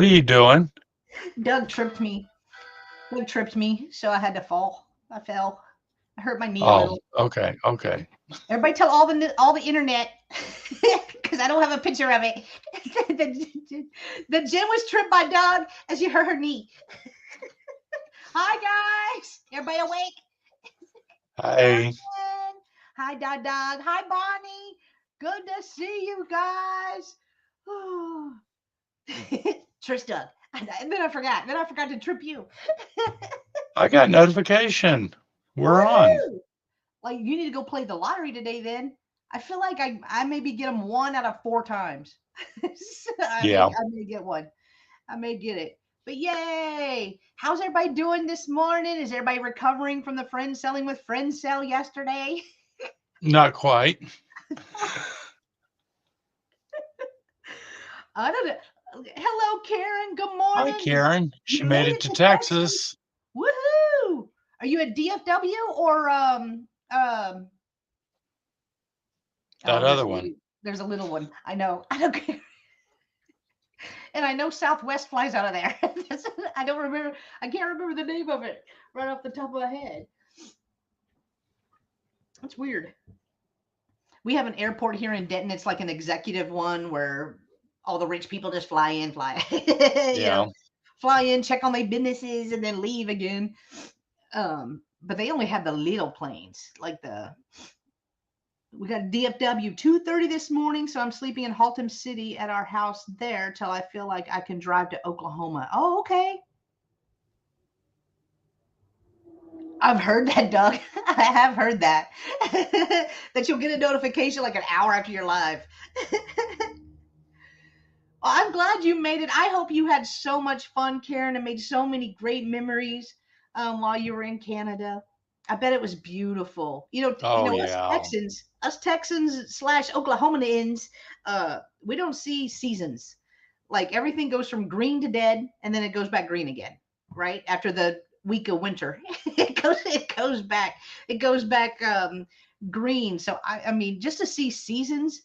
are you doing? Doug tripped me. Doug tripped me, so I had to fall. I fell. I hurt my knee a Oh, little. okay, okay. Everybody tell all the internet because I don't have a picture of it. the Jen was tripped by Doug as she hurt her knee. Hi guys, everybody awake? Hi Hi. Jen. Hi Dog. Hi Bonnie. Good to see you guys. Trish Doug. And then I forgot. Then I forgot to trip you. I got notification. We're on. Woohoo! Like you need to go play the lottery today. Then I feel like I maybe get them 1 out of 4 times. Yeah. I may get one. I may get it. But yay! How's everybody doing this morning? Is everybody recovering from the friend selling with friends sale yesterday? Not quite. I don't know. Hello, Karen. Good Hi, morning. Karen. She You made made it it to to Texas. Texas. Woohoo! Are you at DFW or That Oh, other one. there's a little one. I know. I don't care. And I know Southwest flies out of there. I don't remember. I can't remember the name of it right off the top of my head. That's weird. We have an airport here in Denton. It's like an executive one where all the rich people just fly in, fly, Yeah. fly in, check on their businesses, and then leave again. But they only have the little planes, like we got DFW 2:30 this morning, so I'm sleeping in Haltom City at our house there till I feel like I can drive to Oklahoma. Oh, okay. I've heard that, Doug. I have heard that. That you'll get a notification like an hour after you're live. Well, I'm glad you made it. I hope you had so much fun, Karen, and made so many great memories while you were in Canada. I bet it was beautiful. Oh, yeah. Us Texans slash Oklahomans, we don't see seasons. Like everything goes from green to dead, and then it goes back green again, right after the week of winter. It goes back green. So I mean, just to see seasons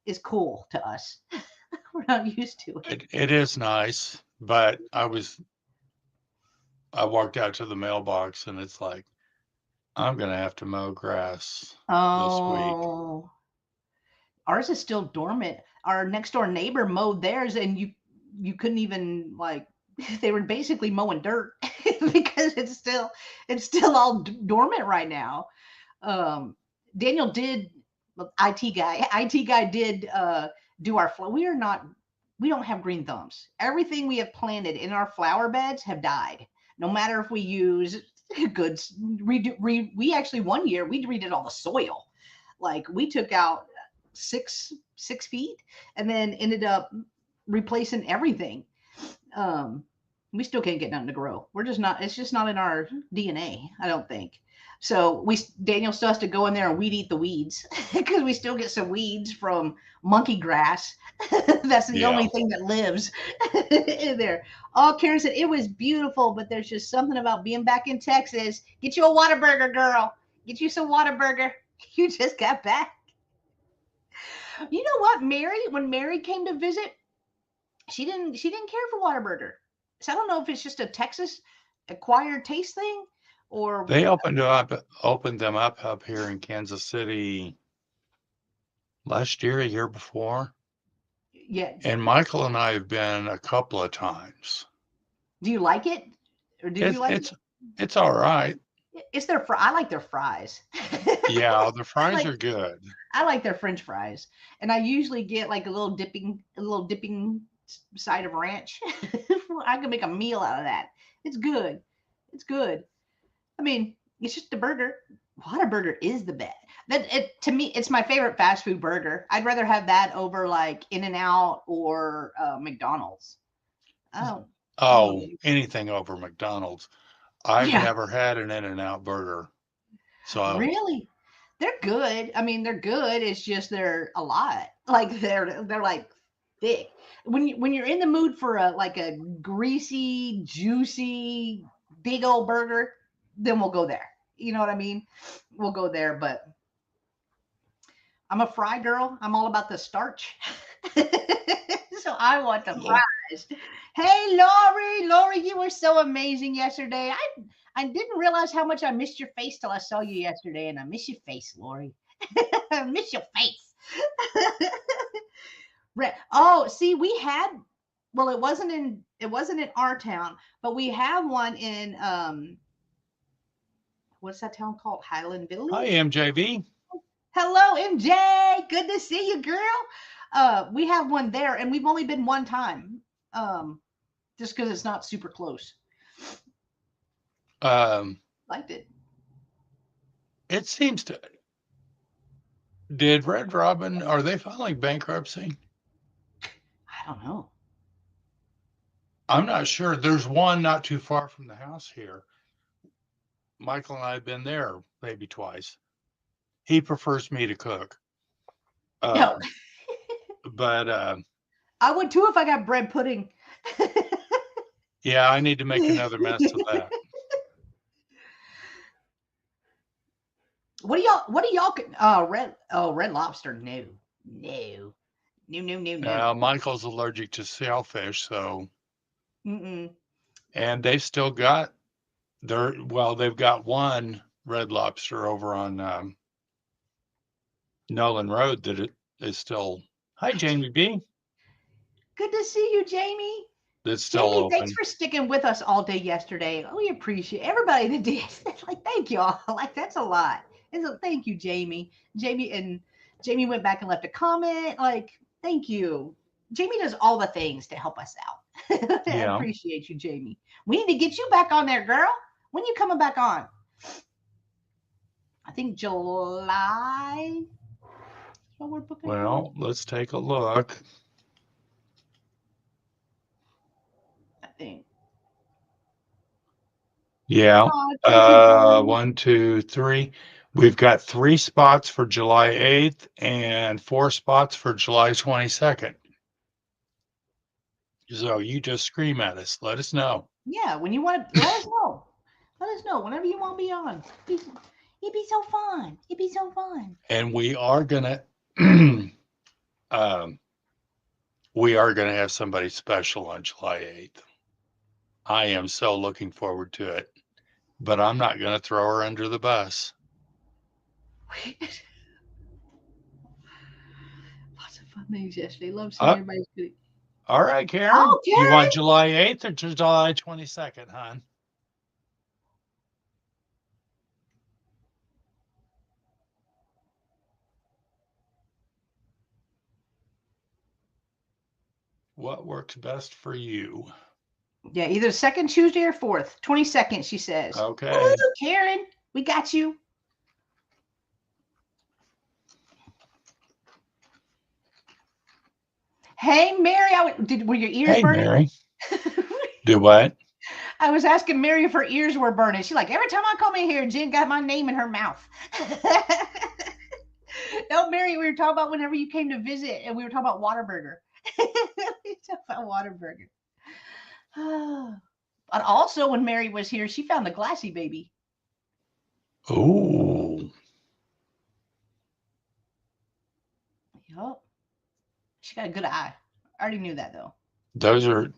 is cool to us. We're not used to it. It is nice, but I walked out to the mailbox and it's like, I'm gonna have to mow grass this week. Oh, ours is still dormant. Our next door neighbor mowed theirs, and you couldn't even like they were basically mowing dirt because it's still all dormant right now. Um, Daniel did IT guy did do our flower. We don't have green thumbs. Everything we have planted in our flower beds have died. No matter if we use goods we actually one year we redid all the soil. Like we took out 6 feet and then ended up replacing everything. Um, we still can't get nothing to grow. We're just not. It's just not in our DNA. I don't think. So Daniel still has to go in there and weed eat the weeds because we still get some weeds from monkey grass. That's the Yeah. only thing that lives in there. Oh, Karen said it was beautiful, but there's just something about being back in Texas. Get you a Whataburger, girl. Get you some Whataburger. You just got back. You know what, Mary? When Mary came to visit, she didn't care for Whataburger. So I don't know if it's just a Texas acquired taste thing or They opened them up here in Kansas City last year, a year before. yeah. And Michael and I have been a couple of times. Do you like it? Or did you It's like it's it's all right. it? I like their fries. Yeah, the fries like are good. I like their French fries, and I usually get like a little dipping side of ranch. I can make a meal out of that. It's good. It's good. I mean, it's just a burger. Whataburger is the best. To me, it's my favorite fast food burger. I'd rather have that over like In and Out or McDonald's. I don't Oh, know. anything over McDonald's. I've Yeah, never had an In-N-Out burger. So, really. They're good. I mean, they're good. It's just they're a lot. Like they're like thick. When you're in the mood for a greasy, juicy, big old burger, then we'll go there. You know what I mean? We'll go there, but I'm a fry girl. I'm all about the starch. So I want the well, fry. guys. Hey, Lori, you were so amazing yesterday. I didn't realize how much I missed your face till I saw you yesterday, and I miss your face, Lori. I miss your face. Oh, see, we had. Well, it wasn't in our town, but we have one in what's that town called? Highland Village. Hi, MJV. Hello, MJ. Good to see you, girl. We have one there, and we've only been one time, just because it's not super close. Liked it. It seems to. Did Red Robin, are they filing bankruptcy? I don't know. I'm not sure. There's one not too far from the house here. Michael and I have been there maybe twice. He prefers me to cook. No. But I would too if I got bread pudding. yeah, I need to make another mess of that. What do y'all Red Lobster? No. Michael's allergic to shellfish, so Mm-mm. and they've still got they've got one Red Lobster over on Nolan Road that it is still. Hi, Jamie B. Good to see you, Jamie. That's still Jamie, open. thanks for sticking with us all day yesterday. We appreciate everybody that did. Like, thank y'all. Like, that's a lot. Thank you, Jamie. Jamie went back and left a comment. Like, thank you. Jamie does all the things to help us out. I Yeah. appreciate you, Jamie. We need to get you back on there, girl. When you coming back on? I think July. What we're booking. Well, let's take a look. I think. Yeah. Oh, 1, 2, 3. We've got 3 spots for July 8th and 4 spots for July 22nd. So you just scream at us. Let us know. Yeah, when you want to, let us know. Let us know whenever you want to be on. It'd be so fun. It'd be so fun. And we are gonna have somebody special on July 8th. I am so looking forward to it, but I'm not gonna throw her under the bus. Lots of fun things yesterday. Love seeing everybody's good. All right, Karen. Oh, You Karen. want July 8th or July 22nd, hon? What works best for you? Yeah, either second Tuesday or fourth. 22nd, she says. Okay. Ooh, Karen, we got you. Hey, Mary, were your ears burning? Mary. Do what? I was asking Mary if her ears were burning. She's like, every time I come in here, Jen got my name in her mouth. No, Mary, we were talking about whenever you came to visit, and we were talking about Whataburger. We talked about Whataburger. But also, when Mary was here, she found the Glassy baby. Ooh. Yup. She got a good eye. I already knew that, though. Those are,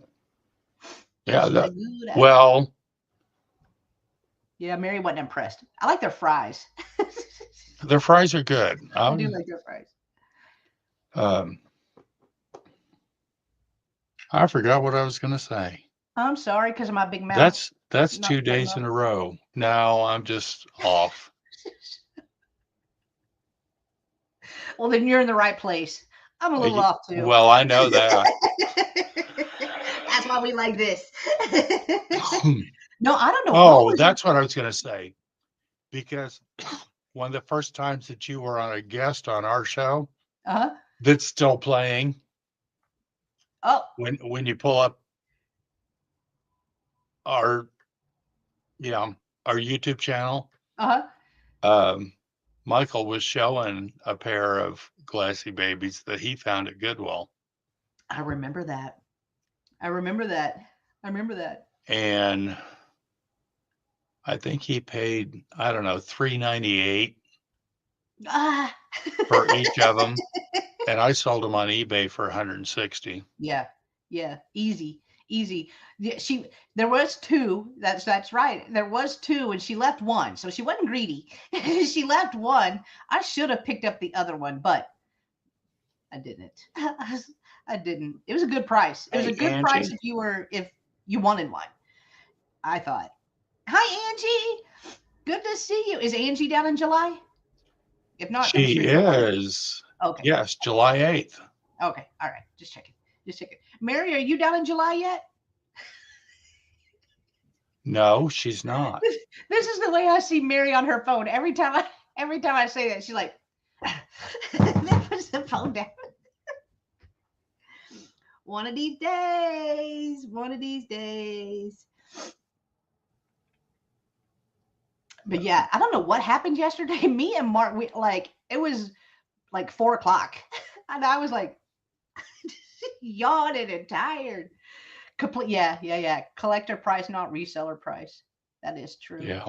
yeah. Well. Yeah, Mary wasn't impressed. I like their fries. Their fries are good. I do like their fries. I forgot what I was going to say. I'm sorry, because of my big mouth. That's 2 days in a row. Now I'm just off. Well, then you're in the right place. I'm a little off too. Well, I know that. That's why we like this. No, I don't know. Oh, that's what I was going to say. Because one of the first times that you were on a guest on our show, that's still playing. Oh, when you pull up our YouTube channel, Michael was showing a pair of Glassy babies that he found at Goodwill. I remember that. And I think he paid, I don't know, $3.98 for each of them. And I sold them on eBay for $160. Yeah. Yeah, easy, easy. Yeah, there was two. That's right. There was two, and she left one, so she wasn't greedy. She left one. I should have picked up the other one, but I didn't. I didn't. It was a good price. It was a Hey, good price Angie. if you wanted one. I thought. Hi, Angie. Good to see you. Is Angie down in July? If not, I'm She sure you'll want it. is, Okay. yes, July 8th. Okay. All right. Just checking. Just checking. Mary, are you down in July yet? No, she's not. This is the way I see Mary on her phone. Every time I say that, she's like, then puts the phone down. One of these days. One of these days. But yeah, I don't know what happened yesterday. Me and Mark, it was like 4 o'clock, and I was like yawning and tired. Complete, yeah. Collector price, not reseller price. That is true. Yeah.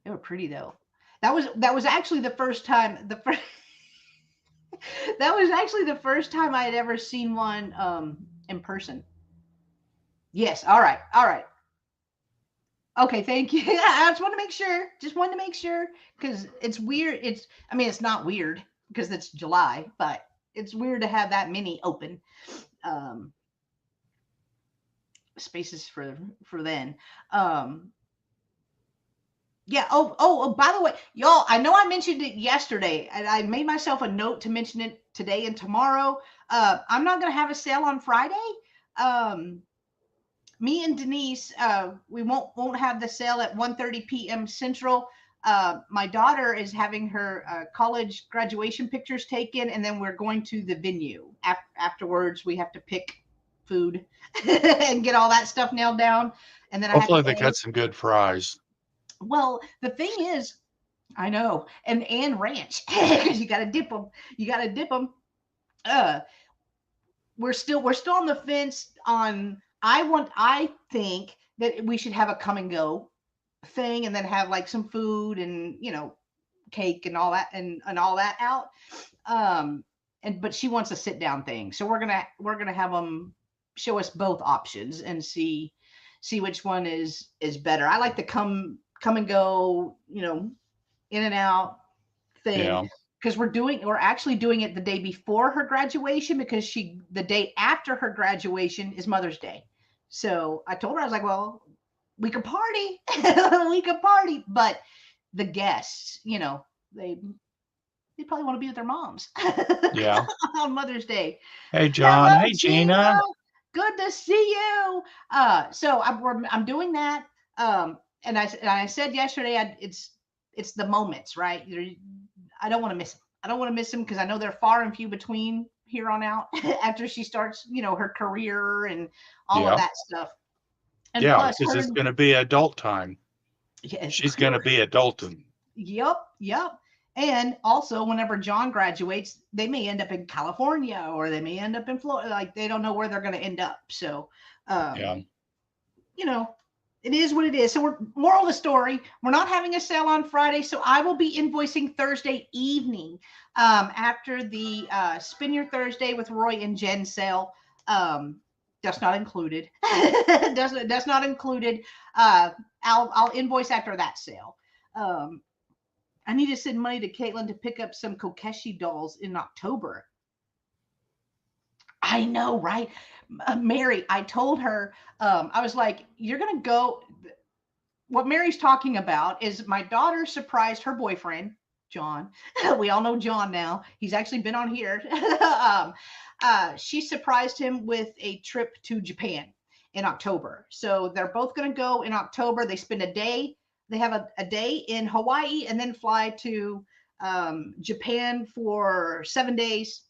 They were pretty though. That was actually the first time that was actually the first time I had ever seen one in person. Yes. All right. All right. Okay. Thank you. I just want to make sure. Just wanted to make sure because it's weird. I mean, it's not weird because it's July, but it's weird to have that many open spaces for then. Yeah. Oh. By the way, y'all, I know I mentioned it yesterday, and I made myself a note to mention it today and tomorrow. I'm not gonna have a sale on Friday. Um, Me and Denise, we won't have the sale at 1:30 p.m. Central. My daughter is having her college graduation pictures taken, and then we're going to the venue. Afterwards, we have to pick food and get all that stuff nailed down, and then I have to Hopefully they pay. got some good fries. Well, the thing is, I know, and ranch because you got to dip them. You got to dip them. Uh, we're still on the fence on. I think that we should have a come and go thing, and then have like some food and cake and all that and all that out. But she wants a sit down thing, so we're gonna have them show us both options and see which one is better. I like the come and go, in and out thing Yeah. because we're actually doing it the day before her graduation because the day after her graduation is Mother's Day. So I told her, I was like, well, we could party. We could party, but the guests, they probably want to be with their moms Yeah. on Mother's Day. Hey, John. Hello, Hey, Gina. Gina. Good to see you. So I'm doing that. And I said yesterday, it's the moments, right? I don't want to miss them. I don't want to miss them because I know they're far and few between here on out after she starts, her career and all of Yeah. that stuff. And Yeah, plus, because it's going to be adult time. yeah, She's going to be adulting. Yep. And also, whenever John graduates, they may end up in California or they may end up in Florida. Like they don't know where they're going to end up. So, Yeah. It is what it is. So moral of the story, we're not having a sale on Friday. So I will be invoicing Thursday evening after the Spin Your Thursday with Roy and Jen sale. That's not included. That's not included. I'll invoice after that sale. I need to send money to Caitlin to pick up some Kokeshi dolls in October. I know, right? Mary, I told her, I was like, you're going to go. What Mary's talking about is my daughter surprised her boyfriend, John. We all know John now. He's actually been on here. She surprised him with a trip to Japan in October. So they're both going to go in October. They spend a day. They have a day in Hawaii and then fly to Japan for 7 days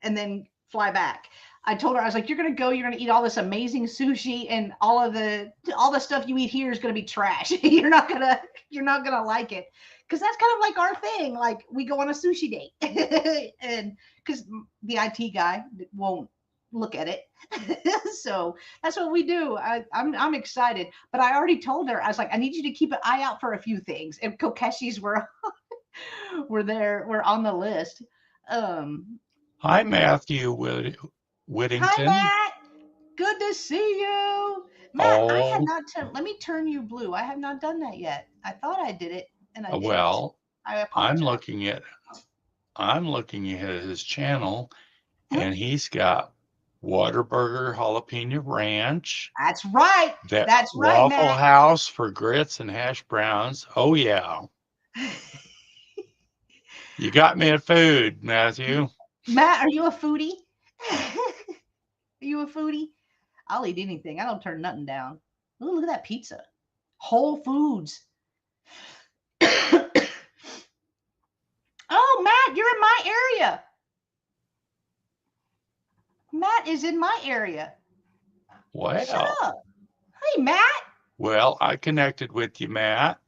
and then fly back. I told her, I was like, you're going to go, you're going to eat all this amazing sushi and all the stuff you eat here is going to be trash. You're not going to like it. Cause that's kind of like our thing. Like we go on a sushi date and cause the IT guy won't look at it. So that's what we do. I'm excited, but I already told her, I was like, I need you to keep an eye out for a few things. And Kokeshis were on the list. Hi, Matthew Hi, Whittington. Matt. Good to see you. Matt, I had Oh, not turned, let me turn you blue. I have not done that yet. I thought I did it and I didn't. well, I I'm apologize. looking at I'm looking at his channel, Mhm. and he's got Whataburger Jalapeno Ranch, That's right. that That's right, Waffle Matt. House for grits and hash browns. Oh yeah, you got me at food, Matthew. Matt, are you a foodie? Are you a foodie? I'll eat anything. I don't turn nothing down. Ooh, look at that pizza. Whole Foods. Oh, Matt, you're in my area. Matt is in my area. Shut Well, up. Hey, Matt. well, I connected with you, Matt.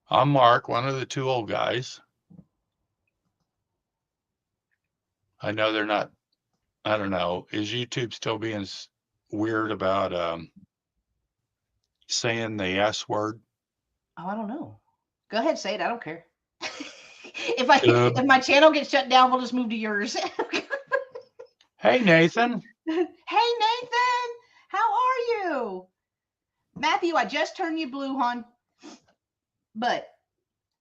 I'm Mark, one of the two old guys. I know they're not. I don't know. Is YouTube still being weird about saying the S word? Oh, I don't know. Go ahead, say it. I don't care. Tube. If my channel gets shut down, we'll just move to yours. Hey, Nathan. Hey, Nathan, how are you? Matthew, I just turned you blue, hon. But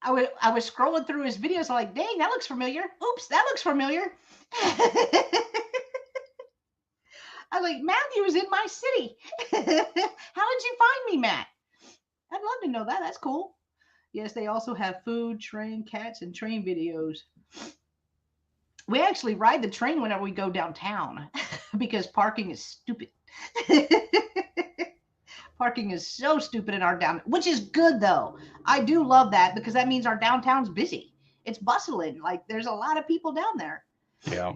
I was scrolling through his videos, I'm like, dang, that looks familiar. Oops, that looks familiar. I was like, Matthew is in my city. How did you find me, Matt? I'd love to know that. That's cool. Yes, they also have food, train, cats, and train videos. We actually ride the train whenever we go downtown because parking is stupid. Parking is so stupid in our down, which is good though. I do love that because that means our downtown's busy. It's bustling. Like there's a lot of people down there. Yeah.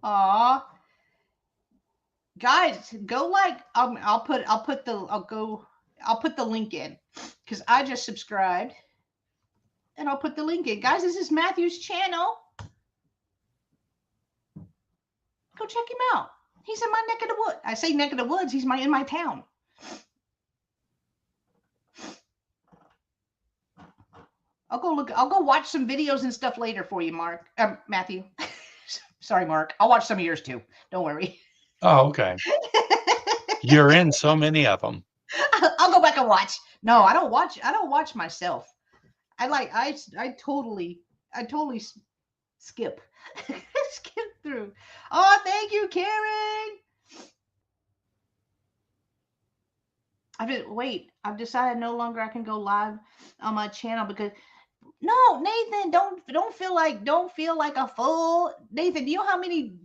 Aw, guys, go like I'll put the link in because I just subscribed and I'll put the link in. Guys, this is Matthew's channel. Go check him out. He's in my neck of the woods. I say neck of the woods. He's in my town. I'll go look. I'll go watch some videos and stuff later for you, Mark. Matthew. Sorry, Mark. I'll watch some of yours too. Don't worry. Oh, okay. You're in so many of them. I'll go back and watch. No, I don't watch. I don't watch myself. I totally skip skip through. Oh, thank you, Karen. I've decided no longer I can go live on my channel because no, Nathan, don't feel like a fool. Nathan, do you know how many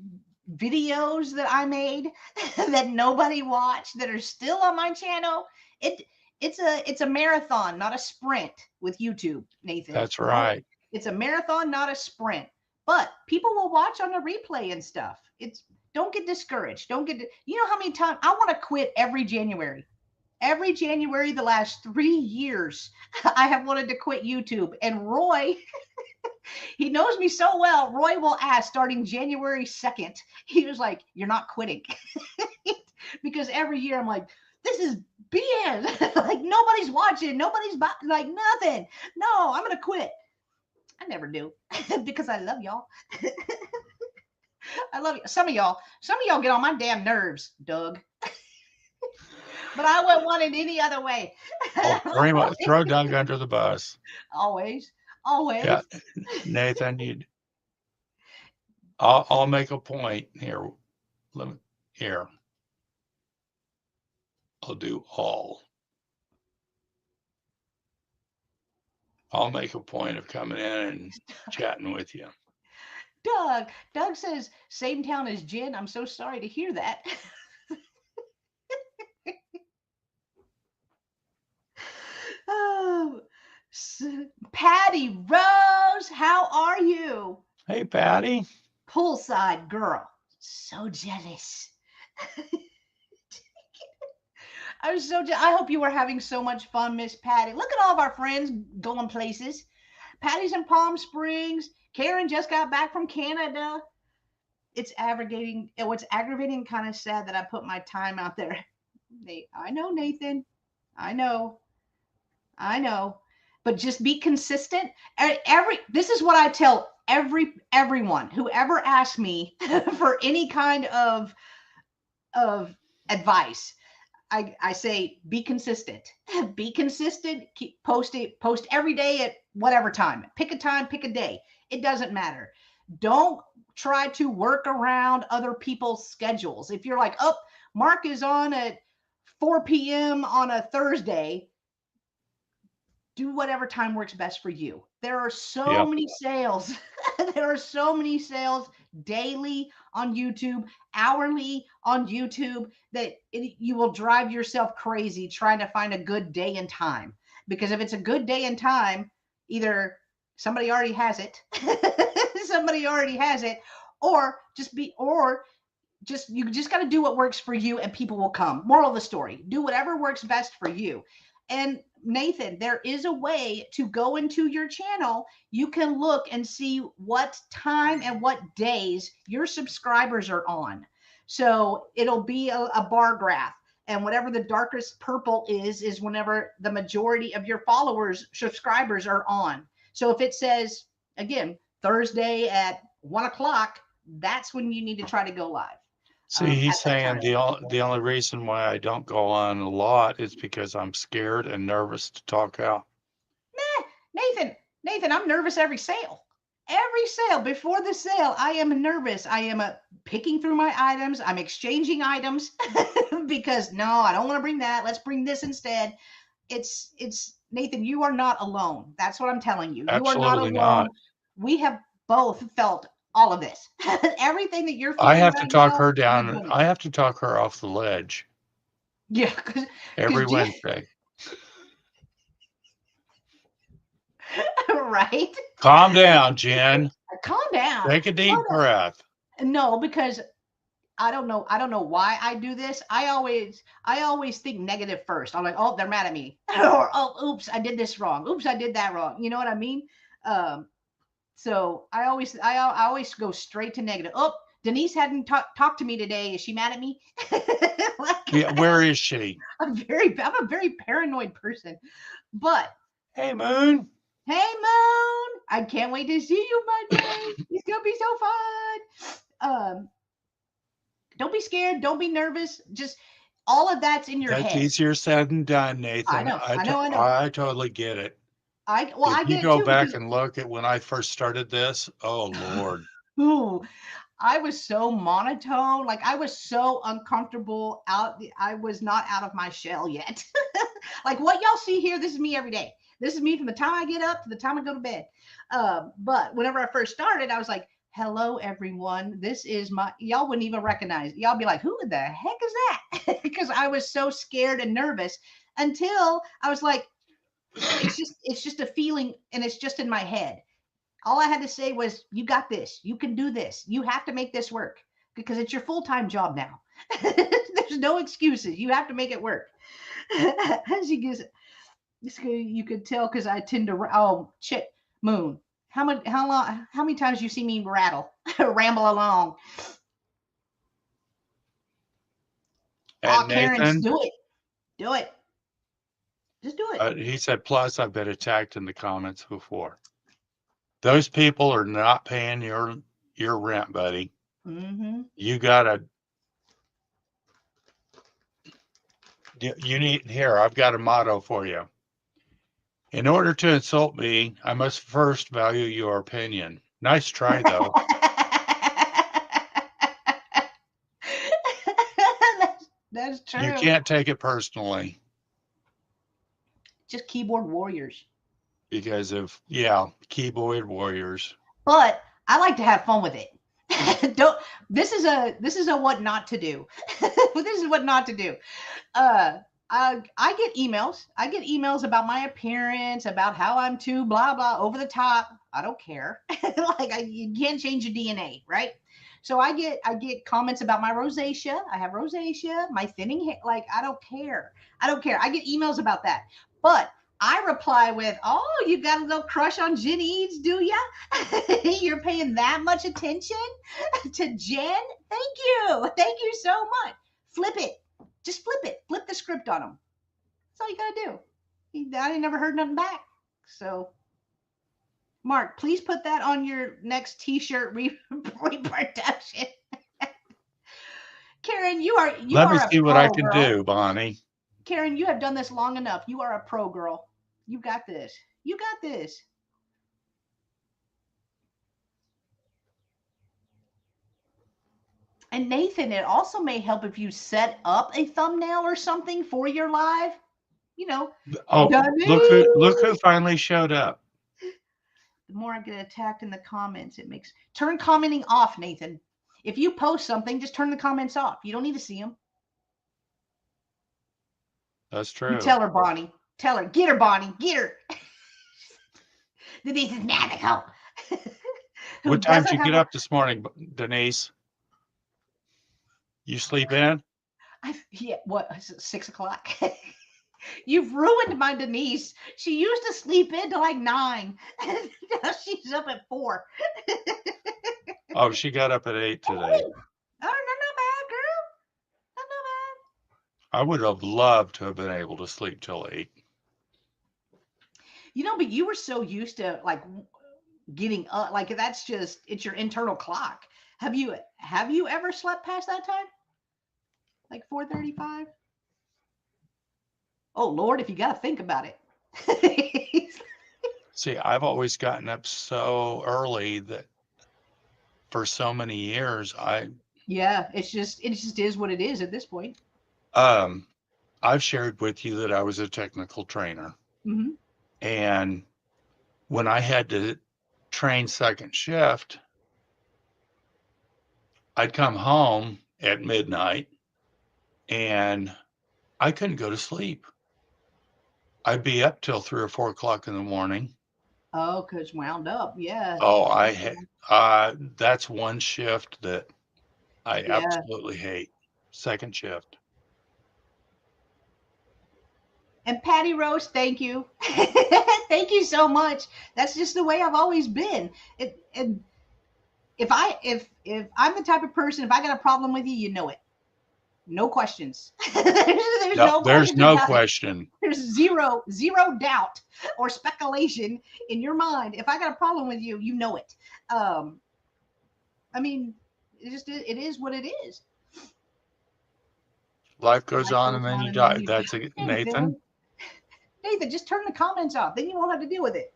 videos that I made that nobody watched that are still on my channel? It it's a marathon, not a sprint with YouTube, Nathan. That's right. It's a marathon, not a sprint. But people will watch on the replay and stuff. It's don't get discouraged. You know how many times I want to quit every January. Every January, the last 3 years, I have wanted to quit YouTube. And Roy, he knows me so well. Roy will ask starting January 2nd. He was like, "You're not quitting." Because every year I'm like, this is BS. Like nobody's watching, like nothing. No, I'm gonna quit. I never do because I love y'all. I love you. Some of y'all get on my damn nerves, Doug. But I wouldn't want it any other way. Oh, throw Doug under the bus. Always, always. Yeah, Nathan, I'll make a point here. Here. I'll do all. I'll make a point of coming in and chatting with you. Doug says, same town as Jen. I'm so sorry to hear that. Oh, Patty Rose, how are you? Hey, Patty. Poolside girl. So jealous. I hope you were having so much fun, Miss Patty. Look at all of our friends going places. Patty's in Palm Springs. Karen just got back from Canada. It's aggravating. It's aggravating, kind of sad that I put my time out there. I know, Nathan. I know. but just be consistent. This is what I tell everyone who ever asks me for any kind of advice. I say be consistent. Be consistent. Keep post every day at whatever time. Pick a time, pick a day. It doesn't matter. Don't try to work around other people's schedules. If you're like, oh, Mark is on at 4 p.m. on a Thursday, do whatever time works best for you. There are so many sales. There are so many sales daily on YouTube, hourly on YouTube, that you will drive yourself crazy trying to find a good day and time. Because if it's a good day and time, either somebody already has it, or you just got to do what works for you and people will come. Moral of the story, do whatever works best for you. And Nathan, there is a way to go into your channel. You can look and see what time and what days your subscribers are on. So it'll be a bar graph. And whatever the darkest purple is whenever the majority of your followers, subscribers are on. So if it says, again, Thursday at 1 o'clock, that's when you need to try to go live. See, he's saying the only reason why I don't go on a lot is because I'm scared and nervous to talk out. Nah, Nathan, I'm nervous every sale. Every sale, before the sale, I am nervous. I am picking through my items. I'm exchanging items because no, I don't want to bring that. Let's bring this instead. It's Nathan, you are not alone. That's what I'm telling you. Absolutely You are not alone. not. We have both felt all of this. Everything that you're feeling. I have to talk her down. I have to talk her off the ledge. Yeah, every Wednesday. Right? Calm down, Jen. Calm down. Take a deep breath. No, because I don't know why I do this. I always think negative first. I'm like, oh, they're mad at me. Or, oh, oops, I did this wrong. Oops, I did that wrong. You know what I mean? So I always go straight to negative. Oh, Denise hadn't talked to me today. Is she mad at me? Yeah, where is she? I'm a very paranoid person. But hey, Moon. Hey, Moon. I can't wait to see you Monday. It's gonna be so fun. Don't be scared. Don't be nervous. Just all of that's in your head. That's easier said than done, Nathan. I know. I totally get it. I get it too. You go back and look at when I first started this. Oh Lord. Ooh, I was so monotone. Like I was so uncomfortable. I was not out of my shell yet. Like what y'all see here, this is me every day. This is me from the time I get up to the time I go to bed. But whenever I first started, I was like, hello, everyone. This is y'all wouldn't even recognize. Y'all be like, who the heck is that? Because I was so scared and nervous until I was like, it's just a feeling and it's just in my head. All I had to say was, you got this. You can do this. You have to make this work because it's your full-time job now. There's no excuses. You have to make it work. As you could tell because I tend to Moon. How many times you see me ramble along? And Nathan, Karen, do it. Just do it. He said, plus I've been attacked in the comments before. Those people are not paying your rent, buddy. Mm-hmm. You gotta. You need here. I've got a motto for you. In order to insult me, I must first value your opinion. Nice try, though. That's true. You can't take it personally. Just keyboard warriors. Because of keyboard warriors. But I like to have fun with it. This is a what not to do. This is what not to do. I get emails. I get emails about my appearance, about how I'm too blah blah over the top. I don't care. You can't change your DNA, right? So I get comments about my rosacea. I have rosacea, my thinning hair. Like I don't care. I get emails about that, but I reply with, "Oh, you got a little crush on Jen Eads, do ya? You're paying that much attention to Jen? Thank you so much. Flip it, just flip it. Flip the script on them. That's all you gotta do." I ain't never heard nothing back. So, Mark, please put that on your next T-shirt reproduction. Karen, you Let me are a see what I pro can girl. do, Bonnie. Karen, you have done this long enough. You are a pro girl. You got this. You got this. And Nathan, it also may help if you set up a thumbnail or something for your live. You know, Oh, look who Denise. finally showed up. The more I get attacked in the comments, it makes turn commenting off, Nathan. If you post something, just turn the comments off. You don't need to see them. That's You true. tell her, Bonnie. Tell her. Get her, Bonnie. Get her. Denise is magical. What time did you get up this morning, Denise? You sleep in? Yeah, what? 6 o'clock? You've ruined my Denise. She used to sleep in till like 9. Now she's up at 4. Oh, she got up at 8 today. Oh, no, not bad, girl. Not bad. I would have loved to have been able to sleep till 8. You know, but you were so used to like getting up, like that's just it's your internal clock. Have you ever slept past that time? Like 4:35? Oh Lord, if you got to think about it. See, I've always gotten up so early that for so many years, Yeah, it just is what it is at this point. I've shared with you that I was a technical trainer. Mm-hmm. And when I had to train second shift, I'd come home at midnight and I couldn't go to sleep. I'd be up till 3 or 4 o'clock in the morning. Oh, cause wound up, yeah. Oh, that's one shift that I Yeah. absolutely hate. Second shift. And Patty Rose, thank you. Thank you so much. That's just the way I've always been. And if I'm the type of person, if I got a problem with you, you know it. No questions. There's No, no there's questions no about it. question. There's zero doubt or speculation in your mind. If I got a problem with you, you know it. I mean, it is what it is. Life goes on and then you die. That's it, Nathan. Nathan, just turn the comments off. Then you won't have to deal with it.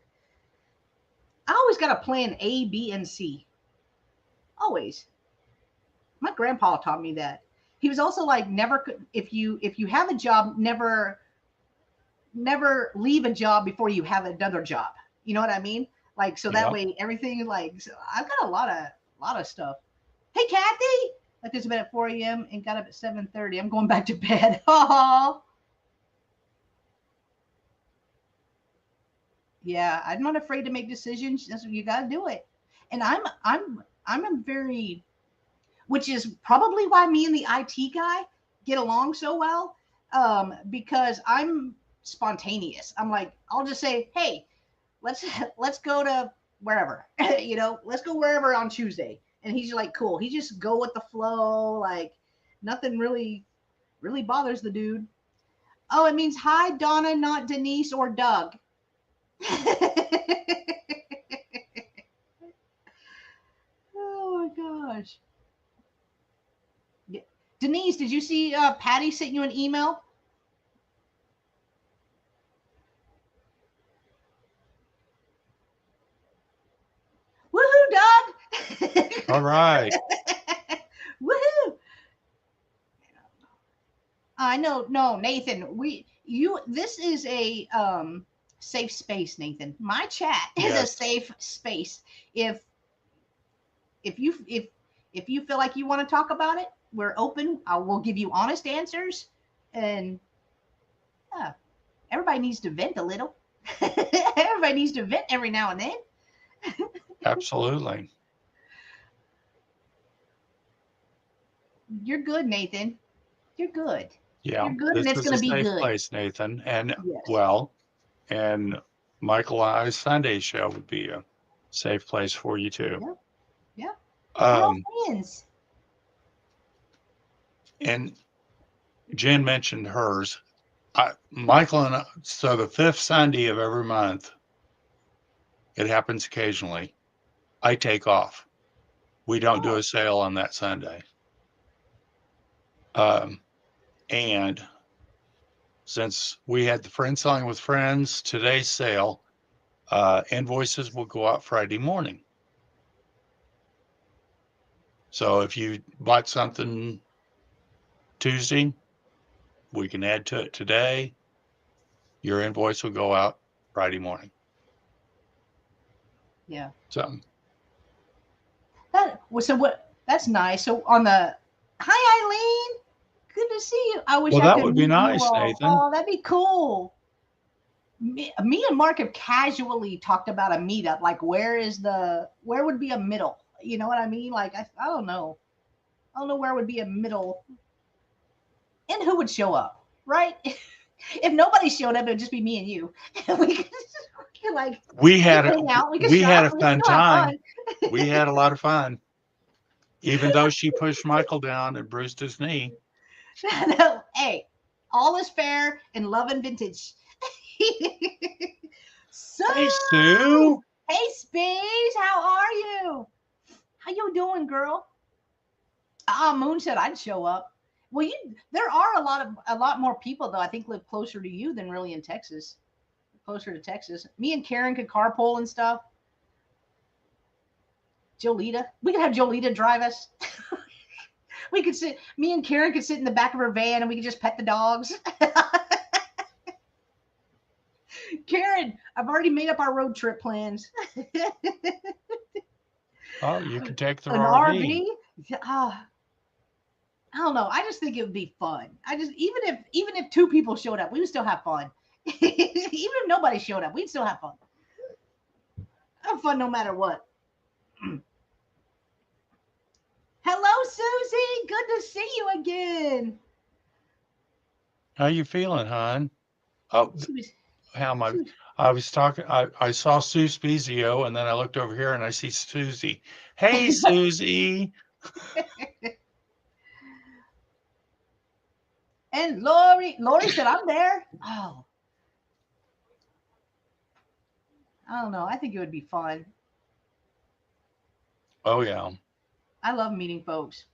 I always got a plan A, B, and C. Always. My grandpa taught me that. He was also like, never if you have a job, never leave a job before you have another job. You know what I mean? Like so that way everything is like. So I've got a lot of stuff. Hey, Kathy. Like this bed at 4 a.m. and got up at 7:30. I'm going back to bed. Oh. Yeah, I'm not afraid to make decisions. That's what you got to do it. And I'm a very, which is probably why me and the IT guy get along so well, because I'm spontaneous. I'm like, I'll just say, hey, let's go to wherever, let's go wherever on Tuesday. And he's like, cool. He just go with the flow, like nothing really bothers the dude. Oh, it means hi, Donna, not Denise or Doug. Oh my gosh. Yeah. Denise, did you see Patty sent you an email? Woohoo, Doug! All right. Woohoo! I know, no, Nathan. This is a safe space, Nathan. My chat is a safe space. If you feel like you want to talk about it, we're open. I will give you honest answers, and everybody needs to vent a little. Everybody needs to vent every now and then. Absolutely. You're good, Nathan. You're good. Yeah, You're good, and this it's is going a to be safe good. place, Nathan. And Yes. and Michael and I's Sunday show would be a safe place for you too. Yeah. We're all friends. And Jen mentioned hers. Michael and so the fifth Sunday of every month, It happens occasionally. I take off. We don't do Oh. a sale on that Sunday. And since we had the Friend Selling with Friends today's sale, invoices will go out Friday morning. So if you bought something Tuesday, we can add to it today. Your invoice will go out Friday morning. Yeah. So That's nice. So on the hi Eileen, good to see you. I wish well, I that could would be meet you nice, all. Nathan. Oh, that'd be cool. Me and Mark have casually talked about a meetup. Like, where would be a middle? You know what I mean? Like, I don't know. I don't know where would be a middle, and who would show up, right? If nobody showed up, it would just be me and you. We could like We had hang out. We could we had shop. a We fun still have time. fun. We had a lot of fun. Even though she pushed Michael down and bruised his knee. No, hey, all is fair in love and vintage. So, Hey, Sue. hey, Space, how are you? How you doing, girl? Moon said I'd show up. Well, there are a lot more people though. I think live closer to you than really in Texas. Closer to Texas. Me and Karen could carpool and stuff. Jolita, we could have Jolita drive us. We could sit. Me and Karen could sit in the back of her van and we could just pet the dogs. Karen, I've already made up our road trip plans. Oh, you can take the An RV. I don't know. I just think it would be fun. Even if two people showed up, we would still have fun. Even if nobody showed up, we'd still have fun. Have fun no matter what. Hello, Susie. Good to see you again. How you feeling, hon? Oh, Susie. how am I? I was talking. I saw Sue Spezio, and then I looked over here and I see Susie. Hey, Susie. And Lori said, I'm there. Oh, I don't know. I think it would be fun. Oh, yeah. I love meeting folks.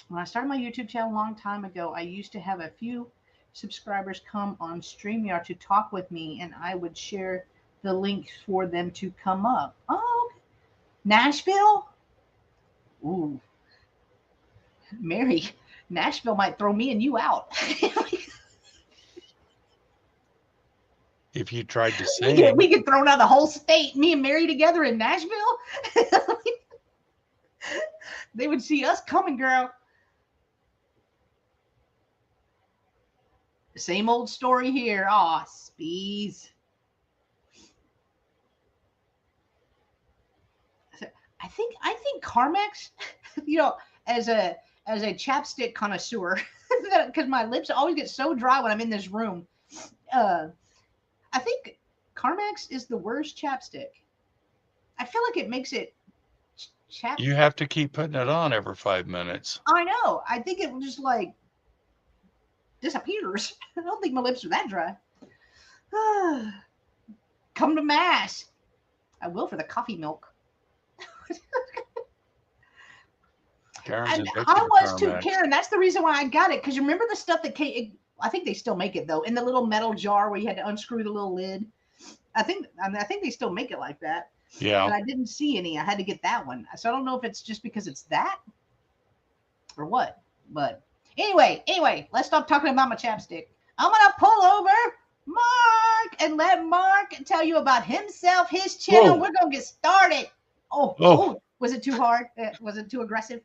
When I started my YouTube channel a long time ago, I used to have a few subscribers come on StreamYard to talk with me, and I would share the link for them to come up. Oh, okay. Nashville? Ooh, Mary, Nashville might throw me and you out. If you tried to sing. We get thrown out of the whole state, me and Mary together in Nashville. They would see us coming, girl. Same old story here. Aw, Spees. I think Carmex, as a chapstick connoisseur, because my lips always get so dry when I'm in this room. I think Carmex is the worst chapstick. I feel like it makes it You have to keep putting it on every 5 minutes. I know. I think it just like disappears. I don't think my lips are that dry. Come to mass. I will for the coffee milk. I was too, Karen. That's the reason why I got it. Because you remember the stuff that came. I think they still make it though, in the little metal jar where you had to unscrew the little lid. I think they still make it like that. Yeah. But I didn't see any. I had to get that one. So I don't know if it's just because it's that or what. But anyway, let's stop talking about my chapstick. I'm gonna pull over Mark and let Mark tell you about himself, his channel. Whoa. We're gonna get started. Oh. Was it too hard? Was it too aggressive?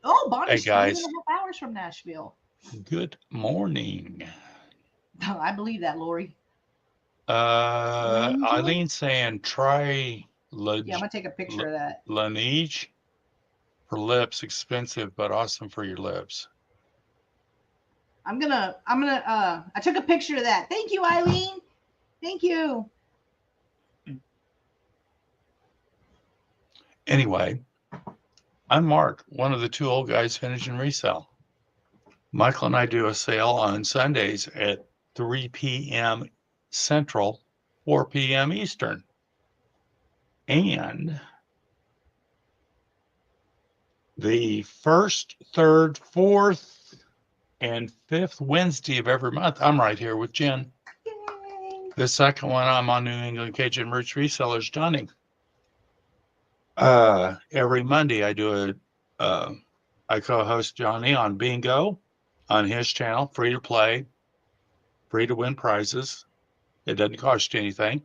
Oh, Bonnie's 3.5 hours from Nashville. Good morning. I believe that, Lori. Eileen saying try yeah, I'm gonna take a picture of that. Laneige for lips, expensive but awesome for your lips. I took a picture of that. Thank you, Eileen. Thank you. Anyway, I'm Mark, one of the two old guys finishing resale. Michael and I do a sale on Sundays at 3 p.m. Central, 4 p.m. Eastern. And the first, third, fourth, and fifth Wednesday of every month, I'm right here with Jen. Yay. The second one, I'm on New England Cajun Roots Resellers Dunning. Every Monday, I co-host Johnny on Bingo on his channel, free to play, free to win prizes. It doesn't cost you anything.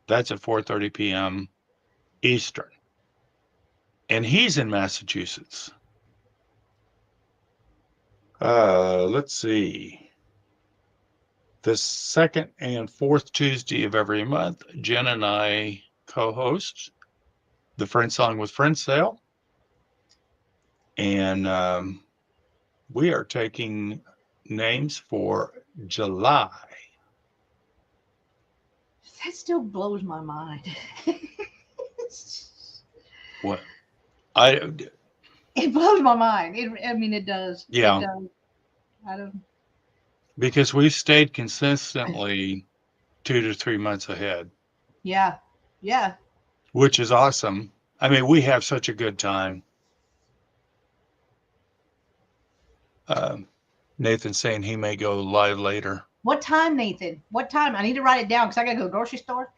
That's at 4:30 p.m. Eastern. And he's in Massachusetts. Let's see. The second and fourth Tuesday of every month, Jen and I co-host the Friend Song with Friends sale. And we are taking names for July. That still blows my mind. What? It blows my mind. I mean, it does. Yeah. It does. I don't. Because we've stayed consistently 2 to 3 months ahead, Yeah. Yeah. which is awesome. I mean, we have such a good time. Nathan's saying he may go live later. What time, Nathan? What time? I need to write it down because I gotta go to the grocery store.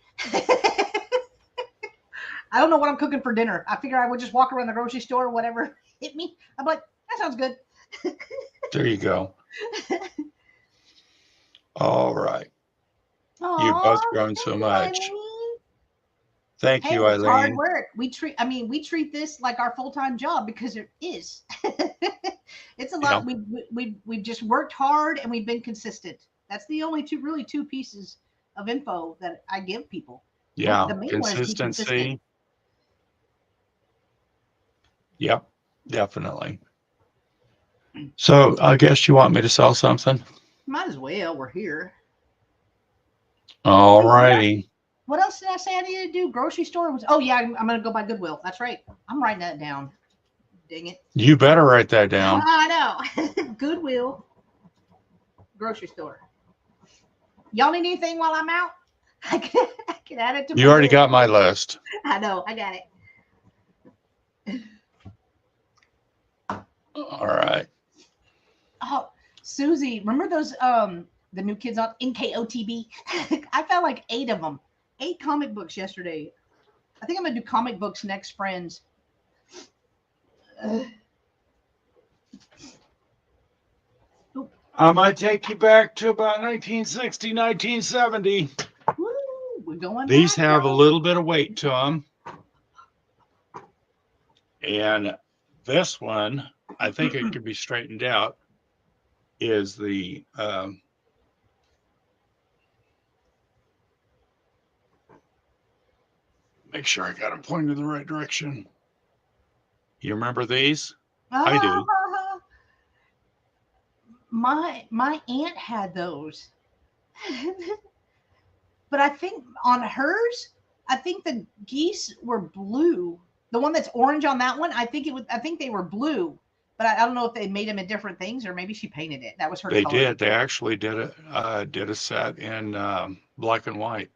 I don't know what I'm cooking for dinner. I figure I would just walk around the grocery store, whatever hit me. I'm like, that sounds good. There you go. All right. Aww, You've both grown so thank you, much. Eileen. Thank Hey, you, it's hard Eileen. work. We treat this like our full-time job because it is. It's a lot. Yeah. We've just worked hard and we've been consistent. That's the only two pieces of info that I give people. Yeah. The main one is be consistent. Consistency. Yep. Definitely. So I guess you want me to sell something? Might as well. We're here. All righty. What else did I say I needed to do? Grocery store was. Oh yeah, I'm gonna go by Goodwill. That's right. I'm writing that down. Dang it. You better write that down. I know. Goodwill. Grocery store. Y'all need anything while I'm out? I can add it to. You already got my list. I know. I got it. All right. Oh, Susie, remember those the new kids on NKOTB? I found like 8 of them. 8 comic books yesterday. I think I'm gonna do comic books next, friends. I might take you back to about 1960, 1970. Woo, we're going These back, have a girl. little bit of weight to them. And this one, I think it could be straightened out, is the make sure I got them pointed in the right direction. You remember these? I do. My aunt had those. But I think on hers, I think the geese were blue. The one that's orange on that one, I think they were blue. But I don't know if they made them in different things or maybe she painted it. That was her They color. did. They actually did a set in black and white.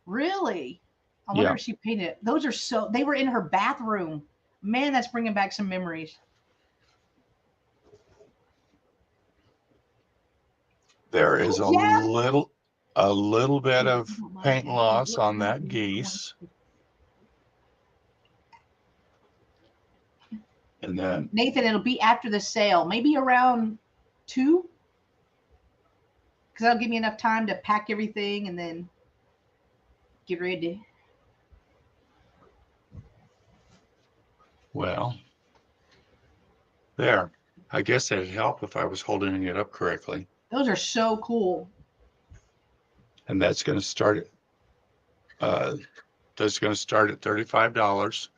Really? I wonder Yeah. if she painted it. Those are they were in her bathroom. Man, that's bringing back some memories. There is a Yeah. little bit of paint loss on that geese. And then Nathan, it'll be after the sale, maybe around 2, because that'll give me enough time to pack everything and then get ready. well, there. I guess it'd help if I was holding it up correctly. Those are so cool. And that's going to start at $35.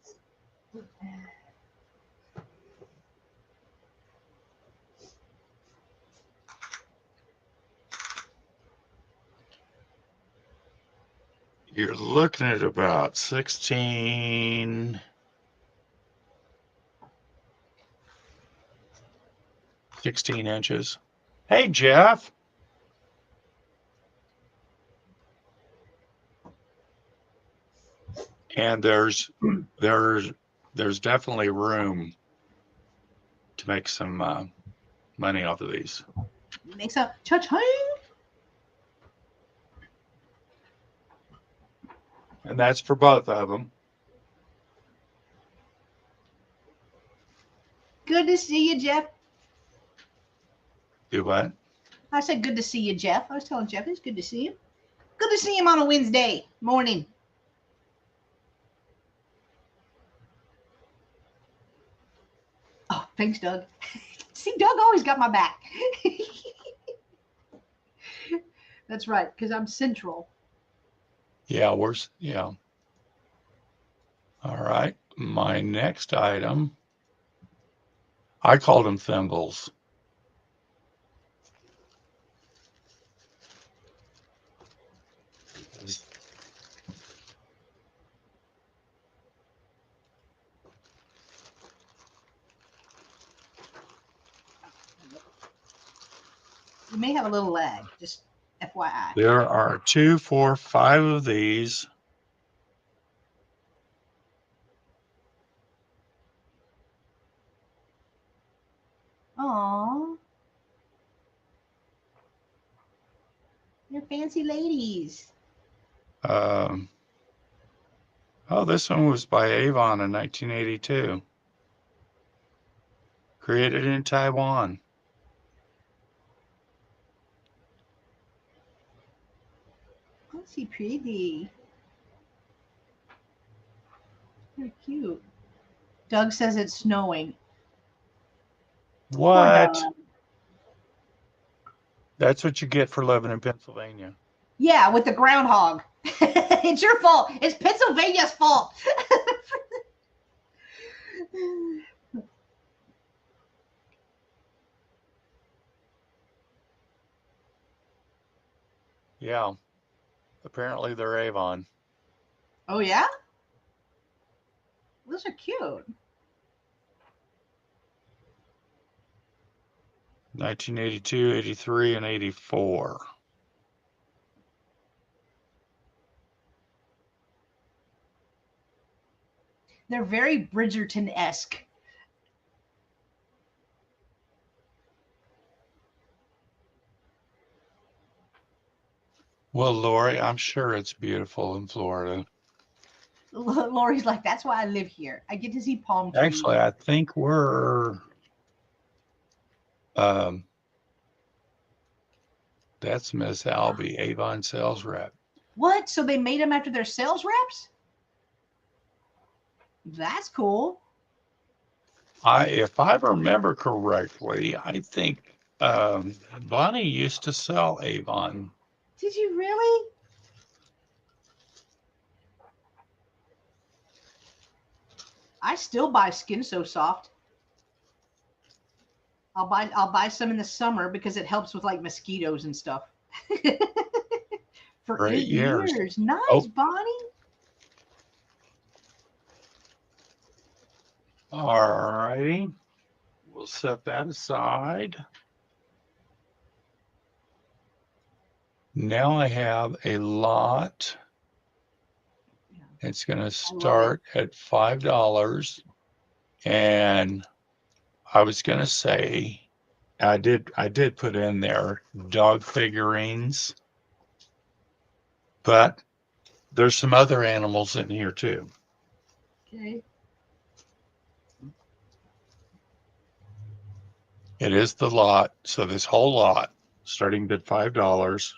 You're looking at about 16 inches. Hey, Jeff. And there's definitely room to make some money off of these. Makes a cha-ching. And that's for both of them. Good to see you, Jeff. Do what? I said good to see you, Jeff. I was telling Jeff it's good to see him. Good to see him on a Wednesday morning. Oh, thanks, Doug. See, Doug always got my back. That's right, because I'm central. Yeah, yeah. All right. My next item, I called them thimbles. You may have a little lag, just FYI. There are 2, 4, 5 of these. Aww. They're fancy ladies. Oh, this one was by Avon in 1982. Created in Taiwan. Oh, she pretty. They're cute. Doug says it's snowing. Poor What? Doug. That's what you get for living in Pennsylvania. Yeah, with the groundhog. It's your fault. It's Pennsylvania's fault. Yeah. Apparently they're Avon. Oh, yeah? Those are cute. 1982, 83, and 84. They're very Bridgerton-esque. Well, Lori, I'm sure it's beautiful in Florida. Lori's like, that's why I live here. I get to see palm trees. Actually, I think that's Miss Albie, Avon sales rep. What? So they made them after their sales reps? That's cool. If I remember correctly, I think Bonnie used to sell Avon. Did you really? I still buy Skin So Soft. I'll buy some in the summer because it helps with like mosquitoes and stuff. For 8 years. Nice, Oh. Bonnie. All righty. We'll set that aside. Now I have a lot. It's going to start at $5. And I was going to say, I did put in there dog figurines, but there's some other animals in here too. Okay. It is the lot. So this whole lot, starting at $5.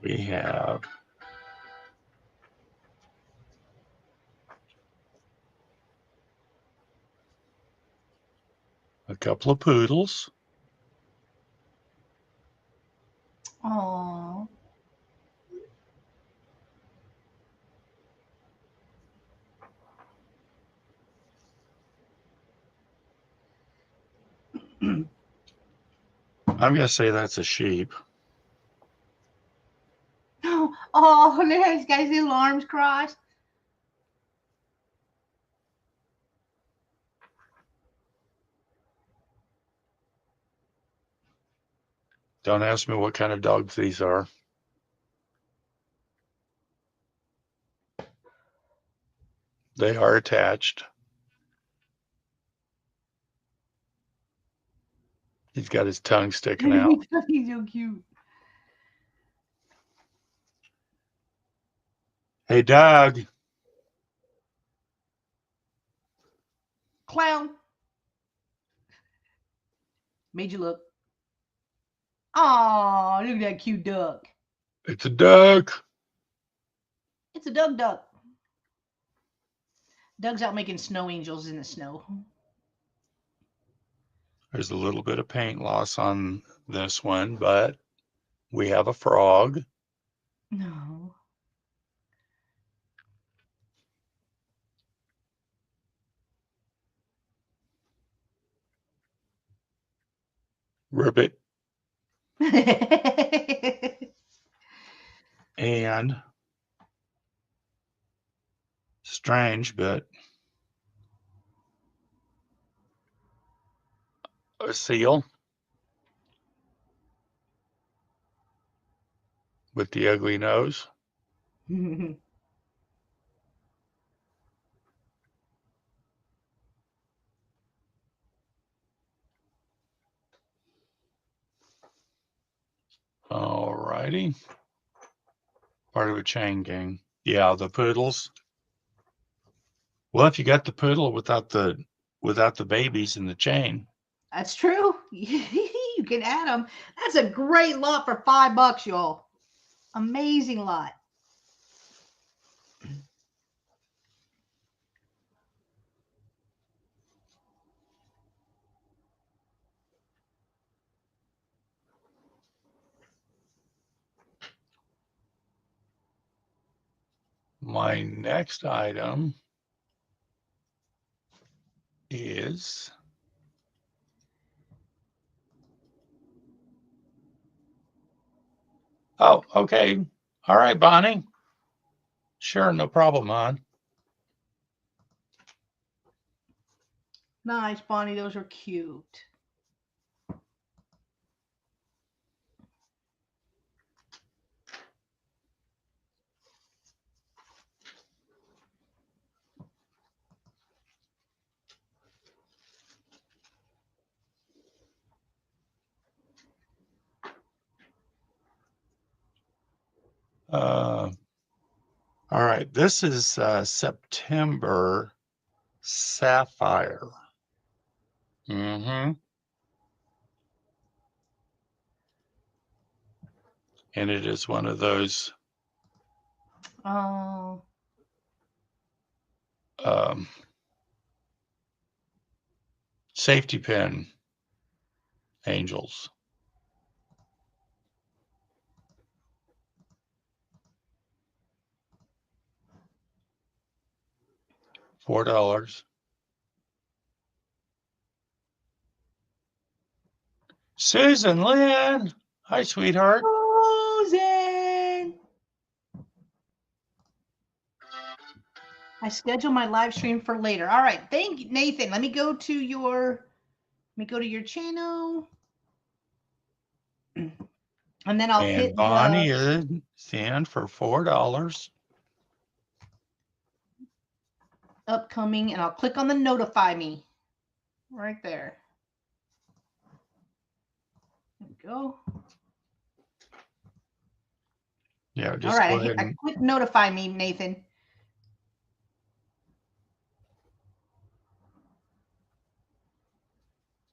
We have a couple of poodles. Aww. I'm going to say that's a sheep. Oh, there's guys' little arms crossed. Don't ask me what kind of dogs these are. They are attached. He's got his tongue sticking out. He's so cute. Hey, Doug. Clown. Made you look. Oh, look at that cute duck. It's a duck. It's a duck. Doug's out making snow angels in the snow. There's a little bit of paint loss on this one, but we have a frog. No. Ribbit. And strange, but a seal with the ugly nose. All righty. Part of a chain gang. Yeah, the poodles. Well, if you got the poodle without the babies in the chain. That's true. You can add them. That's a great lot for $5, y'all. Amazing lot. My next item is oh, okay. All right, Bonnie. Sure, no problem, hon. Nice, Bonnie. Those are cute. All right, this is September Sapphire. Mm-hmm. And it is one of those Oh. Safety pin angels. $4. Susan Lynn. Hi, sweetheart. Susan. I schedule my live stream for later. All right. Thank you, Nathan. Let me go to your channel. And then I'll And hit Bonnie the is in for $4. upcoming and I'll click on the notify me right there. There we go. Yeah, All just right. go ahead I and click notify me, Nathan.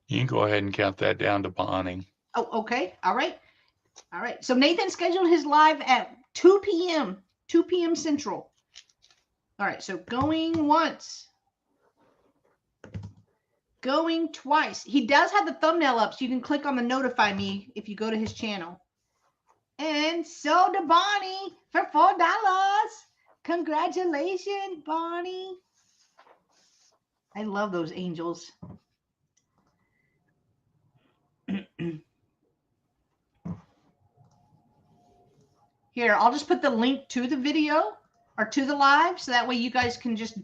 you can go ahead and count that down to Bonnie. Oh, okay. All right. All right. So Nathan scheduled his live at 2 p.m. 2 p.m. Central. All right. So going once. Going twice. He does have the thumbnail up, so you can click on the notify me if you go to his channel. And so to Bonnie for $4. Congratulations, Bonnie. I love those angels. Here, I'll just put the link to the video or to the live, so that way you guys can just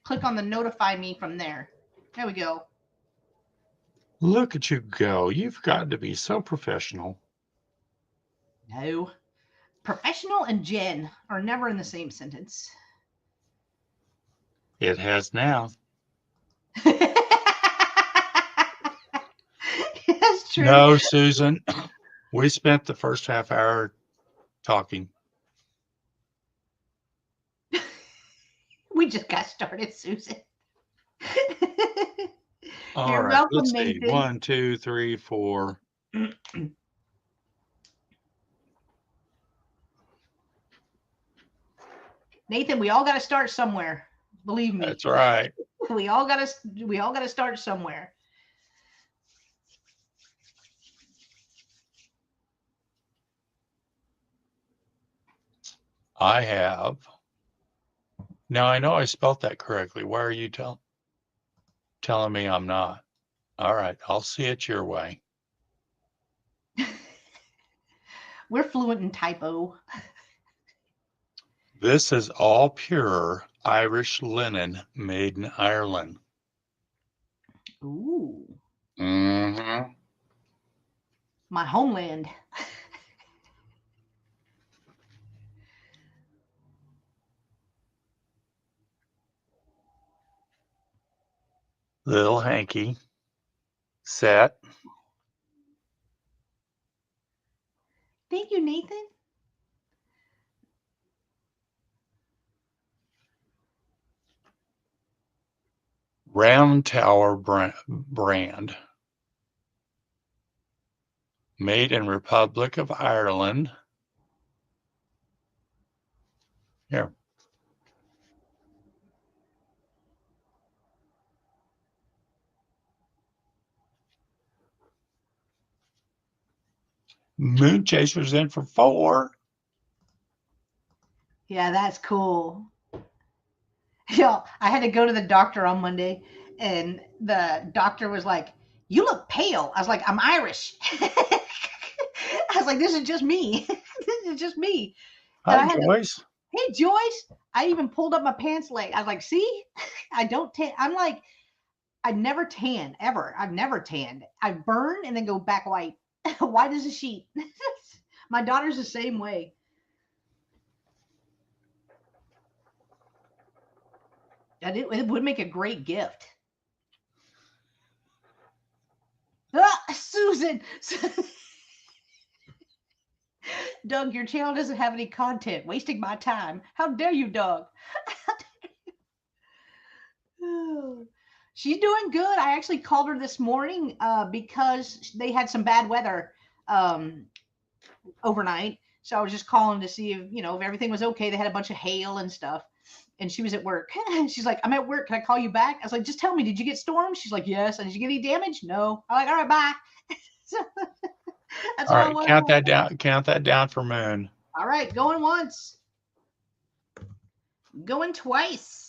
click on the notify me from there. There we go. Look at you go. You've got to be so professional. No. Professional and Jen are never in the same sentence. It has now. That's true. No, Susan. We spent the first half hour talking. We just got started, Susan. All You're right. welcome, Let's see. Nathan. 1, 2, 3, 4. Nathan, we all got to start somewhere. Believe me. That's right. We all got to start somewhere. I have. Now I know I spelt that correctly. Why are you telling me I'm not? All right, I'll see it your way. We're fluent in typo. This is all pure Irish linen made in Ireland. Ooh. Mm-hmm. My homeland. Little hanky. Set. Thank you, Nathan. Round Tower brand. Made in Republic of Ireland. Here. Moon Chasers in for 4. Yeah, that's cool. Yo, I had to go to the doctor on Monday, and the doctor was like, "You look pale." I was like, "I'm Irish." I was like, "This is just me. This is just me." And Hi, I had to, Joyce. hey, Joyce. I even pulled up my pants leg. I was like, "See, I don't tan." I'm like, I never tan ever. I've never tanned. I burn and then go back white. White as a sheet. My daughter's the same way. And it would make a great gift. Ah, Susan. Doug, your channel doesn't have any content. Wasting my time. How dare you, Doug? She's doing good. I actually called her this morning because they had some bad weather overnight. So I was just calling to see if, if everything was okay. They had a bunch of hail and stuff. And she was at work. She's like, "I'm at work. Can I call you back?" I was like, "Just tell me, did you get storms?" She's like, "Yes." "Did you get any damage?" "No." I'm like, "All right, bye." So, that's All all I right, want to count know. that down. Count that down for Moon. All right, going once. Going twice.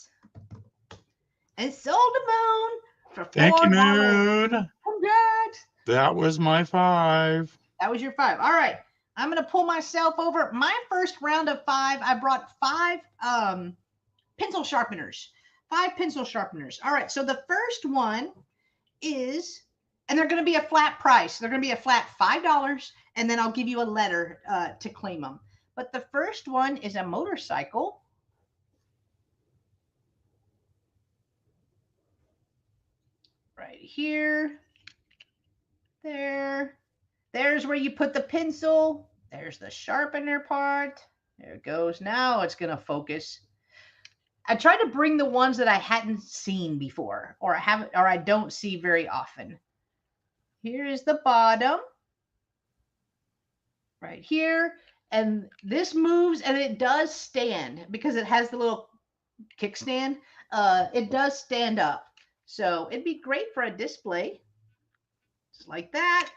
And sold the Moon for $4. Thank you, Moon. Congrats. That was my 5. That was your 5. All right. I'm going to pull myself over. My first round of 5, I brought 5 pencil sharpeners. 5 pencil sharpeners. All right. So the first one is, and they're going to be a flat price. They're going to be a flat $5, and then I'll give you a letter to claim them. But the first one is a motorcycle. Right here. There. There's where you put the pencil. There's the sharpener part. There it goes. Now it's going to focus. I try to bring the ones that I hadn't seen before, or I don't see very often. Here is the bottom. Right here. And this moves, and it does stand because it has the little kickstand. It does stand up. So it'd be great for a display. Just like that.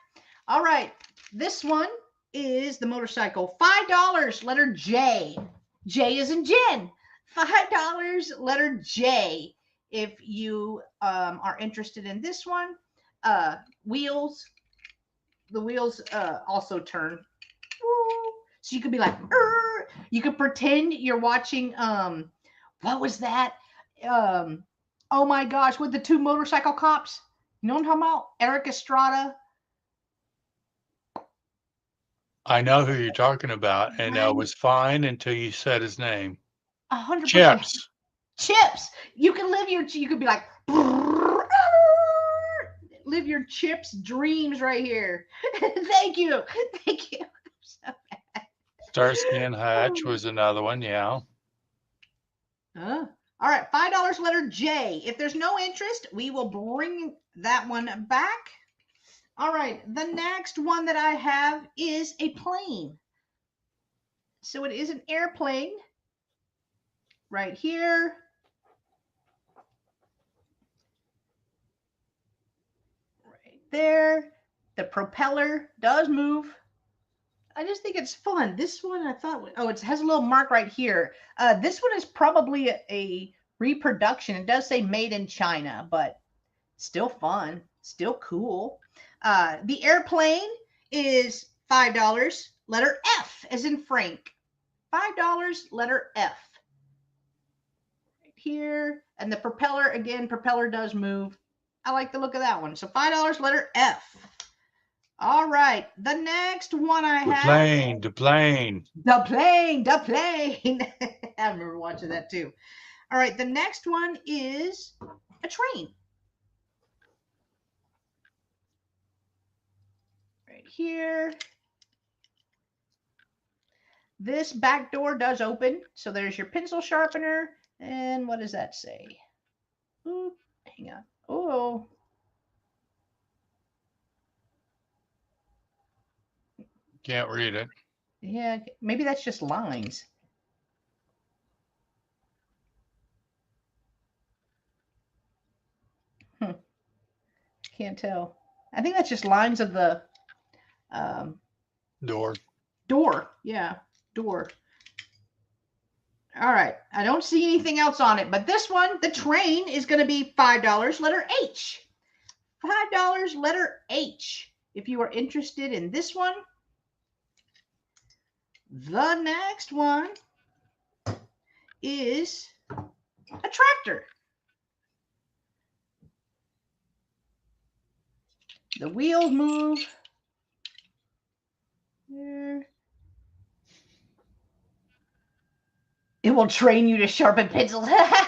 All right. This one is the motorcycle. $5, letter J. J is in Jen. $5, letter J. If you are interested in this one, wheels. The wheels also turn. Woo. So you could be like, you could pretend you're watching, what was that? Oh my gosh, with the two motorcycle cops. You know what I'm talking about? Eric Estrada. I know who you're talking about, and Right. it was fine until you said his name. 100%. Chips. Chips. You can live your, you could be like, live your Chips dreams right here. Thank you. Thank you. Starsky and Hutch was another one, yeah. All right, $5 letter J. If there's no interest, we will bring that one back. All right, the next one that I have is a plane. So it is an airplane right here. Right there. The propeller does move. I just think it's fun. This one I thought, oh, it has a little mark right here. This one is probably a reproduction. It does say made in China, but still fun, still cool. The airplane is $5. Letter F as in Frank. $5, letter F. Right here. And the propeller, again, propeller does move. I like the look of that one. So $5, letter F. All right. The next one I The have. plane, the plane. The plane, the plane. I remember watching that too. All right. The next one is a train. Right here. This back door does open. So there's your pencil sharpener. And what does that say? Ooh, hang on. Oh, Can't read it. yeah. Maybe that's just lines. Can't tell. I think that's just lines of the Door. door. Yeah, door. All right. I don't see anything else on it, but this one, the train, is going to be $5, letter H. $5, letter H. If you are interested in this one, the next one is a tractor. The wheels move. There. It will train you to sharpen pencils. Oh,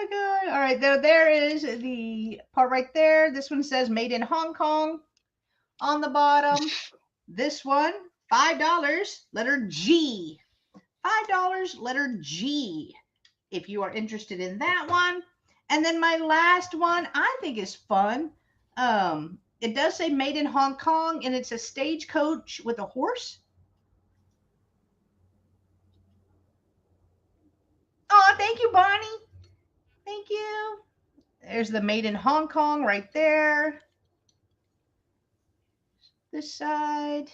God. All right, there is the part right there. This one says made in Hong Kong on the bottom. This one, $5, letter G. $5, letter G. If you are interested in that one. And then my last one, I think is fun. It does say made in Hong Kong, and it's a stagecoach with a horse. Oh, thank you, Bonnie. Thank you. There's the made in Hong Kong right there. This side.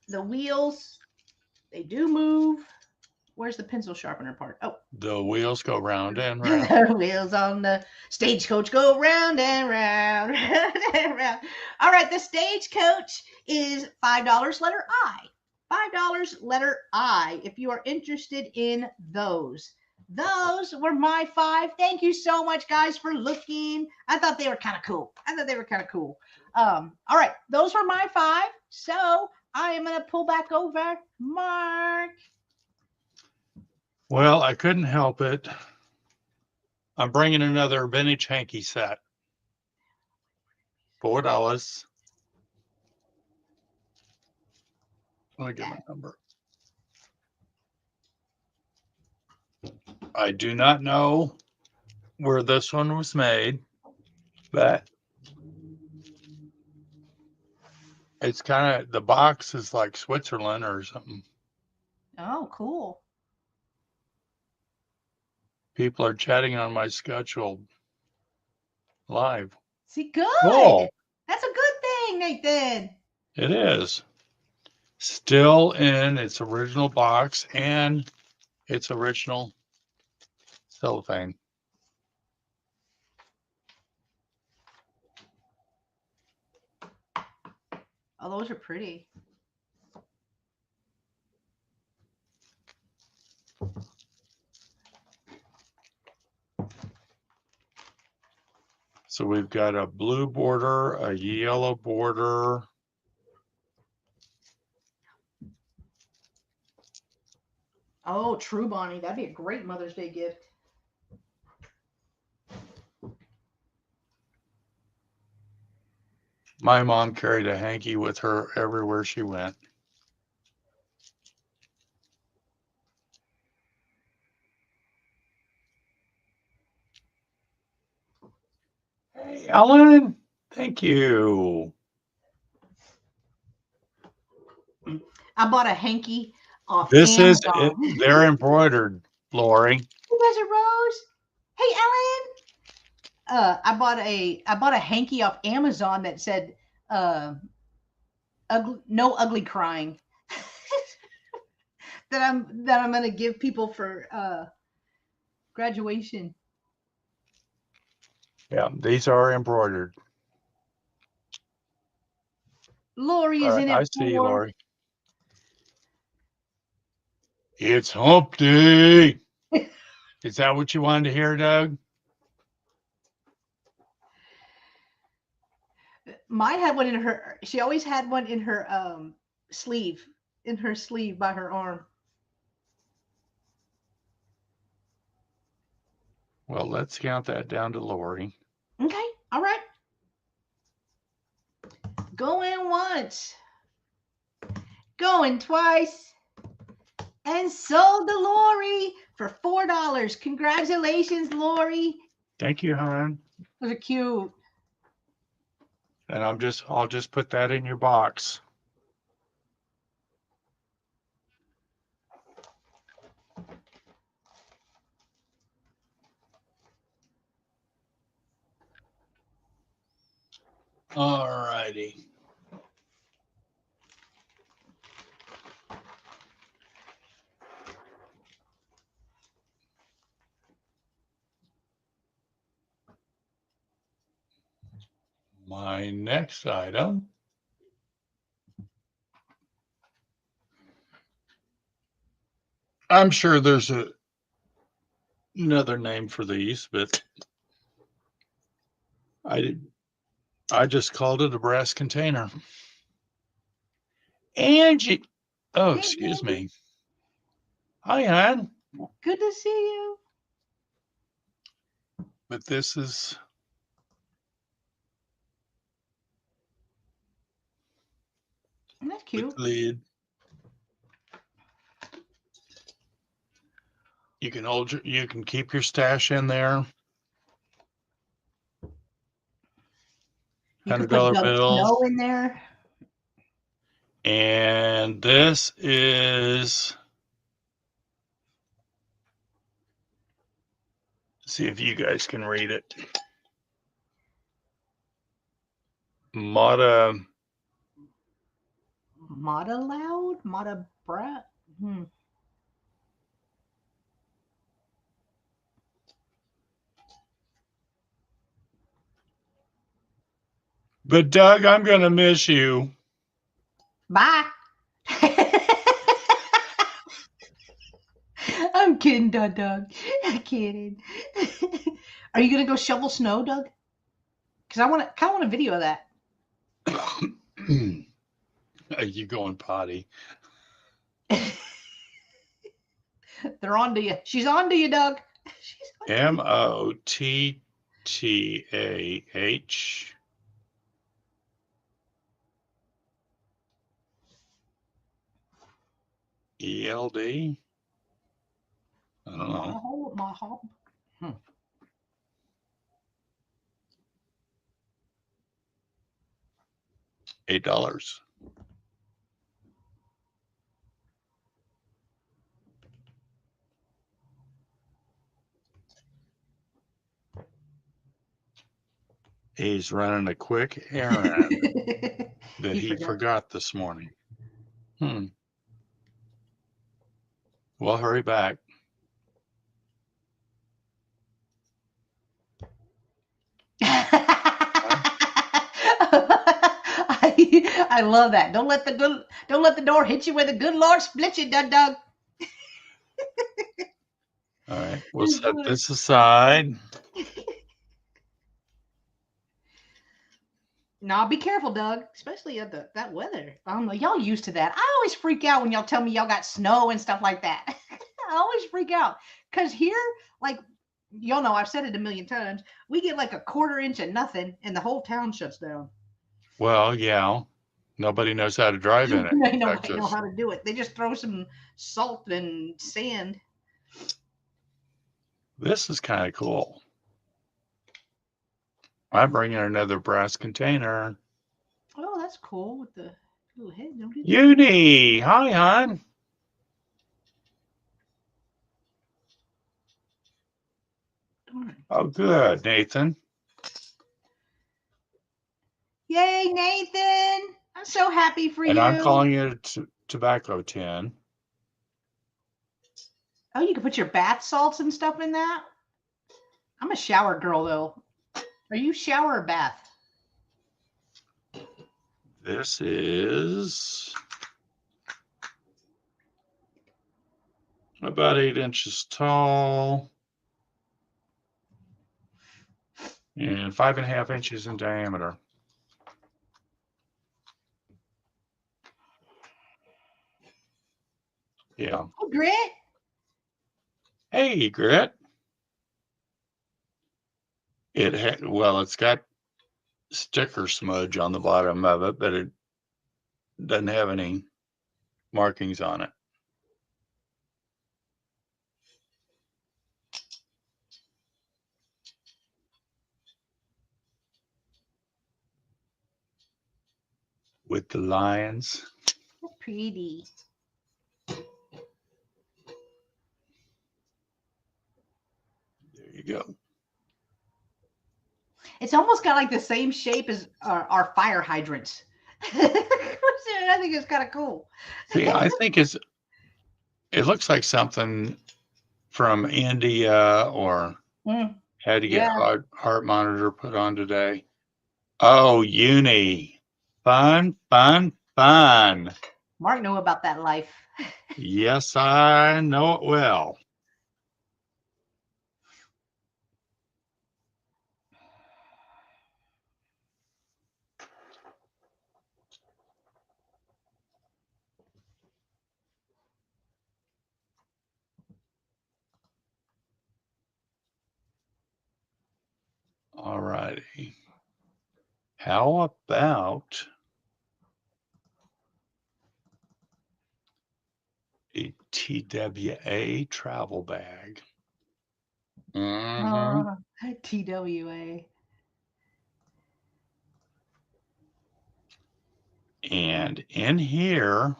The wheels, they do move. Where's the pencil sharpener part? Oh. The wheels go round and round. The wheels on the stagecoach go round and round, round and round. All right, the stagecoach is $5, letter I. $5, letter I, if you are interested in those. Those were my 5. Thank you so much, guys, for looking. I thought they were kind of cool. All right, those were my 5. So I am going to pull back over Mark. Well, I couldn't help it. I'm bringing another vintage hanky set. $4. Let me get my number. I do not know where this one was made, but it's kind of, the box is like Switzerland or something. Oh, cool. People are chatting on my schedule live. See, good. Cool. That's a good thing, Nathan. It is. Still in its original box and its original cellophane. Oh, those are pretty. So we've got a blue border, a yellow border. Oh, true, Bonnie. That'd be a great Mother's Day gift. My mom carried a hanky with her everywhere she went. Hey, Ellen, thank you. I bought a hanky off This is Amazon. it. They're embroidered, Lori. You guys are Rose. Hey, Ellen. I bought a hanky off Amazon that said, no ugly crying. that I'm gonna give people for graduation. Yeah, these are embroidered. Lori All is right, in I it see, for. Lori. It's hump day. Is that what you wanted to hear, Doug? Mine had one in her. She always had one in her sleeve, by her arm. Well, let's count that down to Lori. Okay, all right. Going once, going twice, and sold to Lori for $4. Congratulations, Lori. Thank you, hon. Those are cute. And I'll just put that in your box. All righty. My next item. I'm sure there's another name for these, but I just called it a brass container. Angie. Oh, Hey, excuse Angie. me. Hi, hon. Good to see you. But this is That's with cute. the lid. You can keep your stash in there. You could put $100 Doug bills. Snow in there. And this is, see if you guys can read it. Mata Loud? Mata Brat? But Doug, I'm going to miss you. Bye. I'm kidding, Doug. I'm kidding. Are you gonna go shovel snow, Doug? Because I kind of want a video of that. Are you going potty? They're on to you. She's on to you, Doug. Mottah ELD. I don't know. My home. $8. He's running a quick errand that he forgot this morning. Well, hurry back. I love that. Don't let the door hit you where the good Lord split you, Doug. All right, we'll set this aside. Now be careful, Doug, especially at that weather. I don't know. Y'all used to that. I always freak out when y'all tell me y'all got snow and stuff like that. I always freak out because here, like y'all know, I've said it a million times. We get like a quarter inch of nothing, and the whole town shuts down. Well, yeah. Nobody knows how to drive in it in Nobody know Texas. how to do it. They just throw some salt and sand. This is kind of cool. I'm bringing another brass container. Oh, that's cool with the little head. Don't it? Uni, hi, hon. Darn. Oh, good, Nathan. Yay, Nathan! I'm so happy for And I'm you. calling it a tobacco tin. Oh, you can put your bath salts and stuff in that? I'm a shower girl though. Are you shower or bath? This is about 8 inches tall and 5.5 inches in diameter. Yeah. Oh, Grit. Hey, Grit. It's got sticker smudge on the bottom of it, but it doesn't have any markings on it. With the lions. That's pretty. There you go. It's almost got like the same shape as our fire hydrants. I think it's kind of cool. See, I think it looks like something from India or had to get Yeah. heart monitor put on today. Oh, uni. Fun, fun, fun. Mark know about that life. Yes, I know it well. All righty. How about a TWA travel bag? Mm-hmm. TWA. And in here,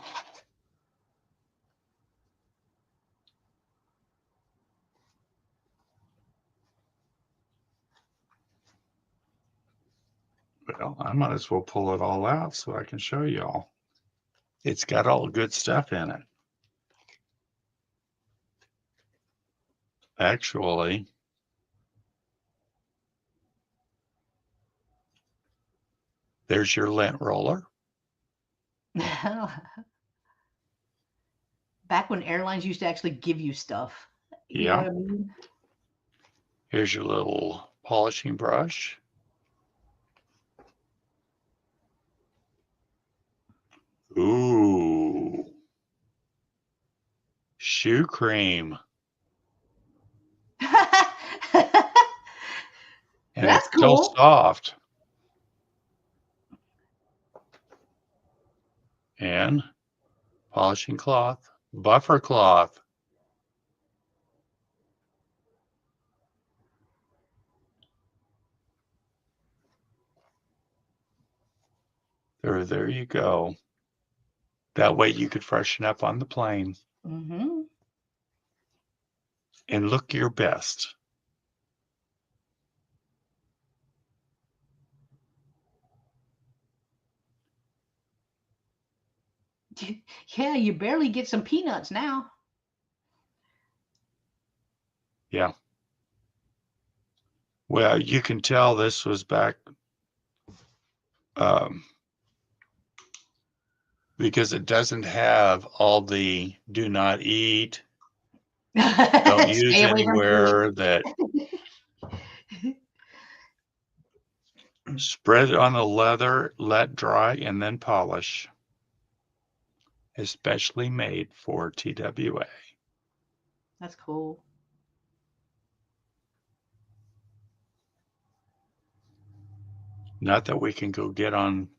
well, I might as well pull it all out so I can show y'all. It's got all the good stuff in it. Actually, there's your lint roller. Back when airlines used to actually give you stuff. You know Yeah. what I mean? Here's your little polishing brush. Ooh. Shoe cream. And That's it's still cool. soft. And polishing cloth, buffer cloth. There you go. That way you could freshen up on the plane Mm-hmm. and look your best. Yeah, you barely get some peanuts now. Yeah. Well, you can tell this was back because it doesn't have all the do not eat, don't use Stay away from food. anywhere that Spread it on the leather, let dry, and then polish. Especially made for TWA. That's cool. Not that we can go get on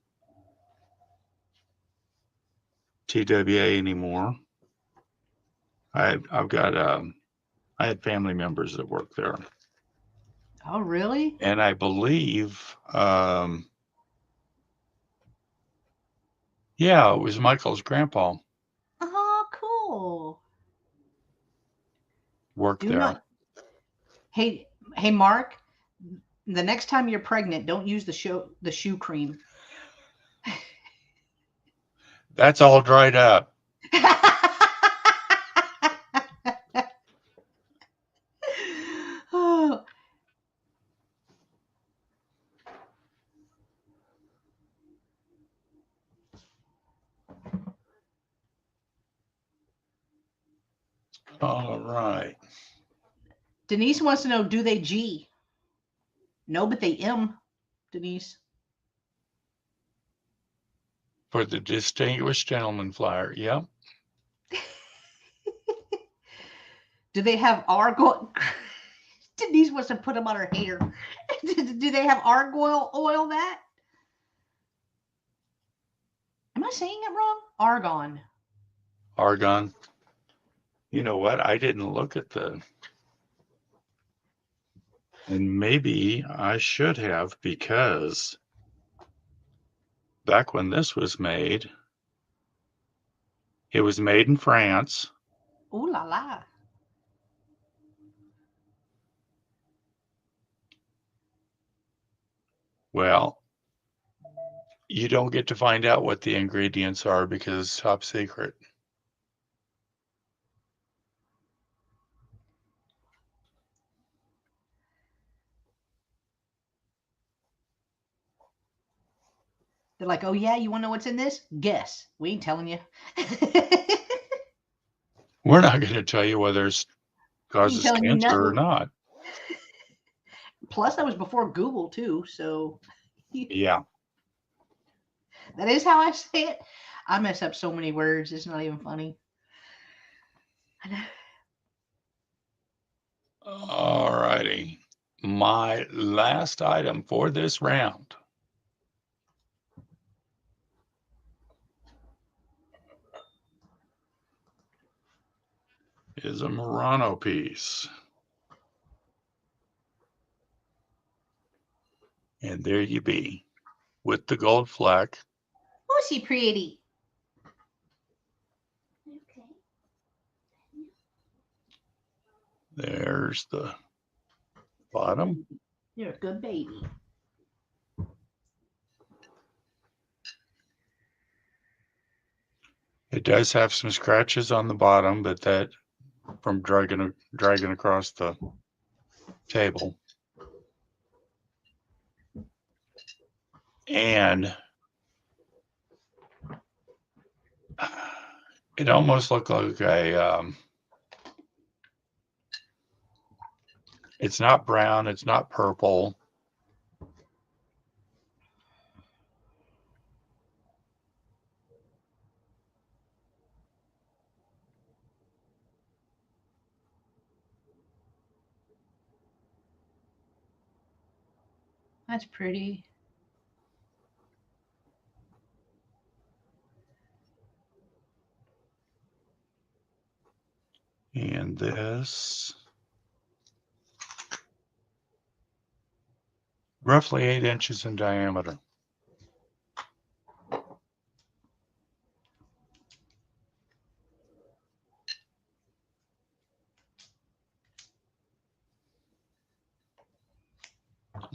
TWA anymore. I've got I had family members that work there, Oh, really? and I believe yeah, it was Michael's grandpa Oh, cool. worked Do there. not. Hey, hey, Mark. The next time you're pregnant, don't use the shoe cream. That's all dried up. Oh, All right. Denise wants to know, do they G? No, but they M, Denise. For the Distinguished Gentleman Flyer. Yep. Do they have argo? Denise wants to put them on her hair. Do they have argon oil that? Am I saying it wrong? Argon. Argon. You know what? I didn't look at the. And maybe I should have, because back when this was made, it was made in France. Ooh la la. Well, you don't get to find out what the ingredients are because it's top secret. They're like, oh yeah, you want to know what's in this? Guess. We ain't telling you. We're not going to tell you whether it causes telling you cancer or nothing. not. Plus, that was before Google too, so Yeah. that is how I say it. I mess up so many words; it's not even funny. All righty. My last item for this round is a Murano piece. And there you be, with the gold fleck. Oh, she pretty. Okay. There's the bottom. You're a good baby. It does have some scratches on the bottom, but that from dragging across the table. And it almost looked like it's not brown, it's not purple. That's pretty. And this, roughly 8 inches in diameter.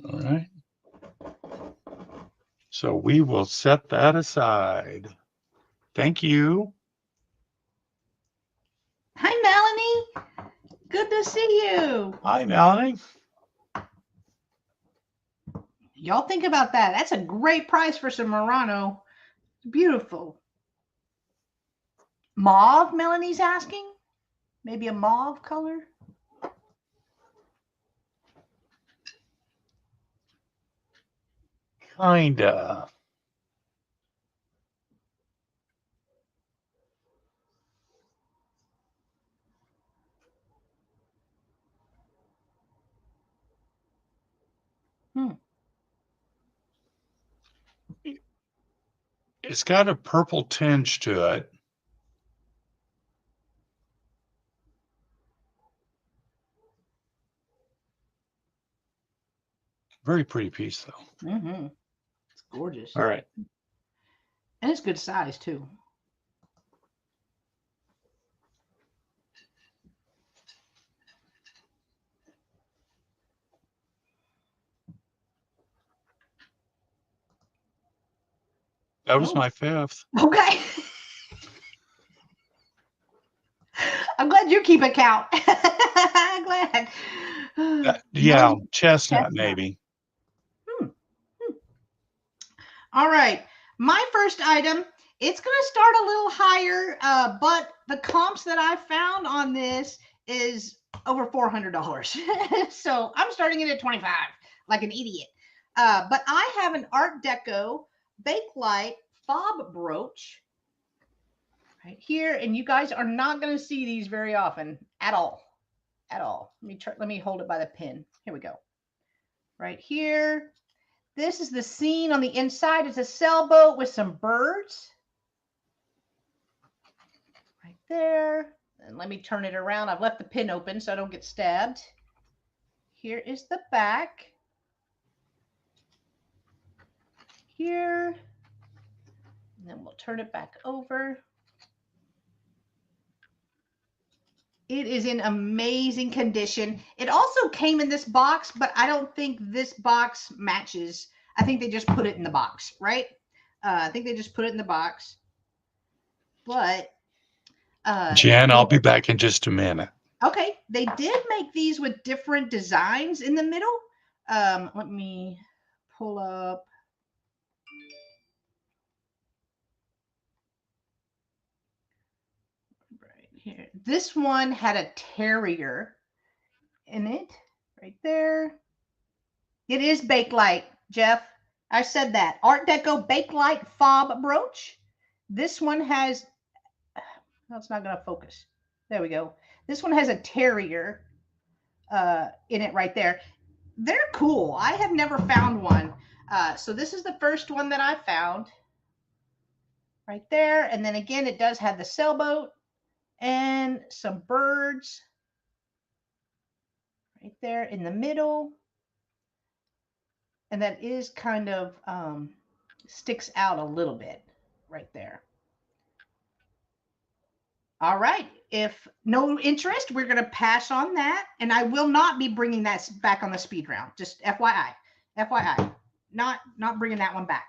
All right. So we will set that aside. Thank you. Hi, Melanie. Good to see you. Hi, Melanie. Y'all think about that. That's a great price for some Murano. Beautiful. Mauve, Melanie's asking? Maybe a mauve color? Kinda. Hmm. It's got a purple tinge to it. Very pretty piece, though. Mm-hmm. It's gorgeous. All right. And it's good size, too. That was Oh. my fifth. Okay. I'm glad you keep account. I'm glad. Yeah, Nice chestnut, chestnut. maybe. All right. My first item, it's going to start a little higher, but the comps that I found on this is over $400. So I'm starting it at 25, like an idiot. But I have an Art Deco Bakelite fob brooch right here, and you guys are not going to see these very often at all. At all. Let me hold it by the pin. Here we go. Right here. This is the scene on the inside. It's a sailboat with some birds. Right there. And let me turn it around. I've left the pin open so I don't get stabbed. Here is the back. Here. And then we'll turn it back over. It is in amazing condition. It also came in this box, but I don't think this box matches. I think they just put it in the box, right? I think they just put it in the box. But Jen, I'll be back in just a minute. okay, they did make these with different designs in the middle. Let me pull up. Right here. This one had a terrier in it, right there. It is Bakelite, Jeff. I said that. Art Deco Bakelite fob brooch. This one has, no, it's not going to focus. There we go. This one has a terrier in it right there. They're cool. I have never found one. So this is the first one that I found right there. And then again, it does have the sailboat and some birds right there in the middle. And that is kind of sticks out a little bit right there. All right. If no interest, we're going to pass on that. And I will not be bringing that back on the speed round. Just FYI. FYI. Not bringing that one back.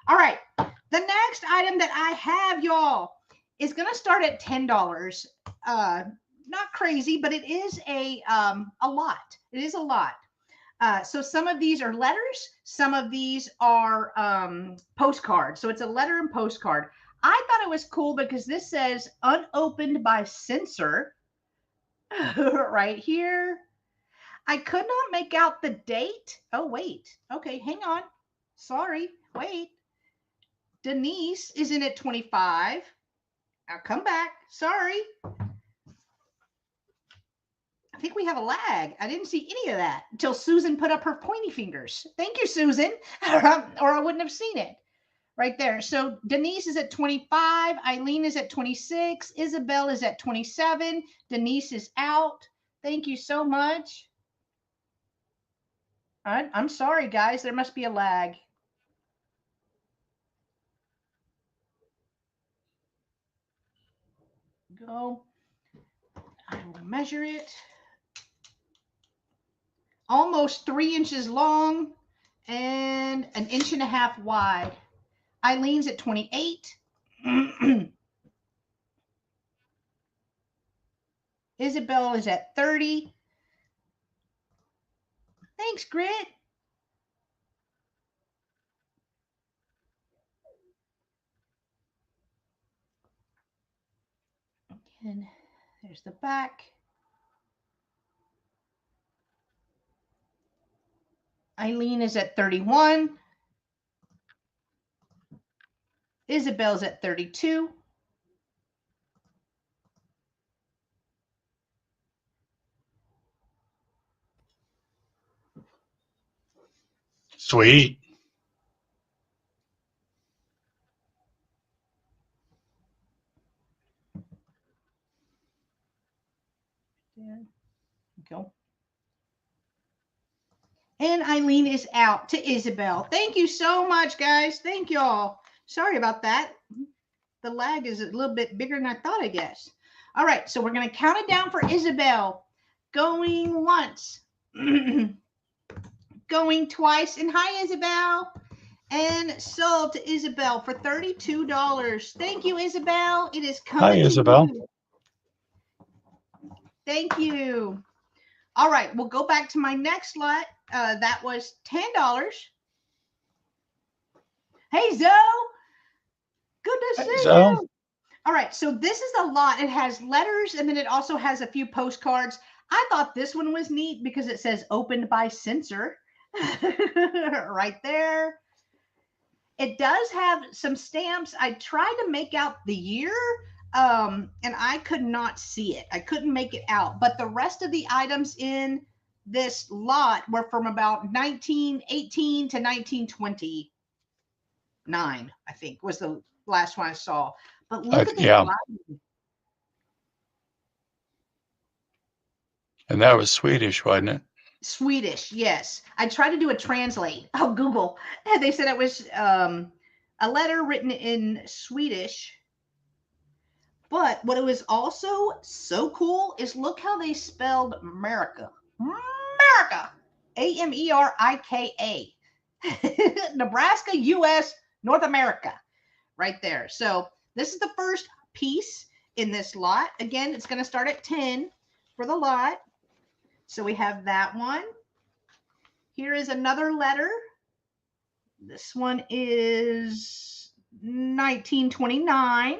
All right. The next item that I have, y'all, is going to start at $10. Not crazy, but it is a lot. It is a lot. So some of these are letters. Some of these are postcards. So it's a letter and postcard. I thought it was cool because this says unopened by censor right here. I could not make out the date. Oh, wait. Okay, hang on. Sorry. Wait. Denise is in at 25. I'll come back. Sorry. I think we have a lag. I didn't see any of that until Susan put up her pointy fingers. Thank you, Susan. Or I wouldn't have seen it. Right there. So Denise is at 25. Eileen is at 26. Isabel is at 27. Denise is out. Thank you so much. All right. I'm sorry, guys. There must be a lag. Go. I will measure it. Almost 3 inches long and an inch and a half wide. Eileen's at 28. Isabel is at 30. Thanks, Grit. And there's the back. Eileen is at 31. Isabel's at 32. Sweet. There we go. And Eileen is out to Isabel. Thank you so much, guys. Thank you all. Sorry about that. The lag is a little bit bigger than I thought, I guess. All right, so we're going to count it down for Isabel. Going once. Going twice. And hi, Isabel. And sold to Isabel for $32. Thank you, Isabel. It is coming. Hi, Isabel. To you. Thank you. All right, we'll go back to my next lot. That was $10. Hey, Zoe. Good to see you. All right, so this is a lot. It has letters, and then it also has a few postcards. I thought this one was neat because it says opened by censor right there. It does have some stamps. I tried to make out the year, and I could not see it. I couldn't make it out. But the rest of the items in this lot were from about 1918 to 1929, I think, was the last one I saw. But look at this writing. And that was Swedish, wasn't it? Swedish, yes. I tried to do a translate. Oh, Google. And they said it was a letter written in Swedish. But what it was also so cool is look how they spelled America. America. Amerika. Nebraska, U.S., North America. Right there. So this is the first piece in this lot. Again, it's going to start at 10 for the lot. So we have that one. Here is another letter. This one is 1929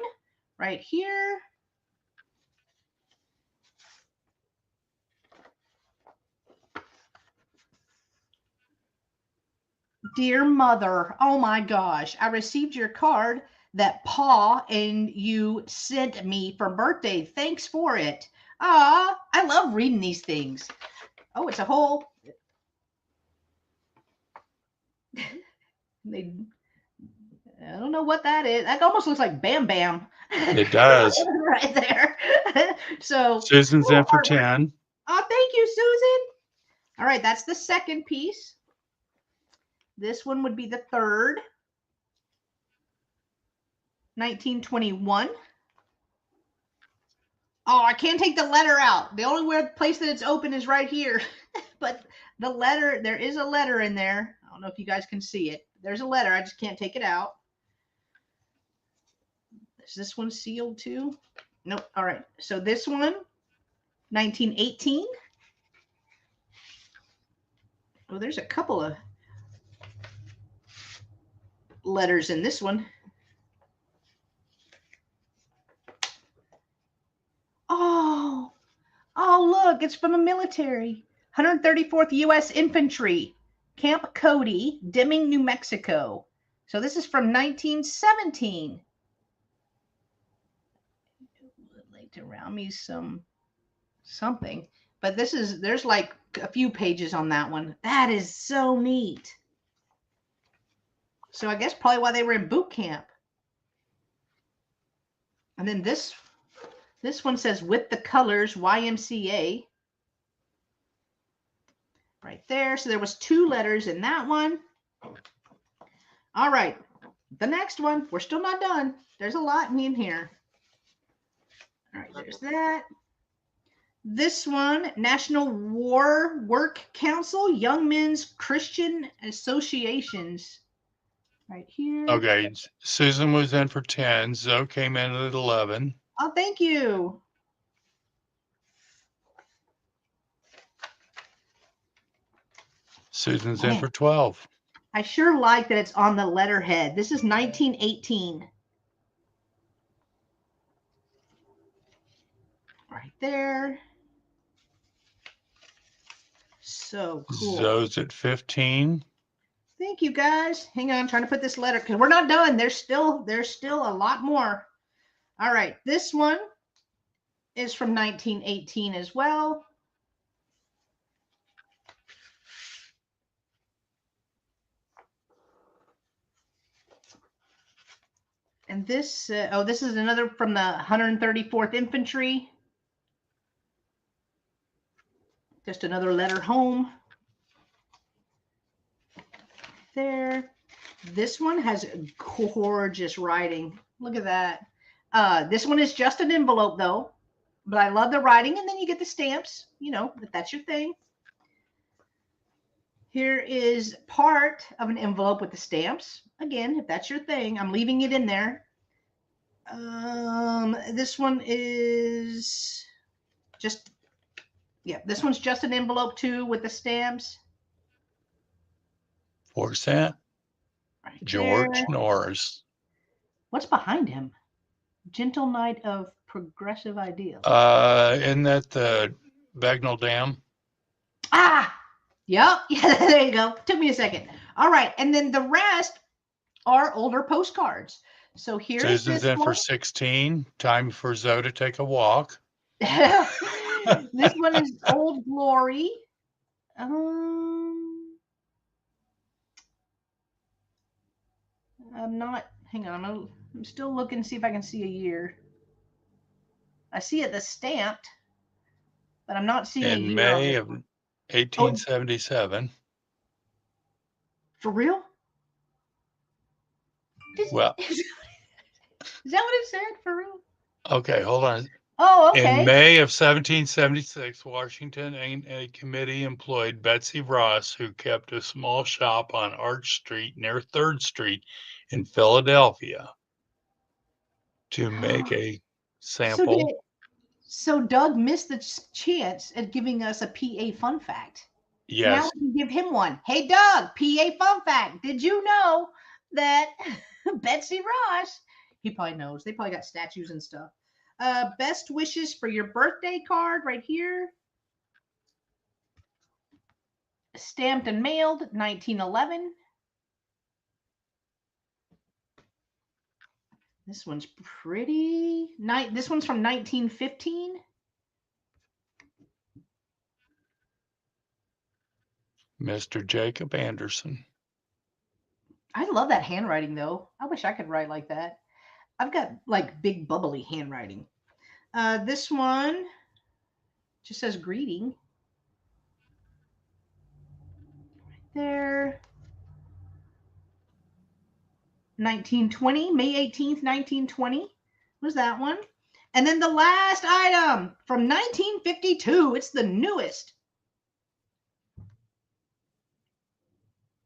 right here. Dear Mother, oh my gosh, I received your card that Pa and you sent me for birthday. Thanks for it. Ah, I love reading these things. Oh, it's a whole. I don't know what that is. That almost looks like Bam Bam. It does. Right there. So Susan's in for 10. Oh, thank you, Susan. All right, that's the second piece. This one would be the third. 1921. Oh, I can't take the letter out. The only place that it's open is right here. But the letter, there is a letter in there. I don't know if you guys can see it. There's a letter. I just can't take it out. Is this one sealed too? Nope. All right. So this one, 1918. Oh, there's a couple of letters in this one. Oh, look, it's from a military. 134th U.S. Infantry, Camp Cody, Deming, New Mexico. So this is from 1917. I'd like to round me something. But there's like a few pages on that one. That is so neat. So I guess probably why they were in boot camp. And then this one says with the colors YMCA. Right there. So there was 2 letters in that one. All right. The next one. We're still not done. There's a lot in here. All right. There's that. This one, National War Work Council, Young Men's Christian Associations. Right here. Okay. Susan was in for 10. Zoe came in at 11. Oh, thank you. Susan's in for 12. I sure like that it's on the letterhead. This is 1918. Right there. So cool. Zoe's at 15. Thank you, guys. Hang on, I'm trying to put this letter because we're not done. There's still a lot more. All right, this one is from 1918 as well. And this, this is another from the 134th Infantry. Just another letter home. There. This one has gorgeous writing. Look at that. This one is just an envelope though, but I love the writing, and then you get the stamps, you know, if that's your thing. Here is part of an envelope with the stamps. Again, if that's your thing, I'm leaving it in there. This one is just, yeah, this one's just an envelope too with the stamps. 4 cent. Right George there. Norris. What's behind him? Gentle Knight of Progressive Ideals. Isn't that the Bagnall Dam? Ah, yep. Yeah, there you go. Took me a second. All right, and then the rest are older postcards. So here is Susan's this in for one. 16. Time for Zoe to take a walk. This one is Old Glory. I'm not. Hang on. I'm still looking to see if I can see a year. I see it the stamped, but I'm not seeing a In year on May this of one. 1877. For real? Well, Is that what it said? For real? okay, hold on. Oh, In okay. May of 1776, Washington and a committee employed Betsy Ross, who kept a small shop on Arch Street near 3rd Street in Philadelphia, to make a So sample. so Doug missed the chance at giving us a PA fun fact. Now Yes, we can give him one. Hey, Doug, PA fun fact. Did you know that Betsy Ross, he probably knows. They probably got statues and stuff. Best wishes for your birthday card right here. Stamped and mailed 1911. This one's pretty nice. This one's from 1915. Mr. Jacob Anderson. I love that handwriting though. I wish I could write like that. I've got like big bubbly handwriting. This one just says greeting. Right there. 1920, May 18th, 1920 was that one. And then the last item from 1952. It's the newest.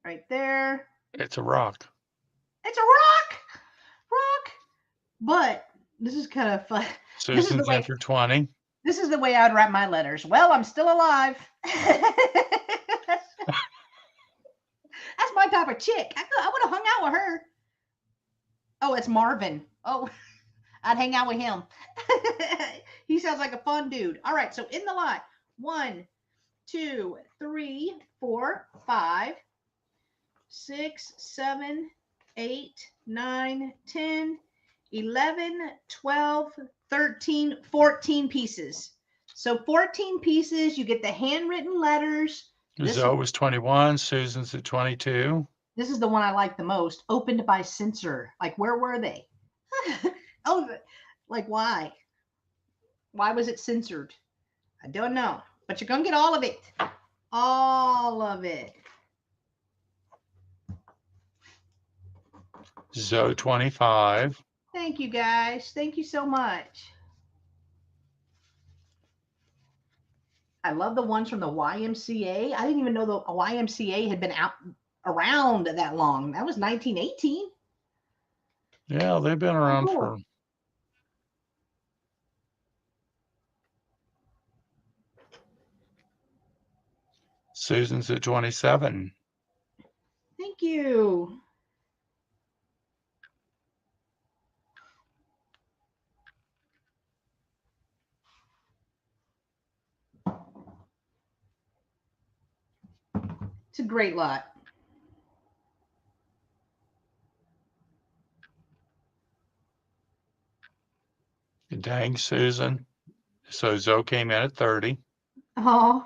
Right there. It's a rock. It's a rock. Rock. But this is kind of fun. Susan's in for 20. This is the way I'd write my letters. Well, I'm still alive. That's my type of chick. I would have hung out with her. Oh, it's Marvin. Oh, I'd hang out with him. He sounds like a fun dude. All right, so in the lot, 1, 2, 3, 4, 5, 6, 7, 8, 9, 10, 11, 12, 13, 14 pieces. So 14 pieces. You get the handwritten letters. Zoe was 21. Susan's at 22. This is the one I like the most. Opened by censor. Like, where were they? Oh, like, why? Why was it censored? I don't know. But you're going to get all of it. All of it. Zoe 25. Thank you, guys. Thank you so much. I love the ones from the YMCA. I didn't even know the YMCA had been around that long. That was 1918. Yeah, they've been around for. Susan's at 27. Thank you. It's a great lot. Dang, Susan. So Zoe came in at 30. Oh.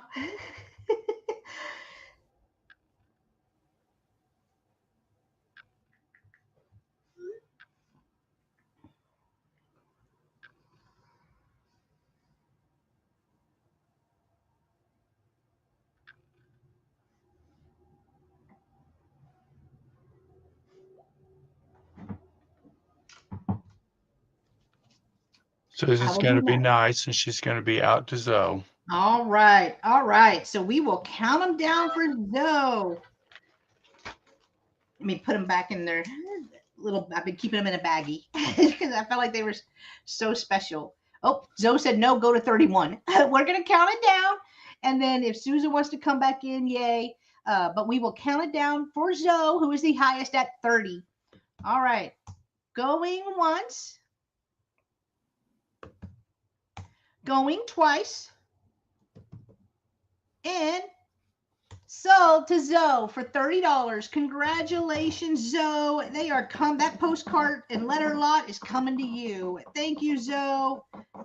I Susan's will going be to be nice. nice and she's going to be out to Zoe. All right. All right. So we will count them down for Zoe. Let me put them back in their little, I've been keeping them in a baggie because I felt like they were so special. Oh, Zoe said no, go to 31. We're going to count it down. And then if Susan wants to come back in, yay. But we will count it down for Zoe, who is the highest at 30. All right. Going once. Going twice. And sold to Zoe for $30. Congratulations, Zoe. They are that postcard and letter lot is coming to you. Thank you, Zoe.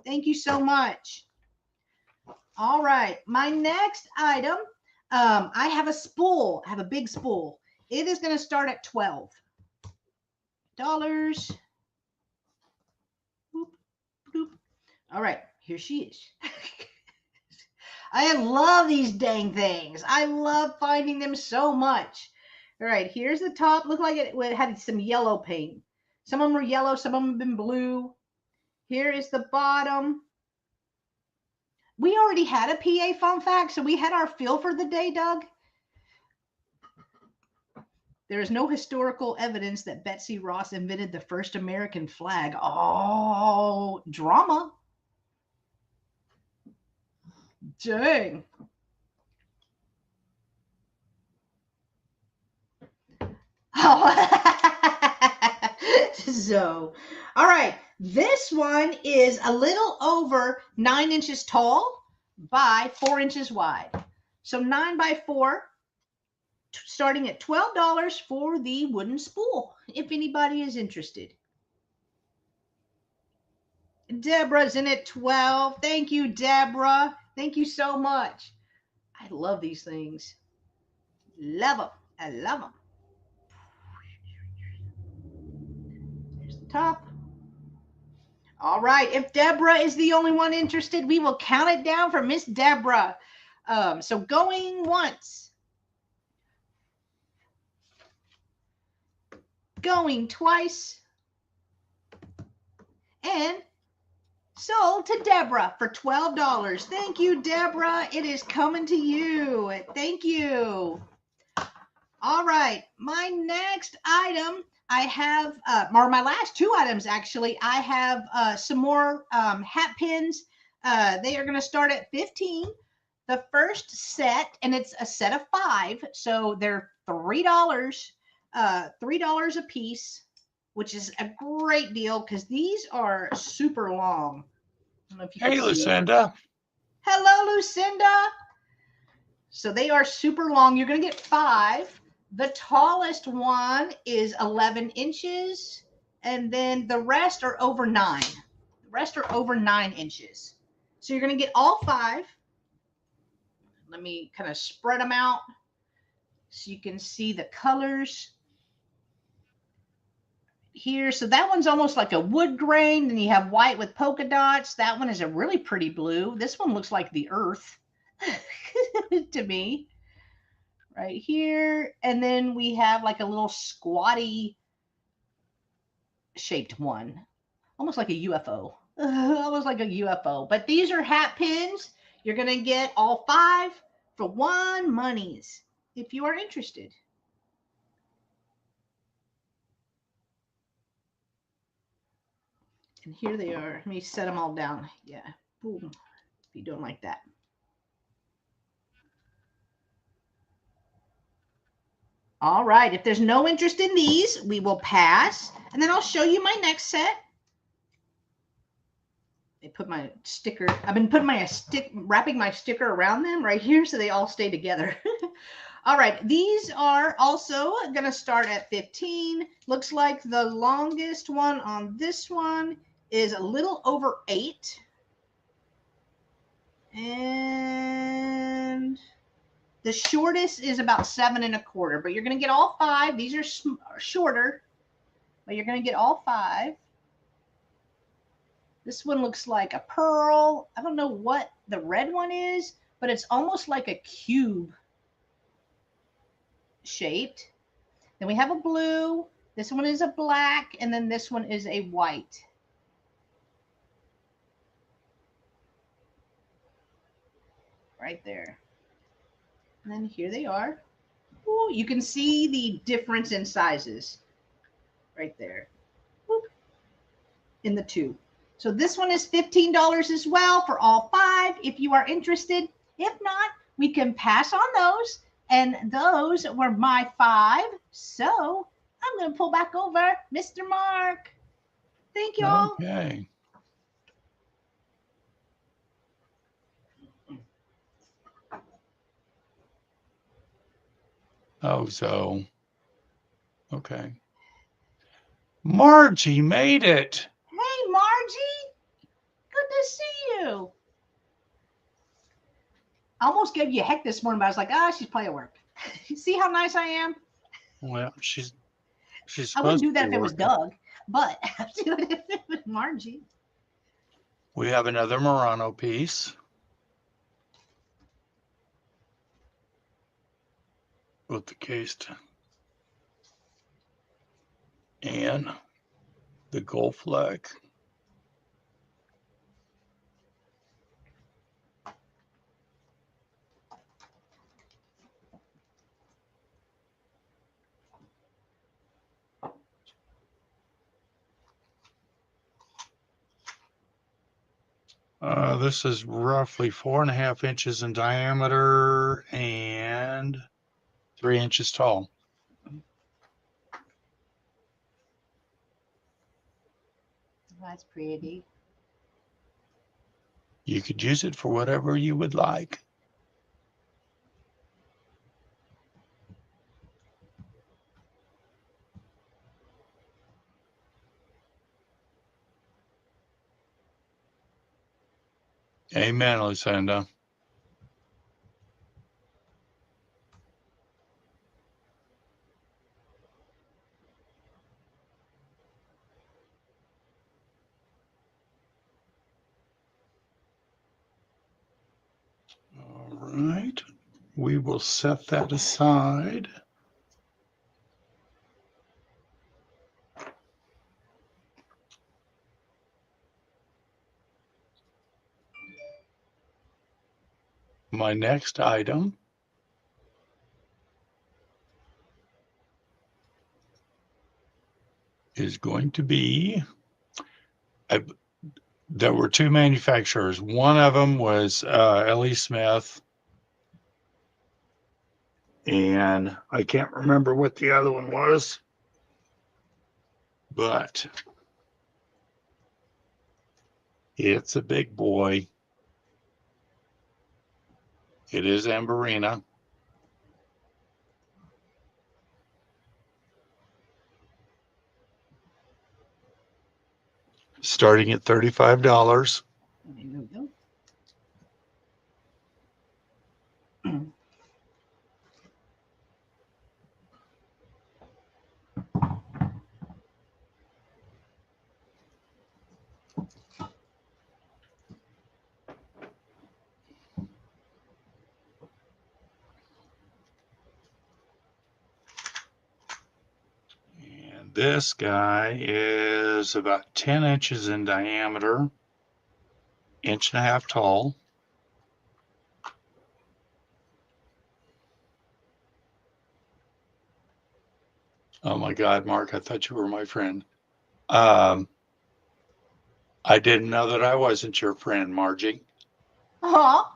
Thank you so much. All right. My next item, I have a spool. I have a big spool. It is going to start at $12. Boop, boop. All right. Here she is. I love these dang things. I love finding them so much. All right, here's the top. Looked like it had some yellow paint. Some of them were yellow, some of them have been blue. Here is the bottom. We already had a PA fun fact, so we had our fill for the day, Doug. There is no historical evidence that Betsy Ross invented the first American flag. Oh, drama. Dang. Oh. So, all right. This one is a little over 9 inches tall by 4 inches wide. So 9 by 4, starting at $12 for the wooden spool, if anybody is interested. Deborah's in at 12. Thank you, Deborah. Thank you so much. I love these things. Love them. I love them. There's the top. All right. If Deborah is the only one interested, we will count it down for Miss Deborah. So going once. Going twice. And sold to Deborah for $12. Thank you, Deborah. It is coming to you. Thank you. All right. My next item, I have, or my last two items, actually, I have some more hat pins. They are going to start at 15. The first set, and it's a set of 5, so they're $3, $3 a piece, which is a great deal because these are super long. I don't know if you Hey, can see. Lucinda. Hello, Lucinda. So they are super long. You're going to get 5. The tallest one is 11 inches, and then the rest are over 9. The rest are over 9 inches. So you're going to get all 5. Let me kind of spread them out so you can see the colors here. So that one's almost like a wood grain. Then you have white with polka dots. That one is a really pretty blue. This one looks like the earth to me right here. And then we have like a little squatty shaped one, almost like a UFO. Almost like a UFO. But these are hat pins. You're going to get all 5 for $1 monies if you are interested. And here they are. Let me set them all down. Yeah. Boom. If you don't like that. All right. If there's no interest in these, we will pass. And then I'll show you my next set. They put my sticker. I've been putting wrapping my sticker around them right here so they all stay together. All right. These are also going to start at 15. Looks like the longest one on this one is a little over 8. And the shortest is about 7.25, but you're going to get all 5. These are shorter, but you're going to get all 5. This one looks like a pearl. I don't know what the red one is, but it's almost like a cube shaped. Then we have a blue. This one is a black, and then this one is a white. Right there. And then here they are. Ooh, you can see the difference in sizes right there. Ooh, in the 2. So this one is $15 as well for all 5 if you are interested. If not, we can pass on those. And those were my 5. So I'm going to pull back over Mr. Mark. Thank you all. Okay. Oh, so, okay. Margie made it. Hey, Margie. Good to see you. I almost gave you a heck this morning, but I was like, she's probably at work. See how nice I am? Well, she's I wouldn't supposed do to that be if it was working. Doug, but I'm doing it if it was Margie. We have another Murano piece with the cased and the gold flag. This is roughly 4.5 inches in diameter and 3 inches tall. That's pretty. You could use it for whatever you would like. Amen, Lucinda. All right. We will set that aside. My next item is going to be, there were 2 manufacturers. One of them was L.E. Smith, and I can't remember what the other one was, but it's a big boy. It is Amberina. Starting at $35. There we go. And this guy is about 10 inches in diameter, 1.5 inches tall. Oh my God, Mark, I thought you were my friend. I didn't know that I wasn't your friend, Margie. Aw.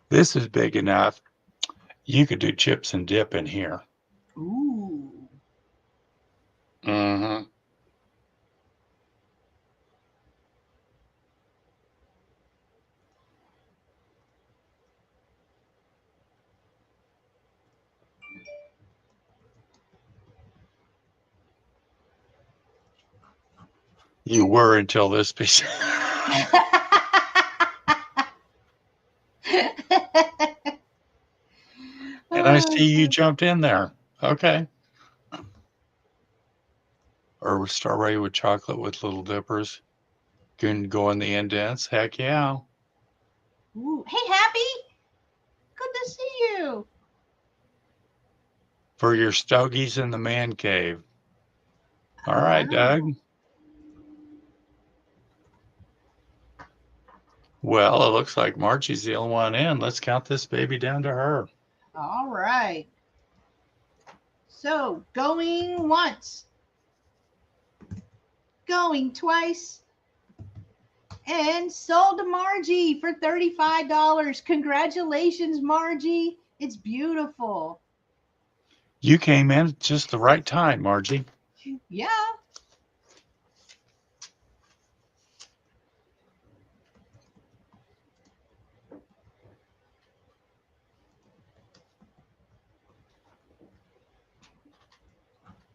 This is big enough. You could do chips and dip in here. Ooh. Mm-hmm. You were until this piece. And I see you jumped in there. Okay. Or strawberry with chocolate with little dippers. Can go in the indents. Heck yeah. Ooh, hey, Happy. Good to see you. For your stogies in the man cave. All right, Doug. Well, it looks like Marchie's the only one in. Let's count this baby down to her. All right. So going once, going twice, and sold to Margie for $35. Congratulations, Margie. It's beautiful. You came in at just the right time, Margie. Yeah.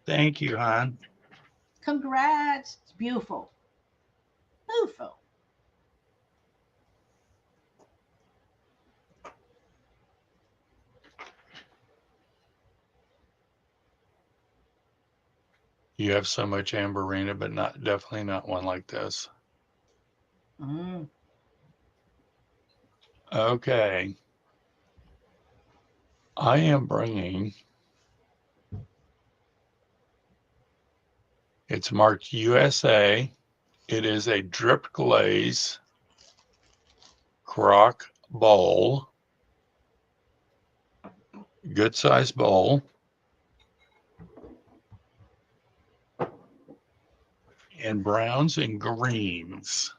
Thank you, hon. Congrats. It's beautiful. Beautiful. You have so much Amberina, but definitely not one like this. Mm. Okay. I am bringing, it's marked USA. It is a drip glaze crock bowl. Good size bowl. And browns and greens.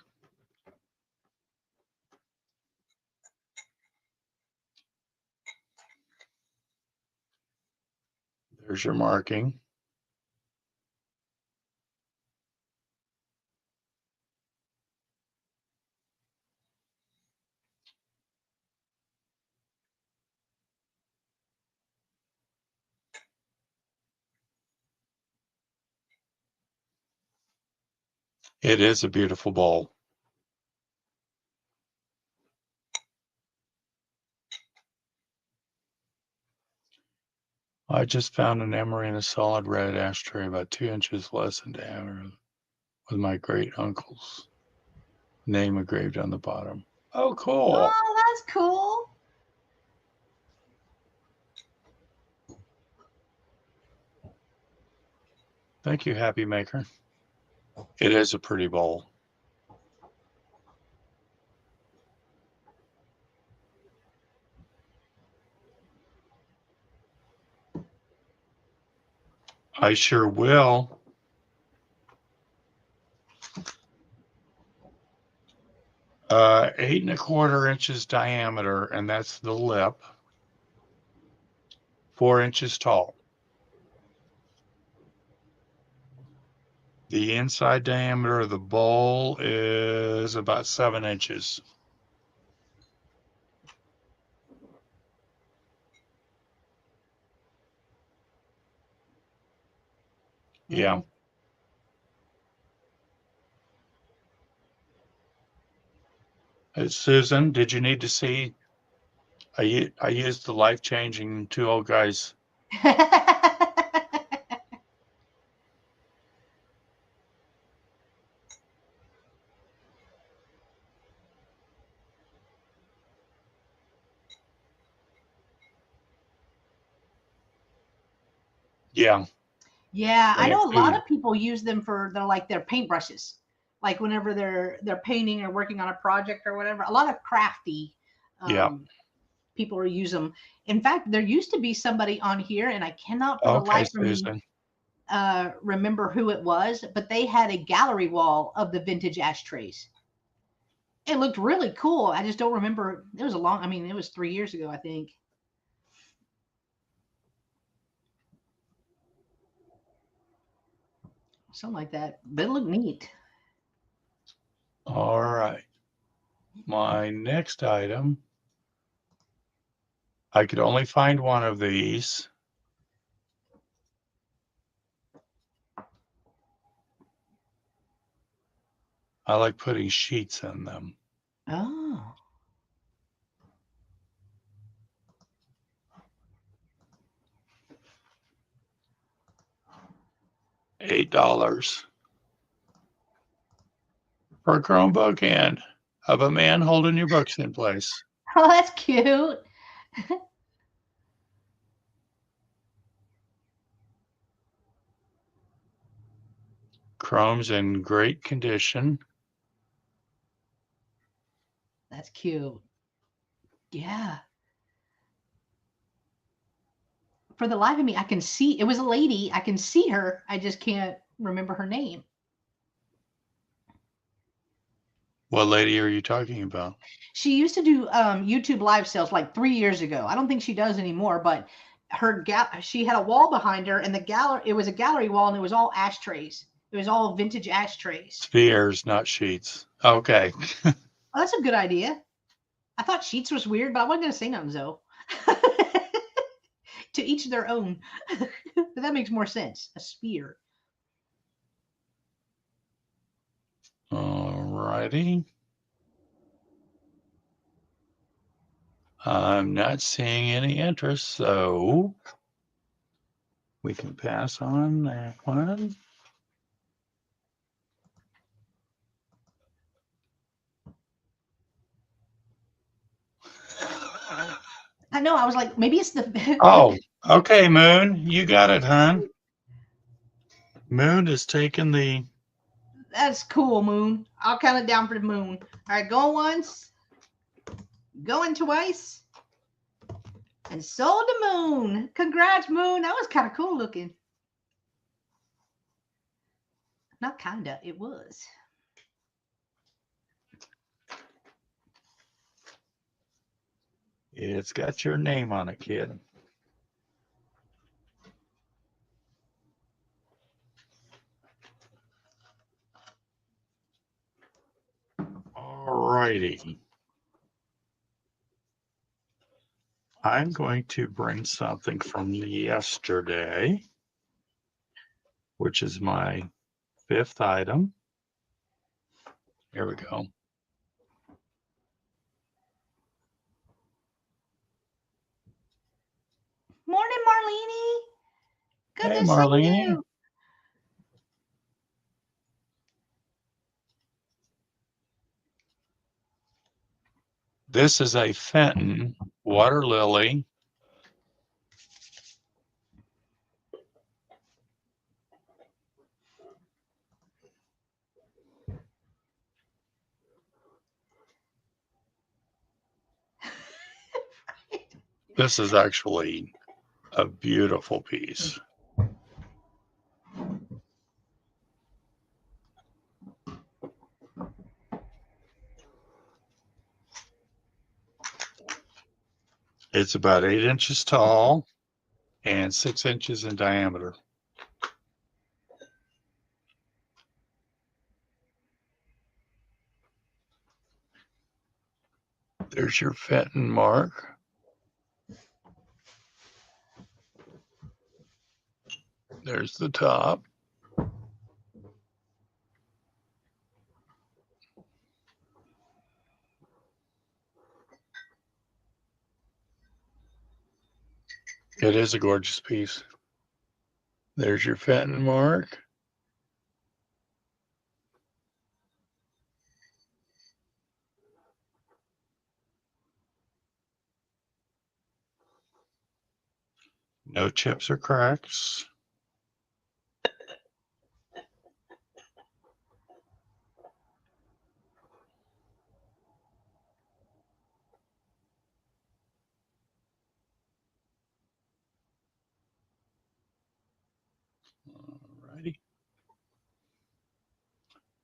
There's your marking. It is a beautiful bowl. I just found an Amarena solid red ashtray about 2 inches less in diameter with my great uncle's name engraved on the bottom. Oh, cool. Oh, that's cool. Thank you, Happy Maker. It is a pretty bowl. I sure will. Uh, 8¼ inches diameter, and that's the lip. 4 inches tall. The inside diameter of the bowl is about 7 inches. Yeah. Susan, did you need to see? I used the life-changing 2 old guys. Yeah. Yeah, I know a lot Who- of people use them for their paintbrushes. Like whenever they're painting or working on a project or whatever. A lot of crafty Yeah. people use them. In fact, there used to be somebody on here, and I cannot for the Okay, life of me Susan. remember who it was, but they had a gallery wall of the vintage ashtrays. It looked really cool. I just don't remember. It was it was 3 years ago, I think. Something like that. But it looked neat. All right. My next item, I could only find one of these. I like putting sheets in them. Oh. $8 for a Chromebook and of a man holding your books in place. Oh, that's cute. Chrome's in great condition. That's cute. Yeah. For the life of me, I can see it was a lady. I can see her. I just can't remember her name. What lady are you talking about? She used to do YouTube live sales like 3 years ago. I don't think she does anymore, but she had a wall behind her, and it was a gallery wall, and it was all ashtrays. It was all vintage ashtrays. Spheres, not sheets. Okay. Oh, that's a good idea. I thought sheets was weird, but I wasn't gonna say nothing, Zoe. To each their own. But that makes more sense. A sphere. Alrighty. I'm not seeing any interest, so we can pass on that one. I know. I was like, maybe it's the. Oh, okay, Moon. You got it, hon. Moon is taking the. That's cool, Moon. I'll count it down for the Moon. All right, going once, going twice, and sold the Moon. Congrats, Moon. That was kind of cool looking. Not kinda, it was. It's got your name on it, kid. Alrighty. I'm going to bring something from yesterday, which is my 5th item. Here we go. Morning, Marlene. Good Hey, to Marlene. see you. This is a Fenton water lily. This is actually a beautiful piece. It's about 8 inches tall and 6 inches in diameter. There's your Fenton mark. There's the top. It is a gorgeous piece. There's your Fenton mark. No chips or cracks. Alrighty.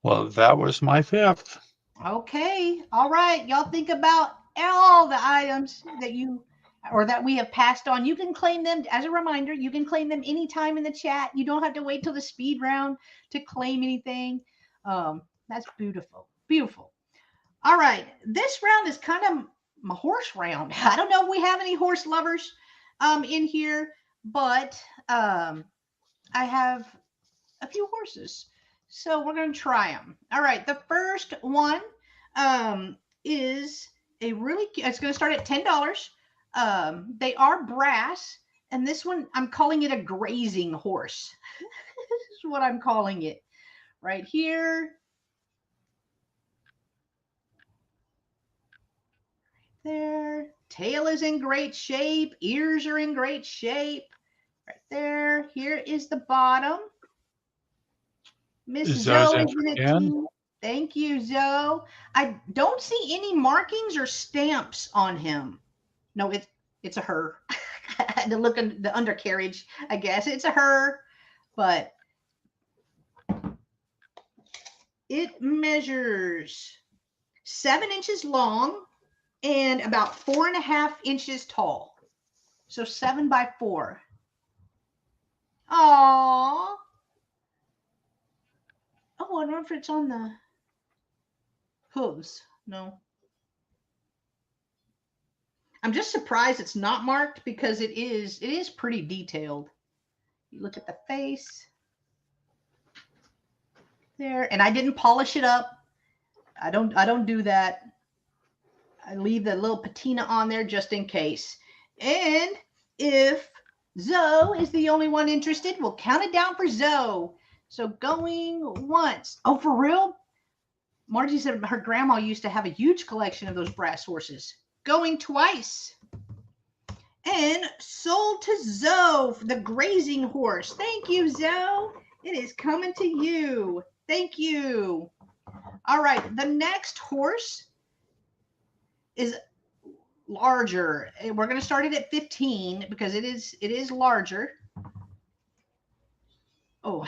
Well, that was my 5th. Okay. All right. Y'all think about all the items that we have passed on. You can claim them as a reminder. You can claim them anytime in the chat. You don't have to wait till the speed round to claim anything. That's beautiful. Beautiful. All right. This round is kind of my horse round. I don't know if we have any horse lovers in here, but I have a few horses. So we're going to try them. All right. The first one is a really, it's going to start at $10. They are brass. And this one, I'm calling it a grazing horse. This is what I'm calling it right here. There. Tail is in great shape. Ears are in great shape. Right there. Here is the bottom. Miss Zoe is in it too. Thank you, Zoe. I don't see any markings or stamps on him. No, it's a her. The look at the undercarriage, I guess it's a her, but it measures 7 inches long and about 4.5 inches tall. So 7 by 4. Aww. Oh, I wonder if it's on the hooves. No. I'm just surprised it's not marked because it is pretty detailed. You look at the face there, and I didn't polish it up. I don't do that. I leave the little patina on there just in case. And if Zoe is the only one interested, we'll count it down for Zoe. So going once. Oh, for real? Margie said her grandma used to have a huge collection of those brass horses. Going twice. And sold to Zoe, the grazing horse. Thank you, Zoe. It is coming to you. Thank you. All right, the next horse is larger. We're going to start it at 15 because it is larger. Oh,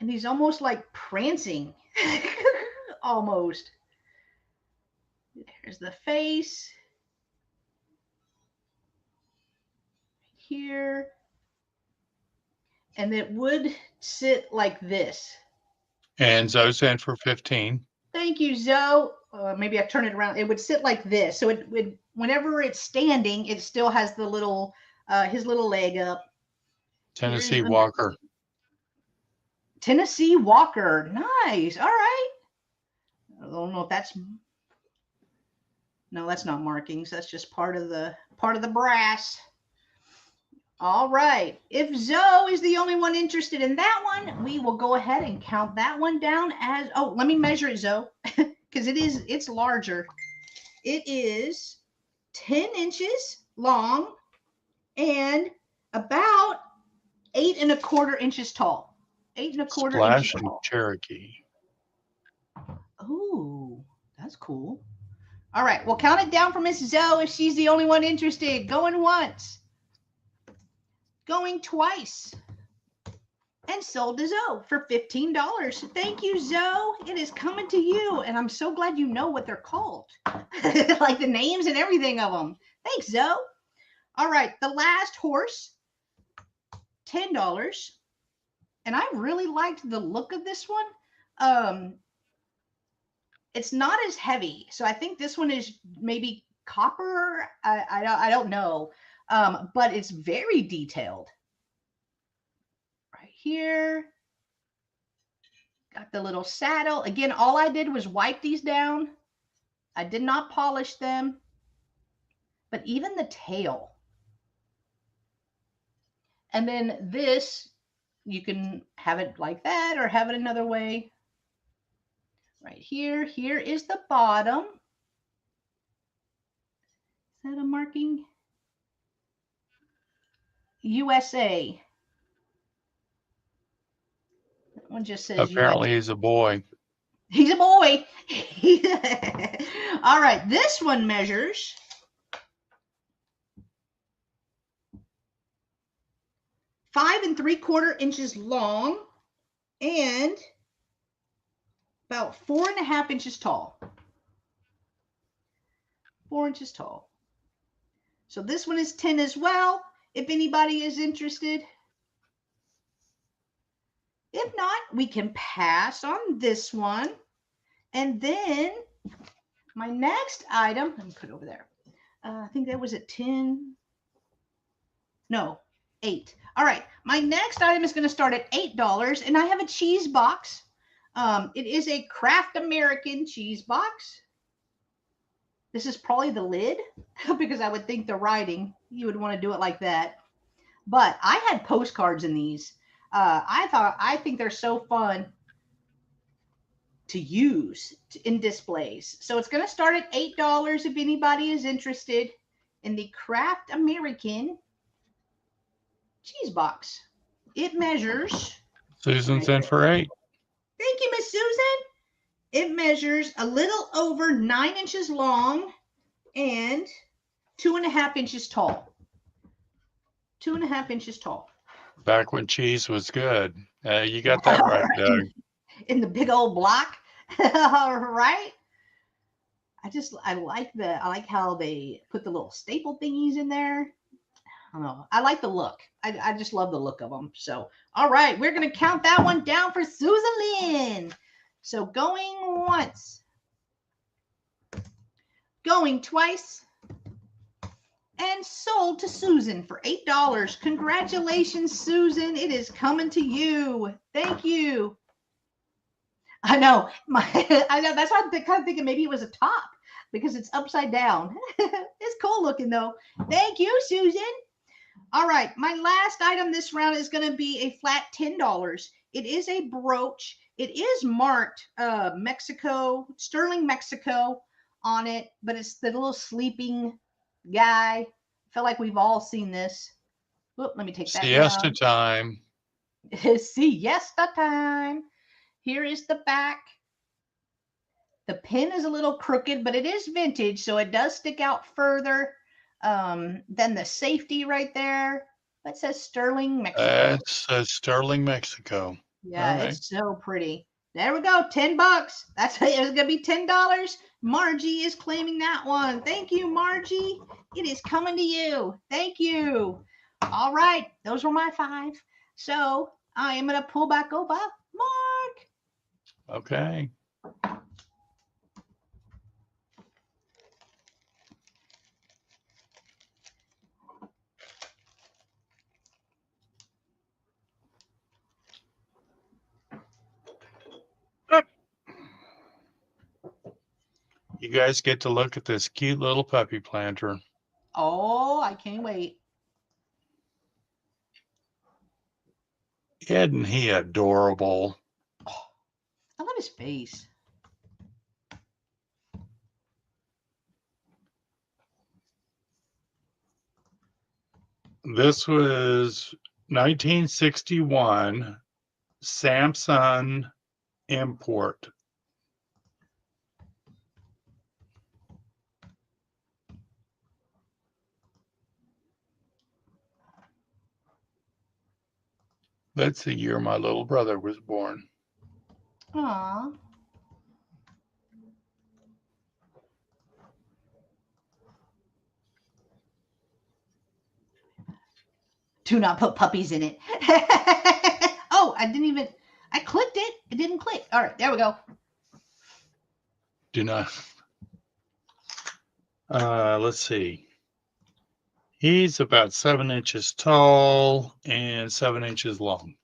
and he's almost like prancing. Almost. There's the face. Here. And it would sit like this. And Zoe's in for 15. Thank you, Zoe. Maybe I turn it around. It would sit like this. So it would, whenever it's standing, it still has the little, his little leg up. Tennessee Walker. Tennessee Walker. Nice. All right. I don't know if that's, no, that's not markings. That's just part of the brass. All right. If Zoe is the only one interested in that one, we will go ahead and count that one down as, oh, let me measure it, Zoe, because it's larger. It is 10 inches long and about 8¼ inches tall. 8¼ Splash inches tall. Cherokee. Oh, that's cool. All right, we'll count it down for Miss Zoe if she's the only one interested. Going once. Going twice. And sold to Zoe for $15. Thank you, Zoe. It is coming to you. And I'm so glad you know what they're called. Like the names and everything of them. Thanks, Zoe. All right, the last horse, $10. And I really liked the look of this one. It's not as heavy. So I think this one is maybe copper. I don't know. But it's very detailed. Right here. Got the little saddle. Again, all I did was wipe these down. I did not polish them. But even the tail. And then this, you can have it like that or have it another way. Right here. Here is the bottom. Is that a marking? USA. That one just says apparently USA. He's a boy. He's a boy. All right, this one measures 5¾ inches long and about 4.5 inches tall. 4 inches tall. So this one is 10 as well, if anybody is interested. If not, we can pass on this one. And then my next item, let me put it over there. I think that was at 10. No, 8. All right. My next item is going to start at $8, and I have a cheese box. It is a Kraft American cheese box. This is probably the lid because I would think the writing, you would want to do it like that. But I had postcards in these. I think they're so fun to use in displays. So it's going to start at $8 if anybody is interested in the Kraft American cheese box. It measures. Susan's in for 8. Thank you, Miss Susan. It measures a little over 9 inches long and 2.5 inches tall. 2.5 inches tall. Back when cheese was good. You got that right, Doug. In the big old block. All right. I like how they put the little staple thingies in there. I don't know. I like the look. I just love the look of them. So, all right, we're going to count that one down for Susan Lynn. So going once, going twice, and sold to Susan for $8. Congratulations, Susan. It is coming to you. Thank you. I know. I know. That's why I'm kind of thinking maybe it was a top because it's upside down. It's cool looking though. Thank you, Susan. All right. My last item this round is going to be a flat $10. It is a brooch. It is marked Mexico, Sterling, Mexico on it, but it's the little sleeping guy. I feel like we've all seen this. Whoop, let me take that Siesta down. time. Siesta time. Here is the back. The pin is a little crooked, but it is vintage, so it does stick out further than the safety right there. That says Sterling, Mexico. It says Sterling, Mexico. Yeah, All right. it's so pretty. There we go, $10. That's it. It's gonna be $10. Margie is claiming that one. Thank you, Margie. It is coming to you. Thank you. All right, those were my 5. So I am gonna pull back over. Mark. Okay. You guys get to look at this cute little puppy planter. Oh, I can't wait. Isn't he adorable? I love his face. This was 1961 Samsung import. That's the year my little brother was born. Aw. Do not put puppies in it. Oh, I clicked it. It didn't click. All right, there we go. Do not. Let's see. He's about 7 inches tall and 7 inches long.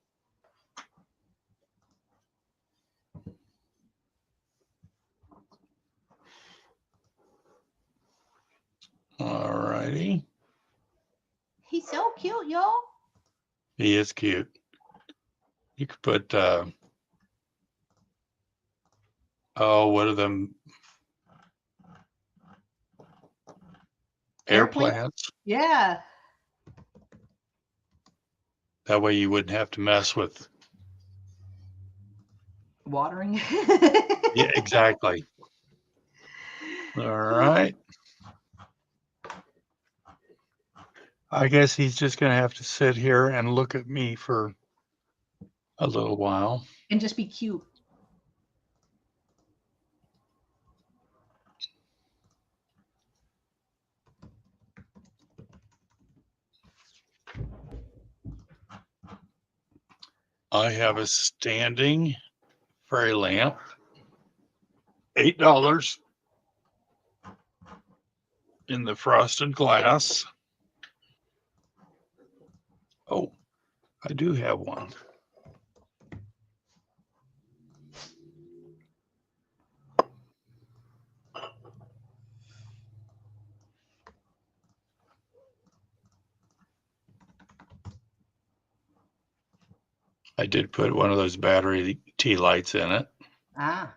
All righty. He's so cute, y'all. He is cute. You could put, what are them? Air Airplane? plants. Yeah. That way you wouldn't have to mess with. Watering. Yeah, exactly. All right. I guess he's just going to have to sit here and look at me for a little while. And just be cute. I have a standing fairy lamp, $8 in the frosted glass. I do have one. I did put one of those battery tea lights in it. Ah.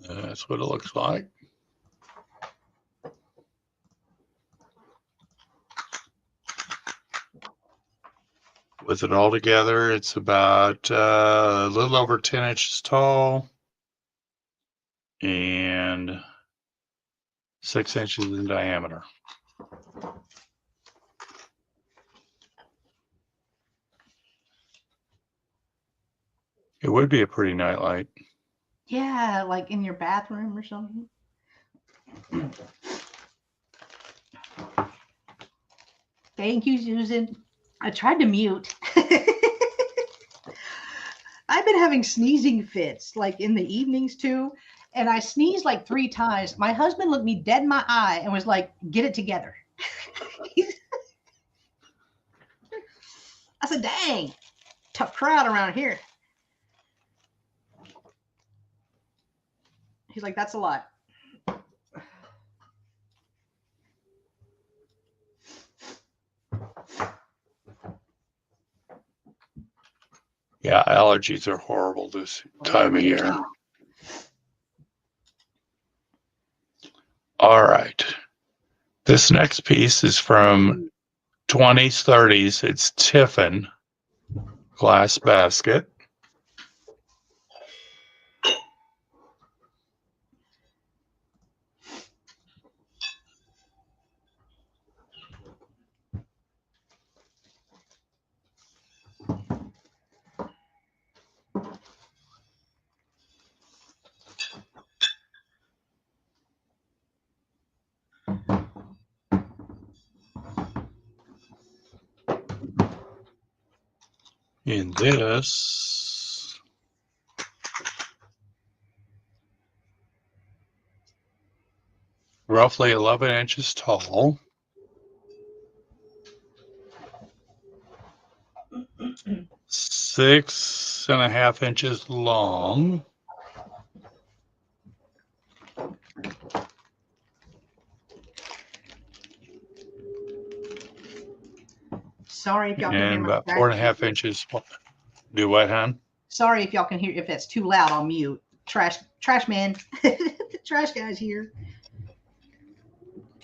That's what it looks like. With it all together, it's about a little over 10 inches tall and 6 inches in diameter. It would be a pretty night light. Yeah, like in your bathroom or something. Thank you, Susan. I tried to mute. I've been having sneezing fits like in the evenings too. And I sneezed like 3 times. My husband looked me dead in my eye and was like, get it together. I said, dang, tough crowd around here. He's like, that's a lot. Yeah, allergies are horrible this time of year. All right. This next piece is from 20s, 30s. It's Tiffin glass basket. In this, roughly 11 inches tall, 6.5 inches long, Sorry if y'all can hear and my about trash. 4.5 inches. Do what, hon? Sorry if y'all can hear, if that's too loud, I'll mute. Trash man. The trash guy's here.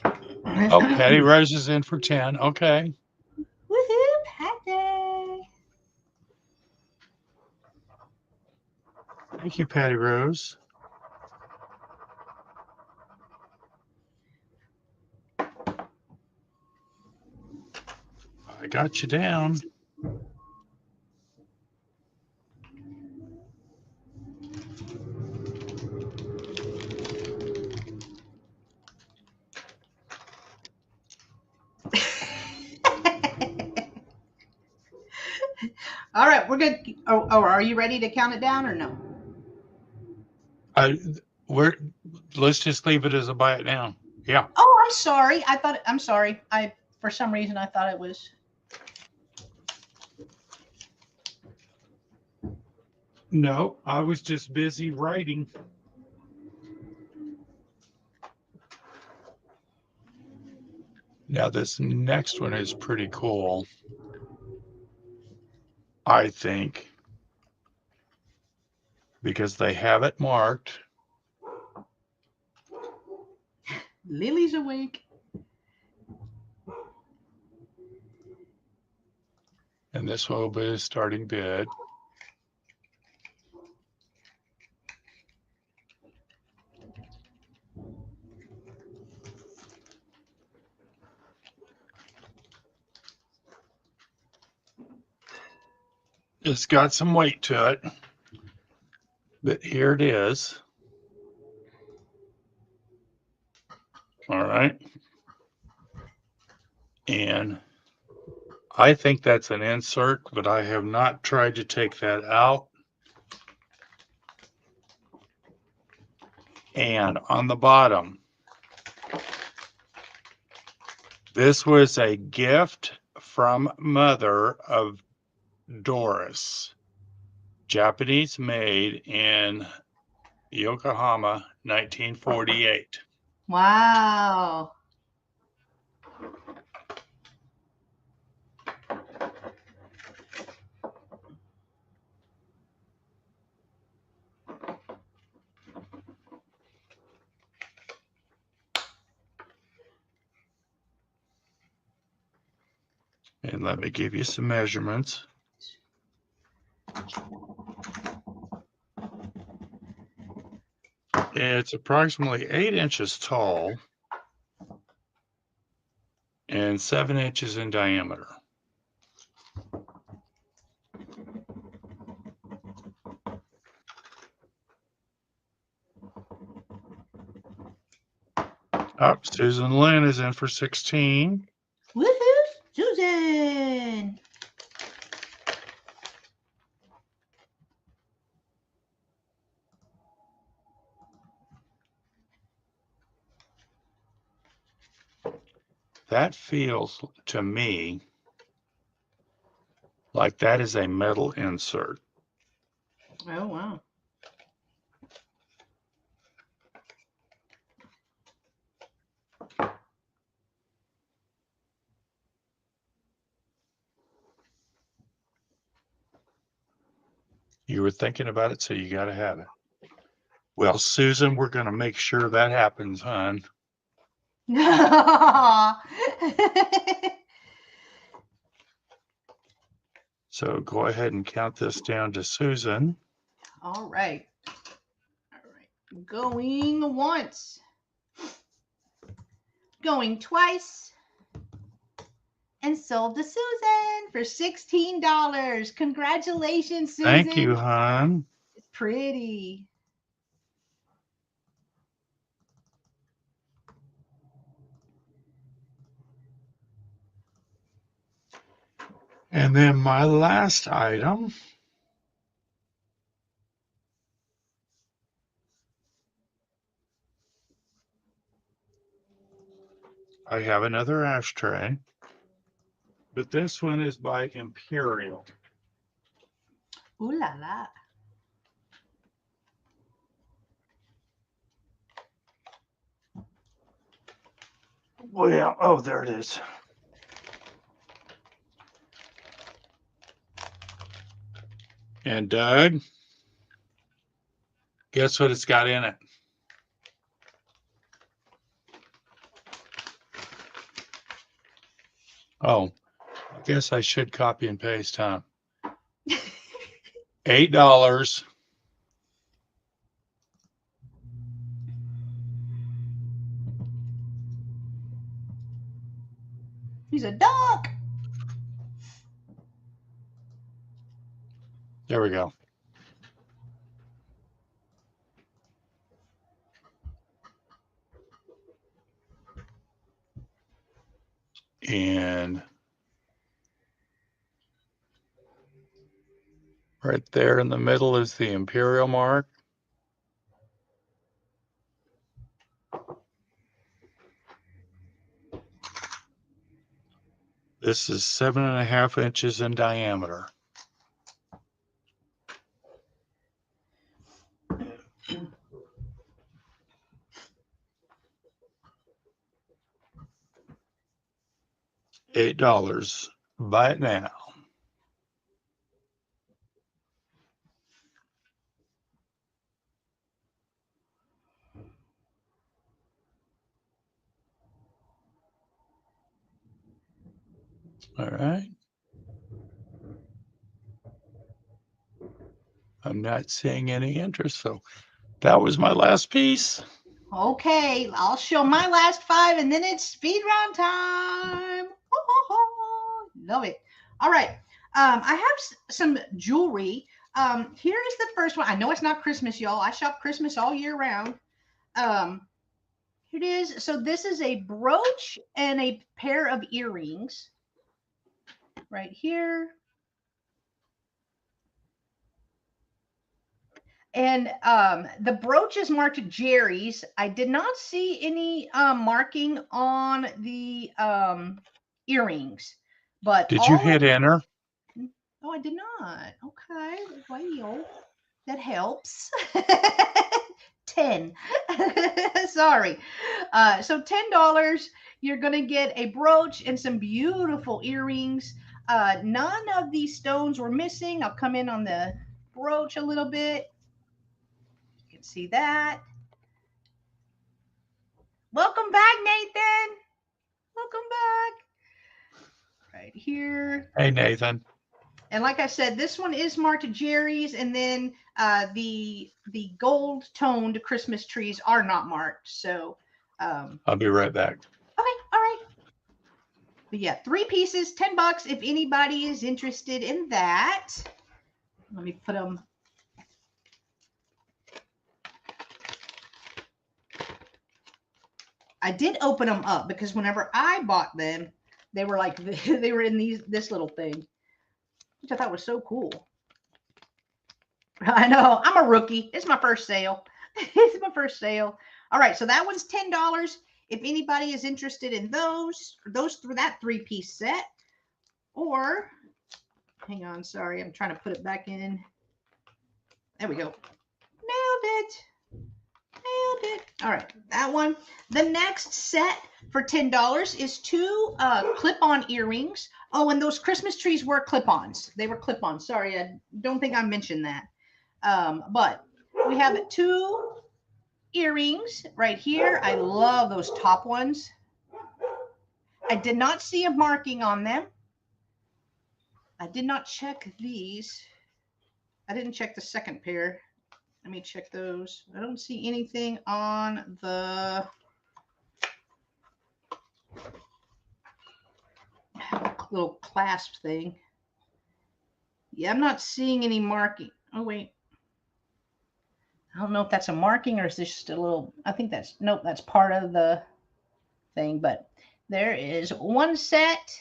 Oh, Patty Rose is in for 10. Okay. Woohoo, Patty. Thank you, Patty Rose. I got you down. All right, we're good. Oh, are you ready to count it down or no? Let's just leave it as a buy it now. Yeah. Oh, I'm sorry. I'm sorry. For some reason I thought it was. No, I was just busy writing. Now this next one is pretty cool, I think, because they have it marked. Lily's awake. And this will be a starting bid. It's got some weight to it, but here it is. All right. And I think that's an insert, but I have not tried to take that out. And on the bottom, this was a gift from mother of Doris, Japanese made in Yokohama, 1948. Wow. And let me give you some measurements. It's approximately 8 inches tall and 7 inches in diameter. Oh, Susan Lynn is in for 16. Woohoo, Susan. That feels to me like that is a metal insert. Oh, wow. You were thinking about it, so you got to have it. Well, Susan, we're going to make sure that happens, hon. So go ahead and count this down to Susan. All right. All right. Going once. Going twice. And sold to Susan for $16. Congratulations, Susan. Thank you, hon. It's pretty. And then my last item. I have another ashtray, but this one is by Imperial. Ooh la la. Well, oh, there it is. And Doug, guess what it's got in it? Oh, I guess I should copy and paste, huh? $8. He's a duck. There we go. And right there in the middle is the Imperial mark. This is 7.5 inches in diameter. $8. Buy it now. All right. I'm not seeing any interest, so that was my last piece. Okay, I'll show my last 5 and then it's speed round time. Love it. All right. I have some jewelry. Here is the first one. I know it's not Christmas, y'all. I shop Christmas all year round. Here it is. So this is a brooch and a pair of earrings. right here. And the brooch is marked Jerry's. I did not see any marking on the earrings, but Did you hit enter? Oh, I did not. Okay, well, that helps. 10. Sorry. So $10, you're going to get a brooch and some beautiful earrings. None of these stones were missing. I'll come in on the brooch a little bit. You can see that. Welcome back, Nathan. Welcome back. Right here. Hey, Nathan. And like I said, this one is marked Jerry's, and then the gold toned Christmas trees are not marked. So I'll be right back. Okay, all right. But yeah, 3 pieces, $10 if anybody is interested in that. Let me put them. I did open them up because whenever I bought them, they were like they were in this little thing, which I thought was so cool. I know, I'm a rookie. It's my first sale. It's my first sale. All right, so that one's $10. If anybody is interested in those that 3-piece set, or hang on, sorry, I'm trying to put it back in. There we go. Nailed it. All right, that one. The next set for $10 is 2 clip-on earrings. Oh, and those Christmas trees were clip-ons. They were clip-ons. Sorry, I don't think I mentioned that. But we have 2 earrings right here. I love those top ones. I did not see a marking on them. I did not check these. I didn't check the second pair. Let me check those. I don't see anything on the little clasp thing. Yeah, I'm not seeing any marking. Oh, wait. I don't know if that's a marking or is this just a little, I think that's, nope, that's part of the thing. But there is one set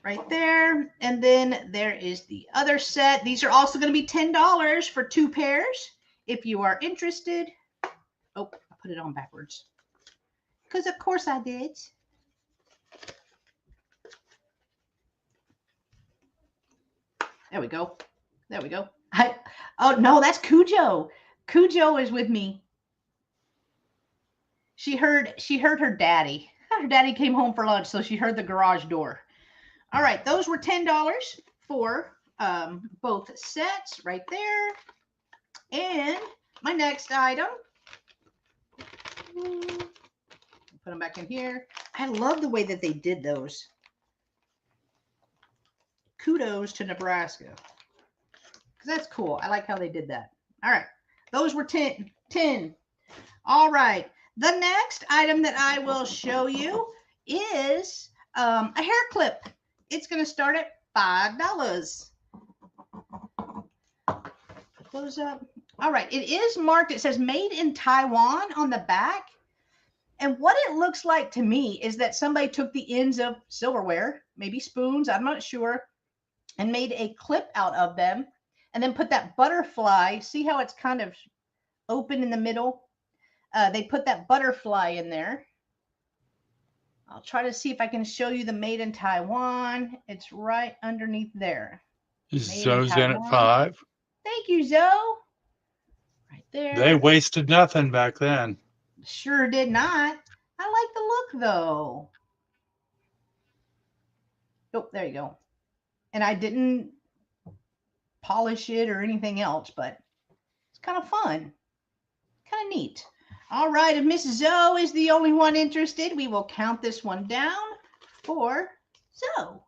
right there. And then there is the other set. These are also going to be $10 for 2 pairs. If you are interested. Oh, I put it on backwards. Because of course I did. There we go. There we go. Oh, no, that's Cujo. Cujo is with me. She heard her daddy. Her daddy came home for lunch, so she heard the garage door. All right, those were $10 for both sets right there. And my next item, put them back in here. I love the way that they did those. Kudos to Nebraska. Because that's cool. I like how they did that. All right, those were 10. All right, the next item that I will show you is a hair clip. It's going to start at $5. Put those up. All right, it is marked. It says made in Taiwan on the back. And what it looks like to me is that somebody took the ends of silverware, maybe spoons, I'm not sure, and made a clip out of them and then put that butterfly. See how it's kind of open in the middle? They put that butterfly in there. I'll try to see if I can show you the made in Taiwan. It's right underneath there. Zoe's in at 5. Thank you, Zoe. Right there. They wasted nothing back then. Sure did not. I like the look, though. Oh, there you go. And I didn't polish it or anything else, but it's kind of fun. Kind of neat. All right, if Miss Zoe is the only one interested, we will count this one down for Zoe.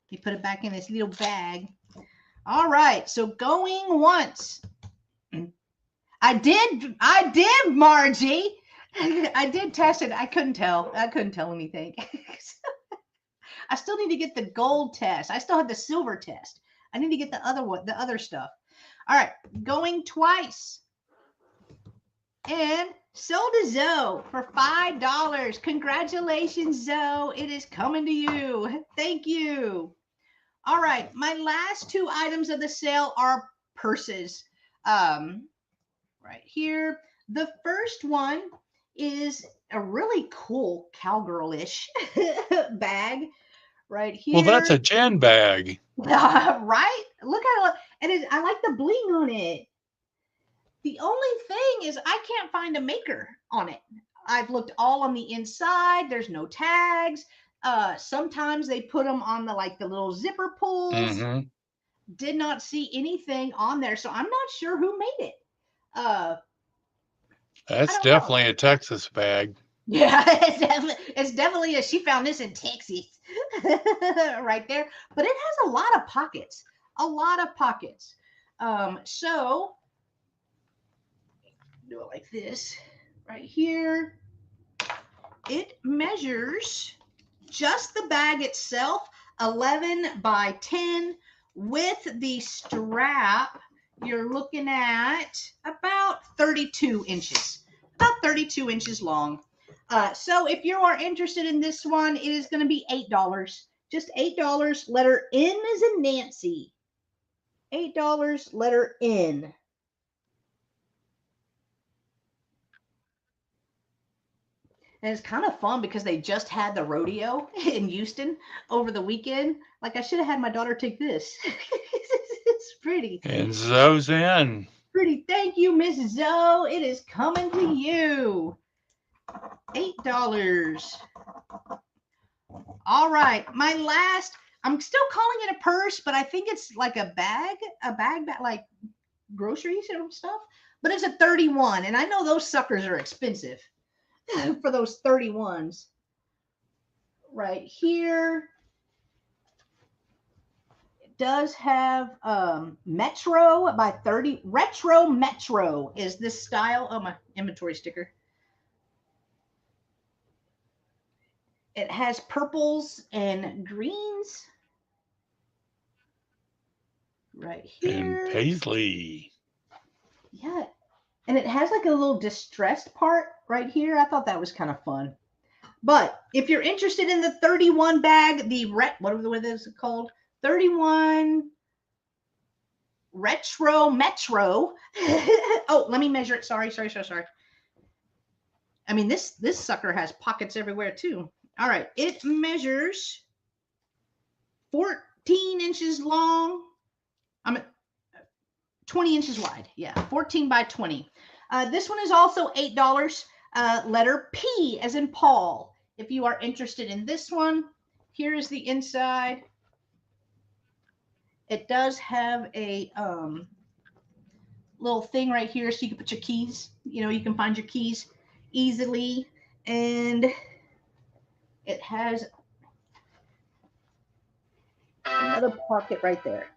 You put it back in this little bag. All right, so going once. I did, Margie. I did test it. I couldn't tell. I couldn't tell anything. I still need to get the gold test. I still have the silver test. I need to get the other one, the other stuff. All right, going twice. And sold to Zoe for $5. Congratulations, Zoe. It is coming to you. Thank you. All right, my last two items of the sale are purses. Right here. The first one is a really cool cowgirlish bag right Well, that's here. a Jen bag. Right? Look at it. And I like the bling on it. The only thing is I can't find a maker on it. I've looked all on the inside. There's no tags. Sometimes they put them on the little zipper pulls. Mm-hmm. Did not see anything on there, so I'm not sure who made it. I That's don't know. definitely a Texas bag. Yeah, it's definitely a, she found this in Texas right there. But it has a lot of pockets, a lot of pockets. So do it like this right here. It measures just the bag itself 11 by 10 with the strap. You're looking at about 32 inches, about 32 inches long. So if you are interested in this one, it is going to be $8. Just $8. Letter N as in Nancy. $8. Letter N. And it's kind of fun because they just had the rodeo in Houston over the weekend. Like I should have had my daughter take this. It's pretty. And Zoe's in. Pretty. Thank you, Miss Zoe. It is coming to you. $8. All right. My last, I'm still calling it a purse, but I think it's like a bag like groceries and stuff. But it's a 31. And I know those suckers are expensive for those 31s. Right here. It does have Metro by 30. Retro Metro is this style. Oh, my inventory sticker. It has purples and greens right here. And Paisley. Yeah. And it has like a little distressed part right here. I thought that was kind of fun. But if you're interested in the 31 bag, what is it called? 31 Retro Metro. Oh, let me measure it. Sorry. I mean, this sucker has pockets everywhere too. All right, it measures 14 inches long. I'm at 20 inches wide. Yeah, 14 by 20. This one is also $8. Letter P as in Paul. If you are interested in this one, here is the inside. It does have a little thing right here so you can put your keys. You know, you can find your keys easily. And it has another pocket right there.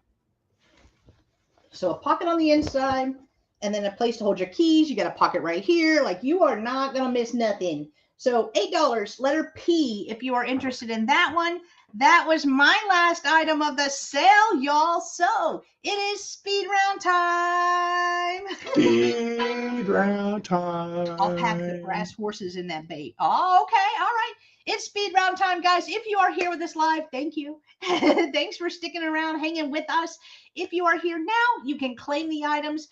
So a pocket on the inside and then a place to hold your keys. You got a pocket right here. Like you are not going to miss nothing. So $8, letter P, if you are interested in that one. That was my last item of the sale, y'all. So it is speed round time. Speed round time. I'll pack the brass horses in that bait. Oh, okay. All right. It's speed round time, guys. If you are here with us live, thank you. Thanks for sticking around, hanging with us. If you are here now, you can claim the items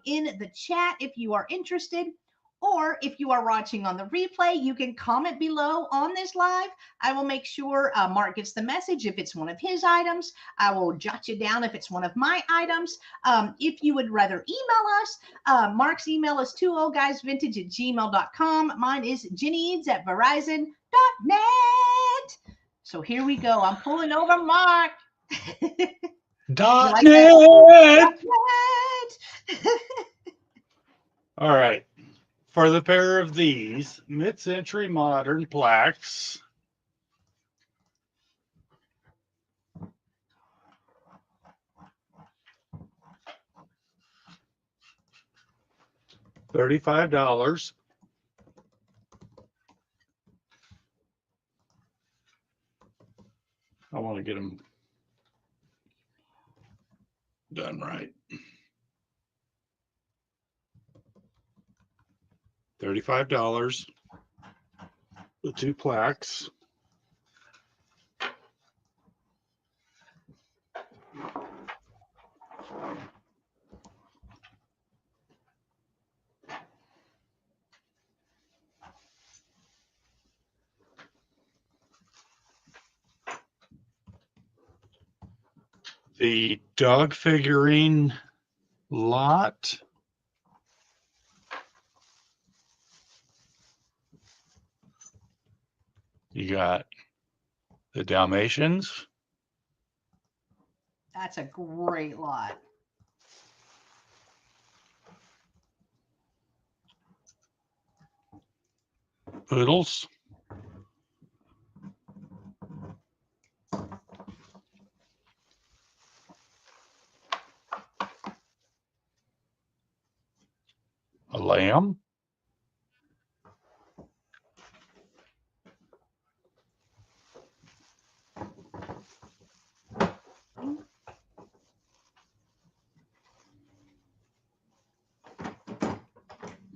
in the chat if you are interested. Or if you are watching on the replay, you can comment below on this live. I will make sure Mark gets the message if it's one of his items. I will jot you down if it's one of my items. If you would rather email us, Mark's email is 20guysvintage@gmail.com. Mine is jenneeds@verizon.net. So here we go. I'm pulling over Mark. .net. .net. All right. For the pair of these mid-century modern plaques, $35. I want to get them done right. $35. The two plaques. The dog figurine lot. You got the Dalmatians, That's a great lot. poodles, a lamb,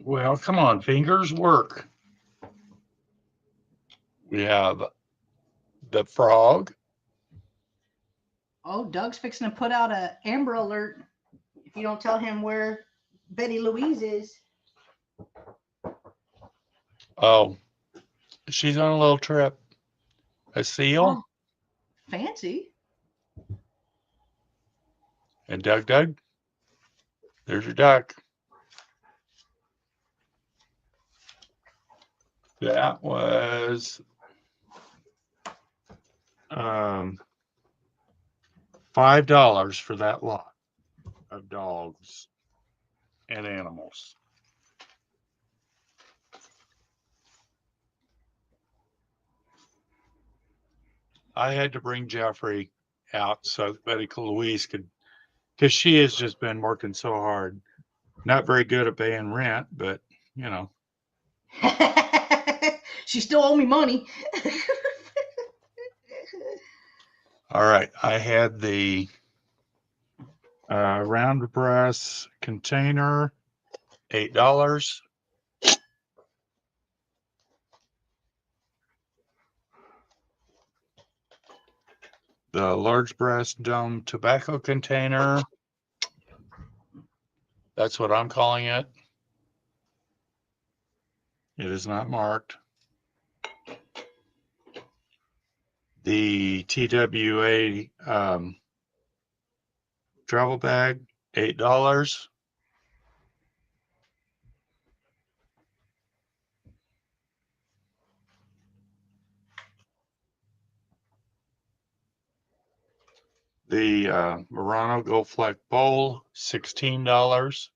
well, come on, fingers work. We have the frog, Oh, Doug's fixing to put out a Amber Alert if you don't tell him where Betty Louise is. oh, she's on a little trip. A seal, Oh, fancy. and Doug, there's your duck. That was $5 for that lot of dogs and animals. I had to bring Jeffrey out so that Betty Louise could, because she has just been working so hard. Not very good at paying rent, but you know. She still owe me money. All right, I had the round brass container, $8. The large brass dome tobacco container, that's what I'm calling it. It is not marked. The TWA travel bag, $8. The Murano Gold Fleck bowl, $16.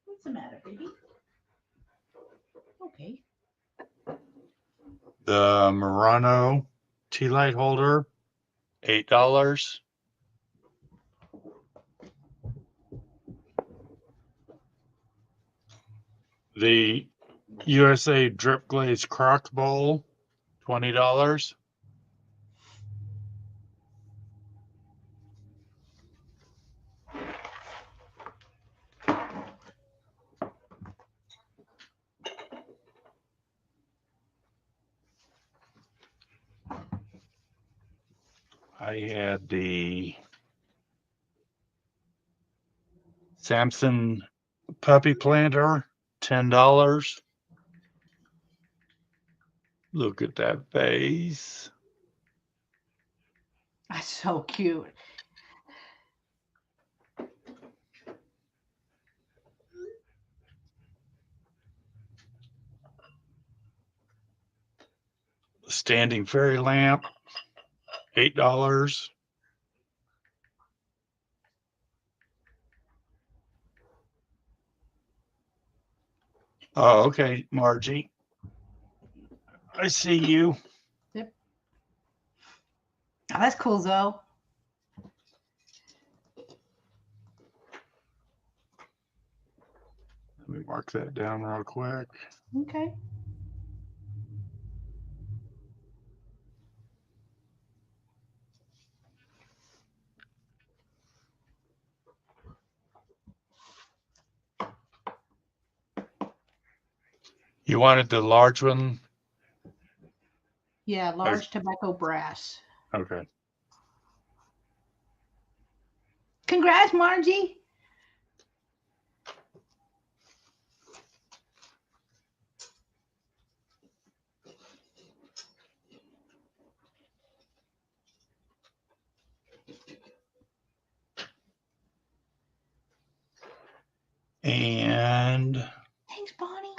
What's the matter, baby? Okay. The Murano tea light holder, $8. The USA drip glaze crock bowl, $20. I had the Samson puppy planter, $10. Look at that face. That's so cute. Standing fairy lamp, $8. Oh, okay, Margie. I see you. Yep. Oh, that's cool, though. Let me mark that down real quick. Okay. You wanted the large one? Yeah, large tobacco brass. Okay. Congrats, Margie. And Thanks, Bonnie.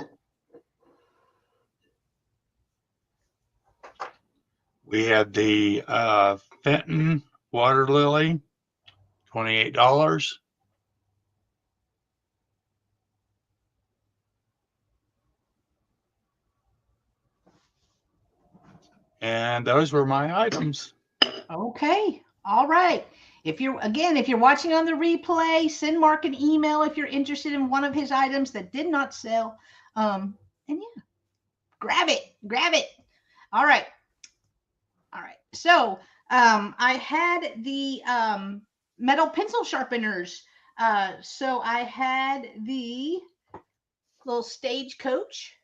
we had the Fenton water lily, $28. And those were my items. Okay. All right. If you're watching on the replay, send Mark an email if you're interested in one of his items that did not sell. And yeah, grab it. All right. So I had the metal pencil sharpeners. So I had the little stagecoach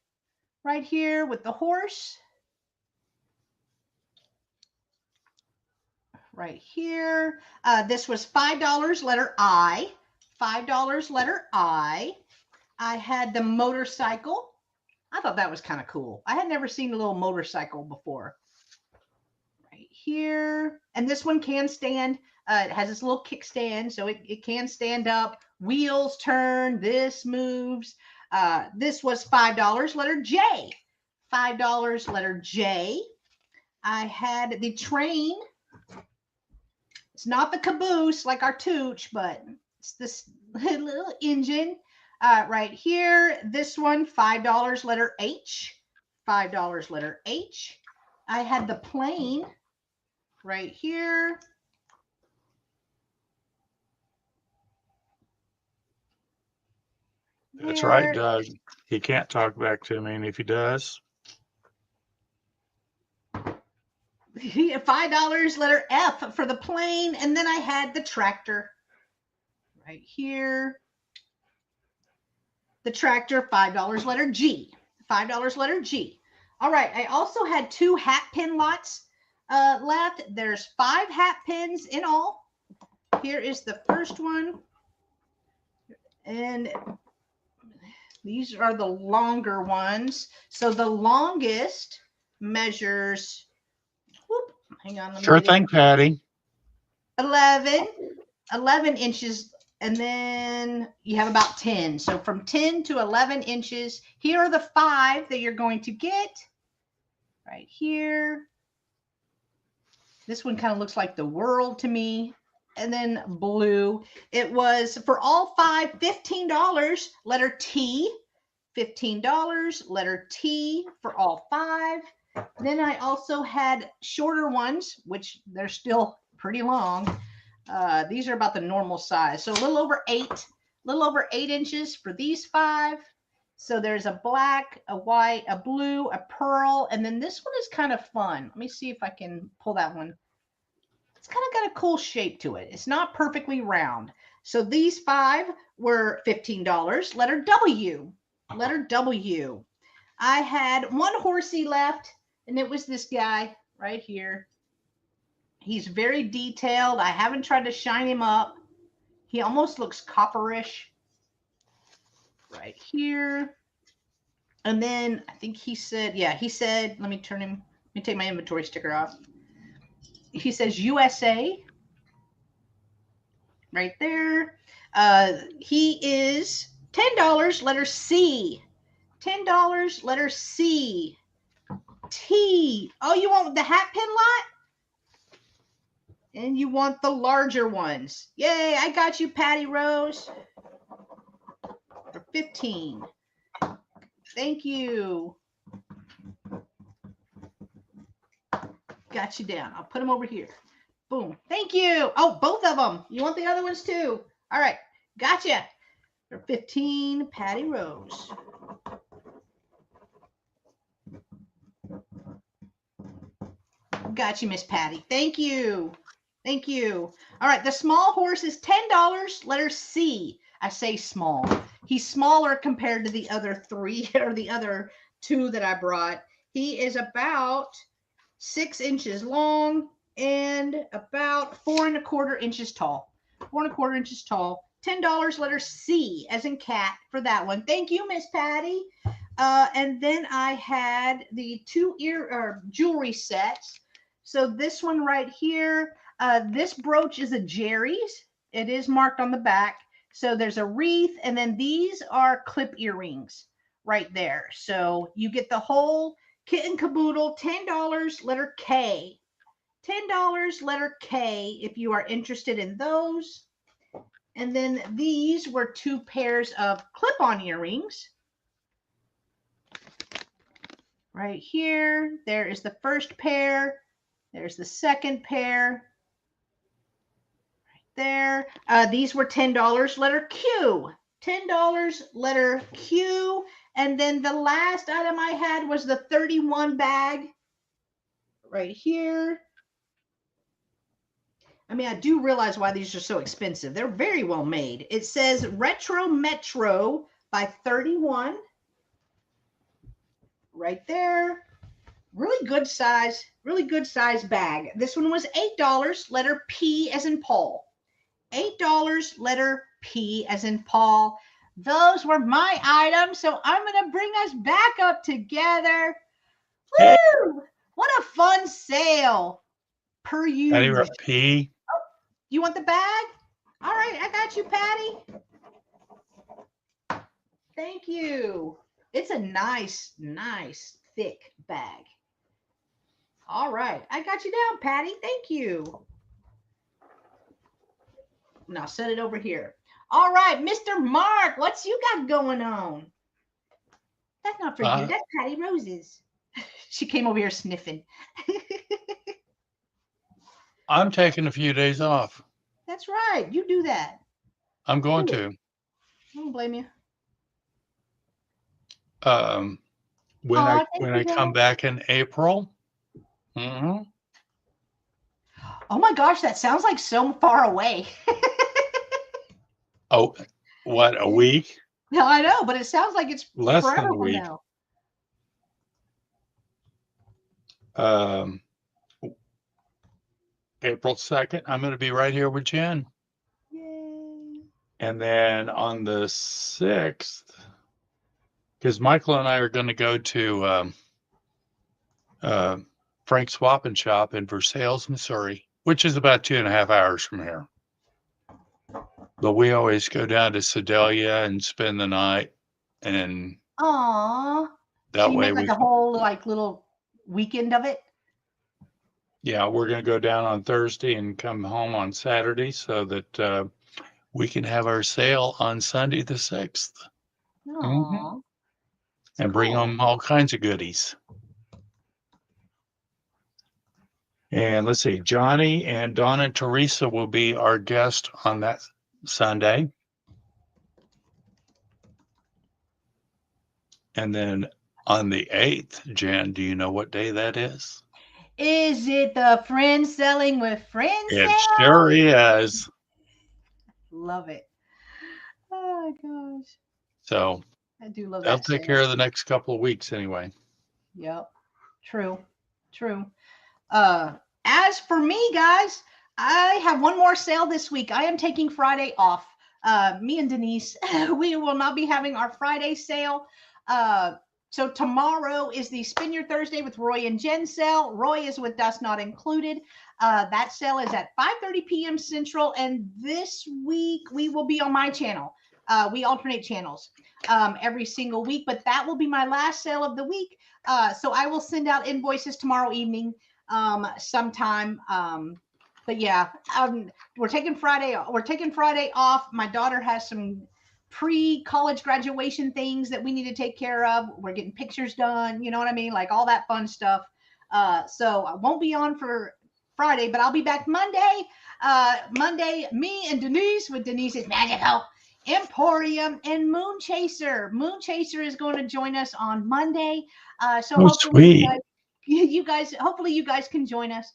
right here with the horse. Right here. This was $5, letter I. $5, letter I. I had the motorcycle. I thought that was kind of cool. I had never seen a little motorcycle before. Right here. And this one can stand. It has this little kickstand, so it can stand up. Wheels turn. This moves. This was $5, letter J. $5, letter J. I had the train. It's not the caboose like our Tooch, but it's this little engine right here. This one, $5, letter H. $5, letter H. I had the plane right here. That's right, Doug. He can't talk back to me, and if he does, $5, letter F for the plane, and then I had the tractor right here. The tractor, $5, letter G. $5, letter G. All right, I also had 2 hat pin lots left. There's 5 hat pins in all. Here is the first one. And these are the longer ones. So the longest measures, hang on. Sure thing, Patty. 11 inches, and then you have about 10. So from 10 to 11 inches, here are the 5 that you're going to get right here. This one kind of looks like the world to me. And then blue. It was for all 5, $15, letter T. $15, letter T for all 5. Then I also had shorter ones, which they're still pretty long. These are about the normal size. So a little over 8 inches for these 5. So there's a black, a white, a blue, a pearl, and then this one is kind of fun. Let me see if I can pull that one. It's kind of got a cool shape to it. It's not perfectly round. So these 5 were $15, letter W. Letter W. I had one horsey left, and it was this guy right here. He's very detailed. I haven't tried to shine him up. He almost looks copperish right here. And then I think he said, let me take my inventory sticker off. He says USA right there. He is $10, letter C. $10, letter C. T. Oh, you want the hat pin lot? And you want the larger ones. Yay, I got you, Patty Rose. For 15. Thank you. Got you down. I'll put them over here. Boom. Thank you. Oh, both of them. You want the other ones too? All right. Gotcha. For 15, Patty Rose. Got you, Miss Patty. Thank you. Thank you. All right. The small horse is $10, letter C. I say small. He's smaller compared to the other 3 or the other 2 that I brought. He is about 6 inches long and about 4 1/4 inches tall. 4 1/4 inches tall. $10, letter C, as in cat, for that one. Thank you, Miss Patty. And then I had the 2 jewelry sets. So this one right here, this brooch is a Jerry's. It is marked on the back. So there's a wreath, and then these are clip earrings right there. So you get the whole kit and caboodle, $10, letter K. $10, letter K, if you are interested in those. And then these were 2 pairs of clip-on earrings. Right here, there is the first pair. There's the second pair. Right there. These were $10, letter Q. $10, letter Q. And then the last item I had was the 31 bag right here. I mean, I do realize why these are so expensive. They're very well made. It says Retro Metro by 31 right there. Really good size bag. This one was $8, letter P as in Paul. $8, letter P as in Paul. Those were my items. So I'm going to bring us back up together. Hey. Woo! What a fun sale. Per Patty usual. P. You want the bag? All right, I got you, Patty. Thank you. It's a nice, thick bag. All right, I got you down, Patty. Thank you. Now set it over here. All right, Mr. Mark, what's you got going on? That's not for you. That's Patty Rose's. She came over here sniffing. I'm taking a few days off. That's right. You do that. I'm going to. I don't blame you. When I come back in April. Mm-hmm. Oh my gosh, that sounds like so far away. Oh, what, a week? No, I know, but it sounds like it's less forever than a week. Now. April 2nd, I'm going to be right here with Jen. Yay. And then on the 6th, because Michael and I are going to go to Frank Swap and Shop in Versailles, Missouri, which is about 2.5 hours from here. But we always go down to Sedalia and spend the night, and Aww. that so you way make like a whole like little weekend of it. Yeah, we're going to go down on Thursday and come home on Saturday so that we can have our sale on Sunday the 6th. Mm-hmm. And bring them all kinds of goodies. And let's see, Johnny and Donna and Teresa will be our guest on that Sunday. And then on the 8th, Jen, do you know what day that is? Is it the Friends Selling with Friends It sale? sure is. Love it. Oh gosh. So I do love that. They'll take care of the next couple of weeks anyway. Yep. True. As for me, guys, I have one more sale this week. I am taking Friday off. Me and Denise, we will not be having our Friday sale. So tomorrow is the Spin Your Thursday with Roy and Jen sale. Roy is with Dust Not Included. That sale is at 5:30 p.m. Central. And this week we will be on my channel. We alternate channels every single week, but that will be my last sale of the week. So I will send out invoices tomorrow evening sometime. But yeah, we're taking Friday off. My daughter has some pre-college graduation things that we need to take care of. We're getting pictures done, you know what I mean? Like all that fun stuff. So I won't be on for Friday, but I'll be back Monday. Monday, me and Denise with Denise's Magical Emporium and Moon Chaser. Moon Chaser is going to join us on Monday. So hopefully you guys can join us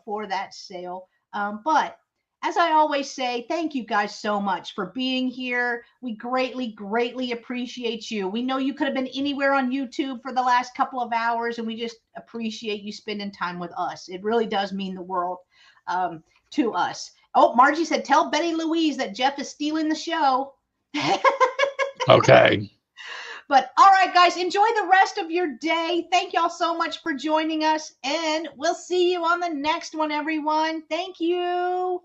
for that sale. But as I always say, thank you guys so much for being here. We greatly, greatly appreciate you. We know you could have been anywhere on YouTube for the last couple of hours, and we just appreciate you spending time with us. It really does mean the world to us. Oh, Margie said, tell Betty Louise that Jeff is stealing the show. Okay. But all right, guys, enjoy the rest of your day. Thank y'all so much for joining us, and we'll see you on the next one, everyone. Thank you.